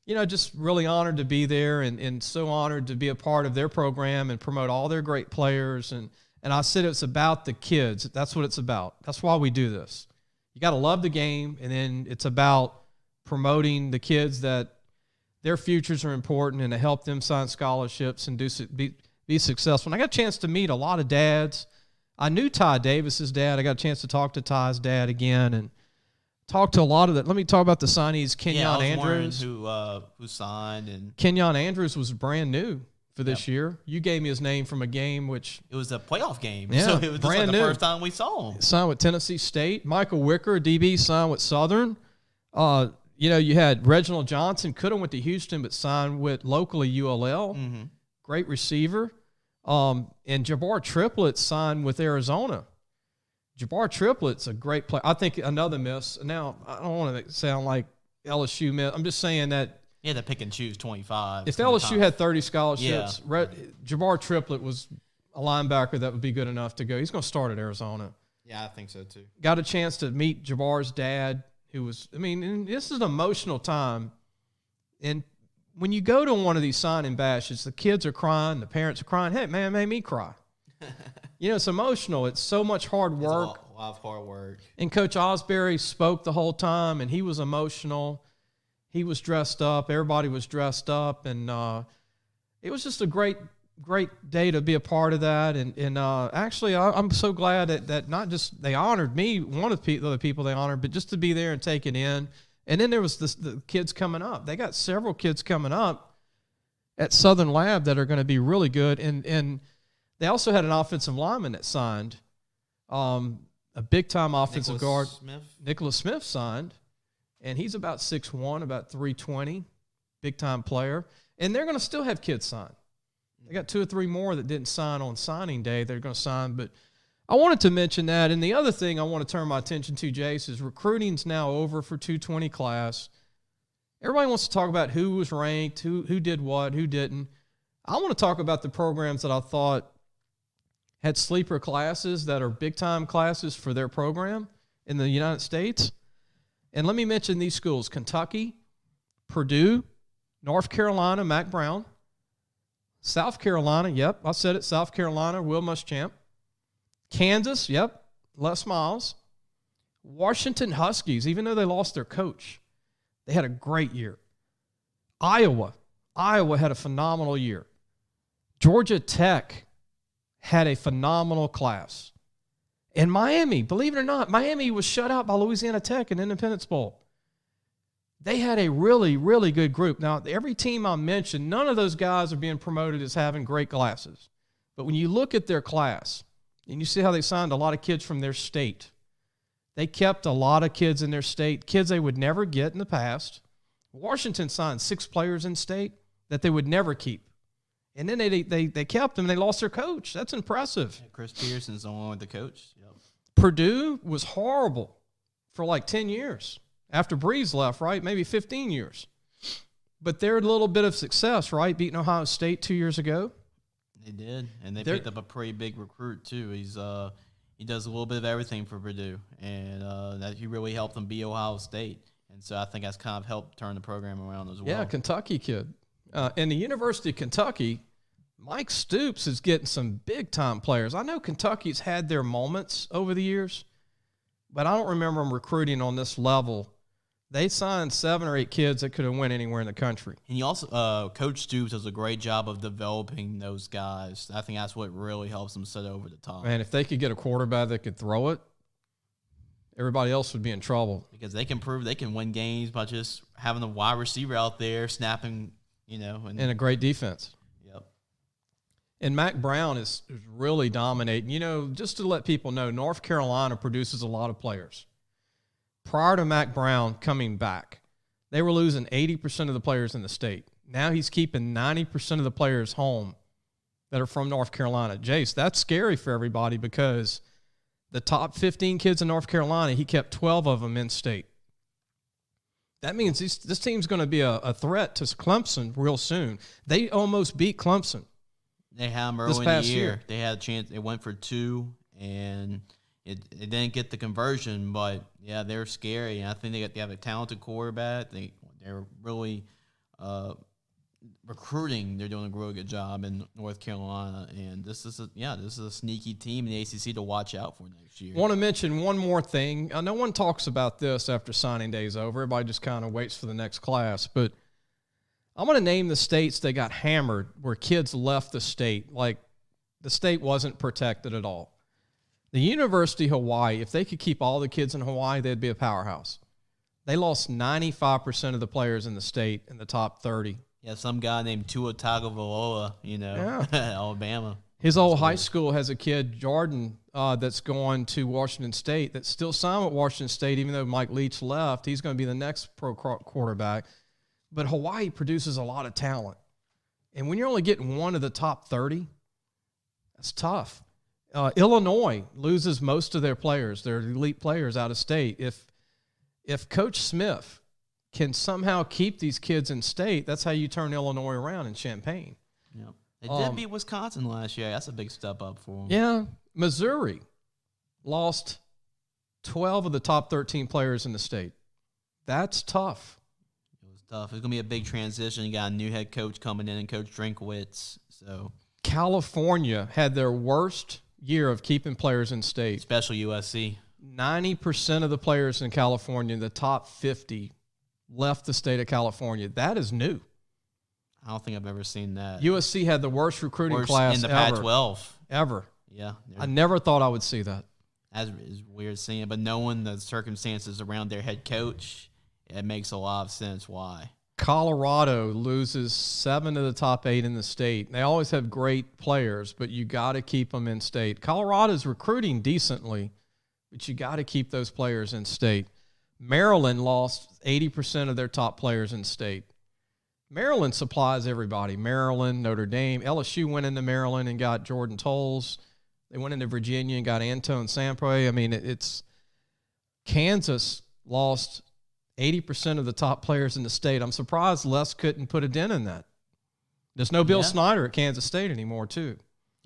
just really honored to be there and so honored to be a part of their program and promote all their great players. And I said it's about the kids. That's what it's about. That's why we do this. You got to love the game, and then it's about promoting the kids that their futures are important and to help them sign scholarships and be successful. And I got a chance to meet a lot of dads. I knew Ty Davis's dad. I got a chance to talk to Ty's dad again and talk to a lot of that. Let me talk about the signees. Kenyon Andrews, who signed, and Kenyon Andrews was brand new for this year. You gave me his name from a game, which it was a playoff game. Yeah, so it was brand the new. first time we saw him. Signed with Tennessee State. Michael Wicker, DB, signed with Southern. You had Reginald Johnson, could have went to Houston, but signed with locally ULL. Mm-hmm. Great receiver. And Jabbar Triplett signed with Arizona. Jabbar Triplett's a great player. I think another miss. Now, I don't want to sound like LSU miss. I'm just saying that Yeah, they pick and choose 25. if LSU had 30 scholarships, Jabbar Triplett was a linebacker that would be good enough to go. He's going to start at Arizona. Yeah, I think so too. Got a chance to meet Jabbar's dad, who was, and this is an emotional time. And when you go to one of these signing bashes, the kids are crying, the parents are crying. Hey, man, it made me cry. It's emotional. It's so much hard work. It's a lot of hard work. And Coach Osbury spoke the whole time, and he was emotional. He was dressed up. Everybody was dressed up. And it was just a great day to be a part of that. And actually, I'm so glad that not just they honored me, one of the other people they honored, but just to be there and take it in. And then there was the kids coming up. They got several kids coming up at Southern Lab that are going to be really good. And they also had an offensive lineman that signed, a big-time offensive guard. Nicholas Smith signed, and he's about 6'1", about 320, big-time player. And they're going to still have kids sign. They got 2 or 3 more that didn't sign on signing day. They're going to sign. But I wanted to mention that. And the other thing I want to turn my attention to, Jace, is recruiting's now over for 220 class. Everybody wants to talk about who was ranked, who did what, who didn't. I want to talk about the programs that I thought had sleeper classes that are big-time classes for their program in the United States. And let me mention these schools: Kentucky, Purdue, North Carolina, Mac Brown, South Carolina, yep, I said it, South Carolina, Will Muschamp, Kansas, yep, Les Miles, Washington Huskies, even though they lost their coach, they had a great year. Iowa had a phenomenal year. Georgia Tech had a phenomenal class. And Miami, believe it or not, Miami was shut out by Louisiana Tech in Independence Bowl. They had a really, really good group. Now, every team I mentioned, none of those guys are being promoted as having great classes. But when you look at their class and you see how they signed a lot of kids from their state, they kept a lot of kids in their state, kids they would never get in the past. Washington signed 6 players in state that they would never keep. And then they kept them, and they lost their coach. That's impressive. Yeah, Chris Pearson's the one with the coach. Yep. Purdue was horrible for like 10 years after Breeze left, right? Maybe 15 years. But they're a little bit of success, right? Beating Ohio State 2 years ago. They did, and they picked up a pretty big recruit too. He does a little bit of everything for Purdue, and that he really helped them beat Ohio State. And so I think that's kind of helped turn the program around as well. Yeah, Kentucky kid. And the University of Kentucky, Mike Stoops is getting some big-time players. I know Kentucky's had their moments over the years, but I don't remember them recruiting on this level. They signed 7 or 8 kids that could have went anywhere in the country. And he also, Coach Stoops does a great job of developing those guys. I think that's what really helps them set over the top. Man, if they could get a quarterback that could throw it, everybody else would be in trouble. Because they can prove they can win games by just having a wide receiver out there snapping, and Yep. And Mac Brown is really dominating. Just to let people know, North Carolina produces a lot of players. Prior to Mac Brown coming back, they were losing 80% of the players in the state. Now he's keeping 90% of the players home that are from North Carolina. Jace, that's scary for everybody because the top 15 kids in North Carolina, he kept 12 of them in state. That means this team's going to be a threat to Clemson real soon. They almost beat Clemson. They had them early in the year. They had a chance. They went for 2, and it didn't get the conversion. But, yeah, they're scary. And I think they have a talented quarterback. They're really recruiting. They're doing a really good job in North Carolina. And this is a sneaky team in the ACC to watch out for next year. I want to mention one more thing. No one talks about this after signing day is over. Everybody just kind of waits for the next class. But I'm going to name the states that got hammered where kids left the state. Like the state wasn't protected at all. The University of Hawaii, if they could keep all the kids in Hawaii, they'd be a powerhouse. They lost 95% of the players in the state in the top 30. Yeah, some guy named Tua Tagovailoa, Alabama. His old high school has a kid, Jordan, that's going to Washington State, that's still signed with Washington State, even though Mike Leach left. He's going to be the next pro quarterback. But Hawaii produces a lot of talent. And when you're only getting one of the top 30, that's tough. Illinois loses most of their players, their elite players, out of state. If Coach Smith can somehow keep these kids in state, that's how you turn Illinois around in Champaign. Yeah. They did beat Wisconsin last year. That's a big step up for them. Yeah. Missouri lost 12 of the top 13 players in the state. That's tough. It was tough. It's going to be a big transition. You got a new head coach coming in, and Coach Drinkwitz. So California had their worst year of keeping players in state. Especially USC. 90% of the players in California, the top 50, left the state of California. That is new. I don't think I've ever seen that. USC had the worst recruiting class in the ever. Pac-12. Ever. Yeah. I never thought I would see that. That is weird seeing it, but knowing the circumstances around their head coach, it makes a lot of sense why. Colorado loses 7 of the top 8 in the state. They always have great players, but you got to keep them in state. Colorado's recruiting decently, but you got to keep those players in state. Maryland lost 80% of their top players in state. Maryland supplies everybody. Maryland, Notre Dame. LSU went into Maryland and got Jordan Tolles. They went into Virginia and got Antone Sample. I mean, it's Kansas lost 80% of the top players in the state. I'm surprised Les couldn't put a dent in that. There's no Bill Snyder at Kansas State anymore, too.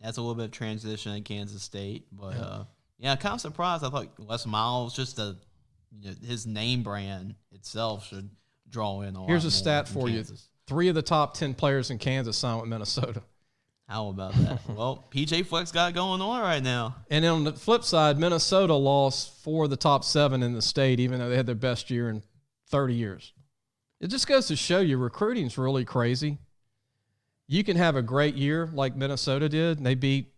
That's a little bit of transition at Kansas State. But, kind of surprised. I thought Les Miles, his name brand itself should draw in a lot. Here's a stat for you. Kansas. 3 of the top 10 players in Kansas signed with Minnesota. How about that? Well, PJ Fleck's got it going on right now. And on the flip side, Minnesota lost 4 of the top 7 in the state, even though they had their best year in 30 years. It just goes to show you recruiting's really crazy. You can have a great year like Minnesota did, and they beat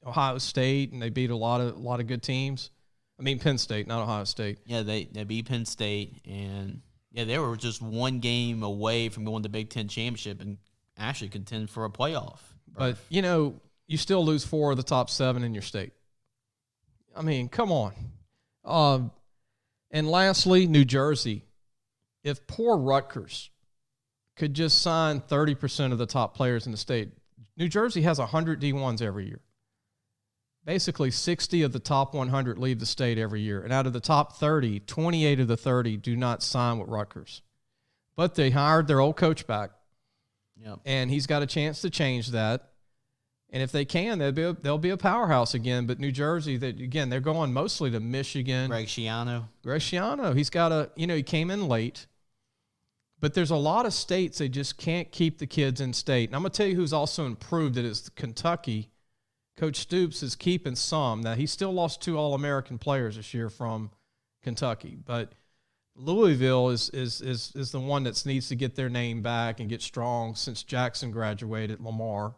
Ohio State, and they beat a lot of good teams. I mean Penn State, not Ohio State. Yeah, they beat Penn State, and they were just one game away from going to the Big Ten championship and actually contend for a playoff. But, you still lose 4 of the top 7 in your state. I mean, come on. And lastly, New Jersey. If poor Rutgers could just sign 30% of the top players in the state, New Jersey has 100 D1s every year. Basically, 60 of the top 100 leave the state every year. And out of the top 30, 28 of the 30 do not sign with Rutgers. But they hired their old coach back. Yep. And he's got a chance to change that. And if they can, they'll be a powerhouse again. But New Jersey, they're going mostly to Michigan. Greg Schiano. He's got he came in late. But there's a lot of states they just can't keep the kids in state. And I'm going to tell you who's also improved it is Kentucky. Coach Stoops is keeping some. Now, he still lost 2 All-American players this year from Kentucky. But Louisville is the one that needs to get their name back and get strong since Jackson graduated at Lamar.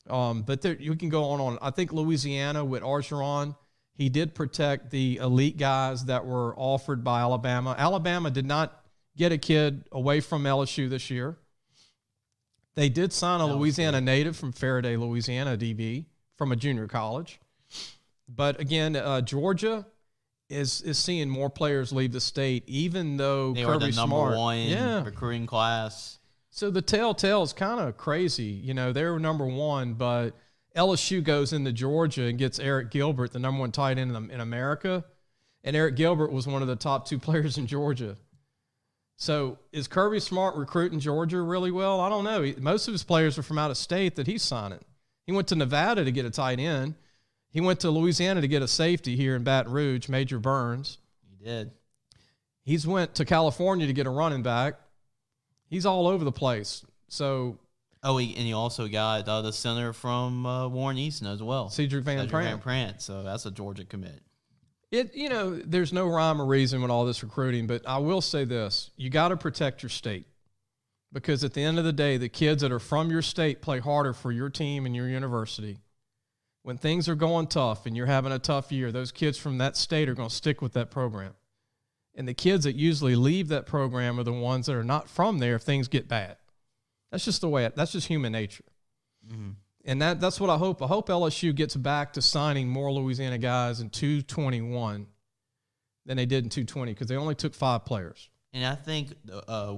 But you can go on. I think Louisiana with Orgeron, he did protect the elite guys that were offered by Alabama. Alabama did not get a kid away from LSU this year. They did sign a Louisiana native from Faraday, Louisiana, DB, from a junior college. But again, Georgia is seeing more players leave the state, even though they Kirby were the Smart, number one recruiting class. So the telltale is kind of crazy. You know, they were number one, but LSU goes into Georgia and gets Eric Gilbert, the number one tight end in America. And Eric Gilbert was one of the top 2 players in Georgia. So is Kirby Smart recruiting Georgia really well? I don't know. Most of his players are from out of state that he's signing. He went to Nevada to get a tight end. He went to Louisiana to get a safety here in Baton Rouge, Major Burns. He did. He's went to California to get a running back. He's all over the place. So, he also got the center from Warren Easton as well. Cedric Van Prant. So that's a Georgia commit. There's no rhyme or reason with all this recruiting, but I will say this. You got to protect your state, because at the end of the day, the kids that are from your state play harder for your team and your university. When things are going tough and you're having a tough year, those kids from that state are going to stick with that program. And the kids that usually leave that program are the ones that are not from there if things get bad. That's just the way that's just human nature. Mm-hmm. And that's what I hope. I hope LSU gets back to signing more Louisiana guys in 221 than they did in 220, because they only took 5 players. And I think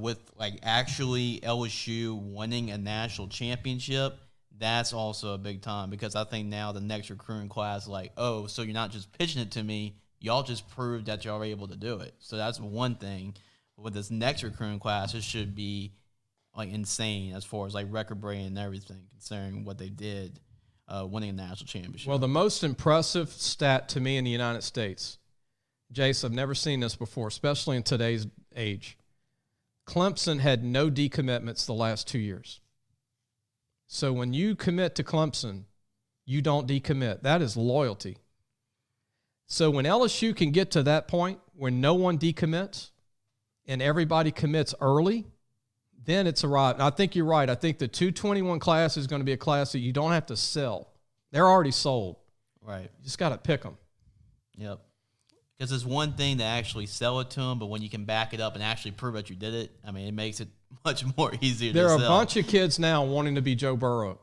with actually LSU winning a national championship, that's also a big time, because I think now the next recruiting class is so you're not just pitching it to me. Y'all just proved that y'all are able to do it. So that's one thing. With this next recruiting class, it should be insane as far as record breaking and everything, considering what they did winning a national championship. Well, the most impressive stat to me in the United States, Jace, I've never seen this before, especially in today's age. Clemson had no decommitments the last 2 years. So when you commit to Clemson, you don't decommit. That is loyalty. So when LSU can get to that point where no one decommits and everybody commits early, then it's a ride. I think you're right. I think the 221 class is going to be a class that you don't have to sell. They're already sold. Right. You just got to pick them. Yep. Because it's one thing to actually sell it to them, but when you can back it up and actually prove that you did it, it makes it much more easier to sell. There are a bunch of kids now wanting to be Joe Burrow.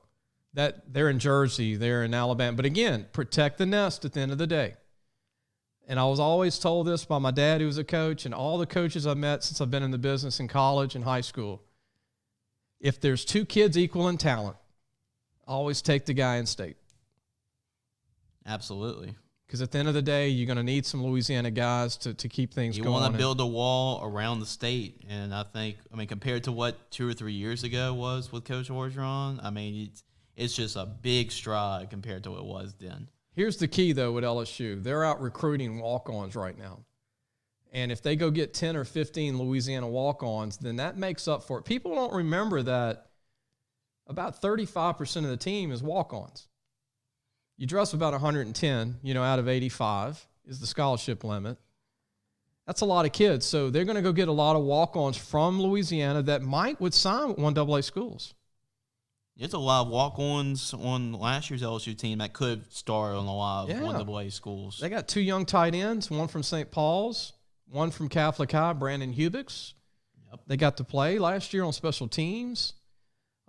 That they're in Jersey, they're in Alabama. But again, protect the nest at the end of the day. And I was always told this by my dad, who was a coach, and all the coaches I've met since I've been in the business in college and high school. If there's 2 kids equal in talent, always take the guy in state. Absolutely. Because at the end of the day, you're going to need some Louisiana guys to keep things going. You want to build a wall around the state. And I think, compared to what 2 or 3 years ago was with Coach Orgeron, it's just a big stride compared to what it was then. Here's the key, though, with LSU. They're out recruiting walk-ons right now. And if they go get 10 or 15 Louisiana walk-ons, then that makes up for it. People don't remember that about 35% of the team is walk-ons. You dress about 110, out of 85 is the scholarship limit. That's a lot of kids. So they're going to go get a lot of walk-ons from Louisiana that would sign with 1AA schools. There's a lot of walk-ons on last year's LSU team that could start on a lot of 1AA schools. They got 2 young tight ends, one from St. Paul's, one from Catholic High, Brandon Hubix. Yep. They got to play last year on special teams.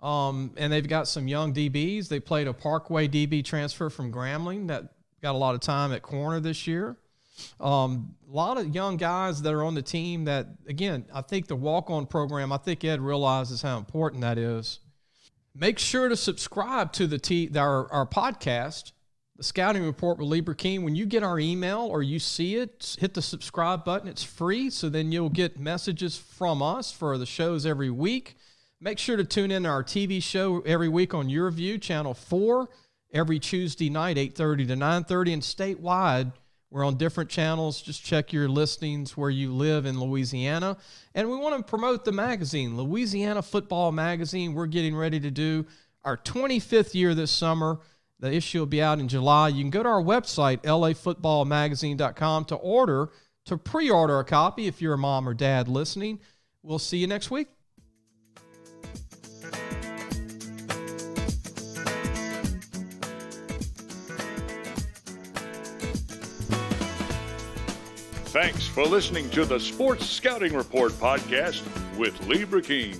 And they've got some young DBs. They played a Parkway DB transfer from Grambling that got a lot of time at corner this year. A lot of young guys that are on the team that, again, I think the walk-on program, I think Ed realizes how important that is. Make sure to subscribe to our podcast, The Scouting Report with Lee Brecheen. When you get our email or you see it, hit the subscribe button. It's free, so then you'll get messages from us for the shows every week. Make sure to tune in to our TV show every week on Your View, Channel 4, every Tuesday night, 8:30 to 9:30, and statewide. We're on different channels. Just check your listings where you live in Louisiana. And we want to promote the magazine, Louisiana Football Magazine. We're getting ready to do our 25th year this summer. The issue will be out in July. You can go to our website, lafootballmagazine.com, to pre-order a copy if you're a mom or dad listening. We'll see you next week. Thanks for listening to the Sports Scouting Report podcast with Lee Brecheen.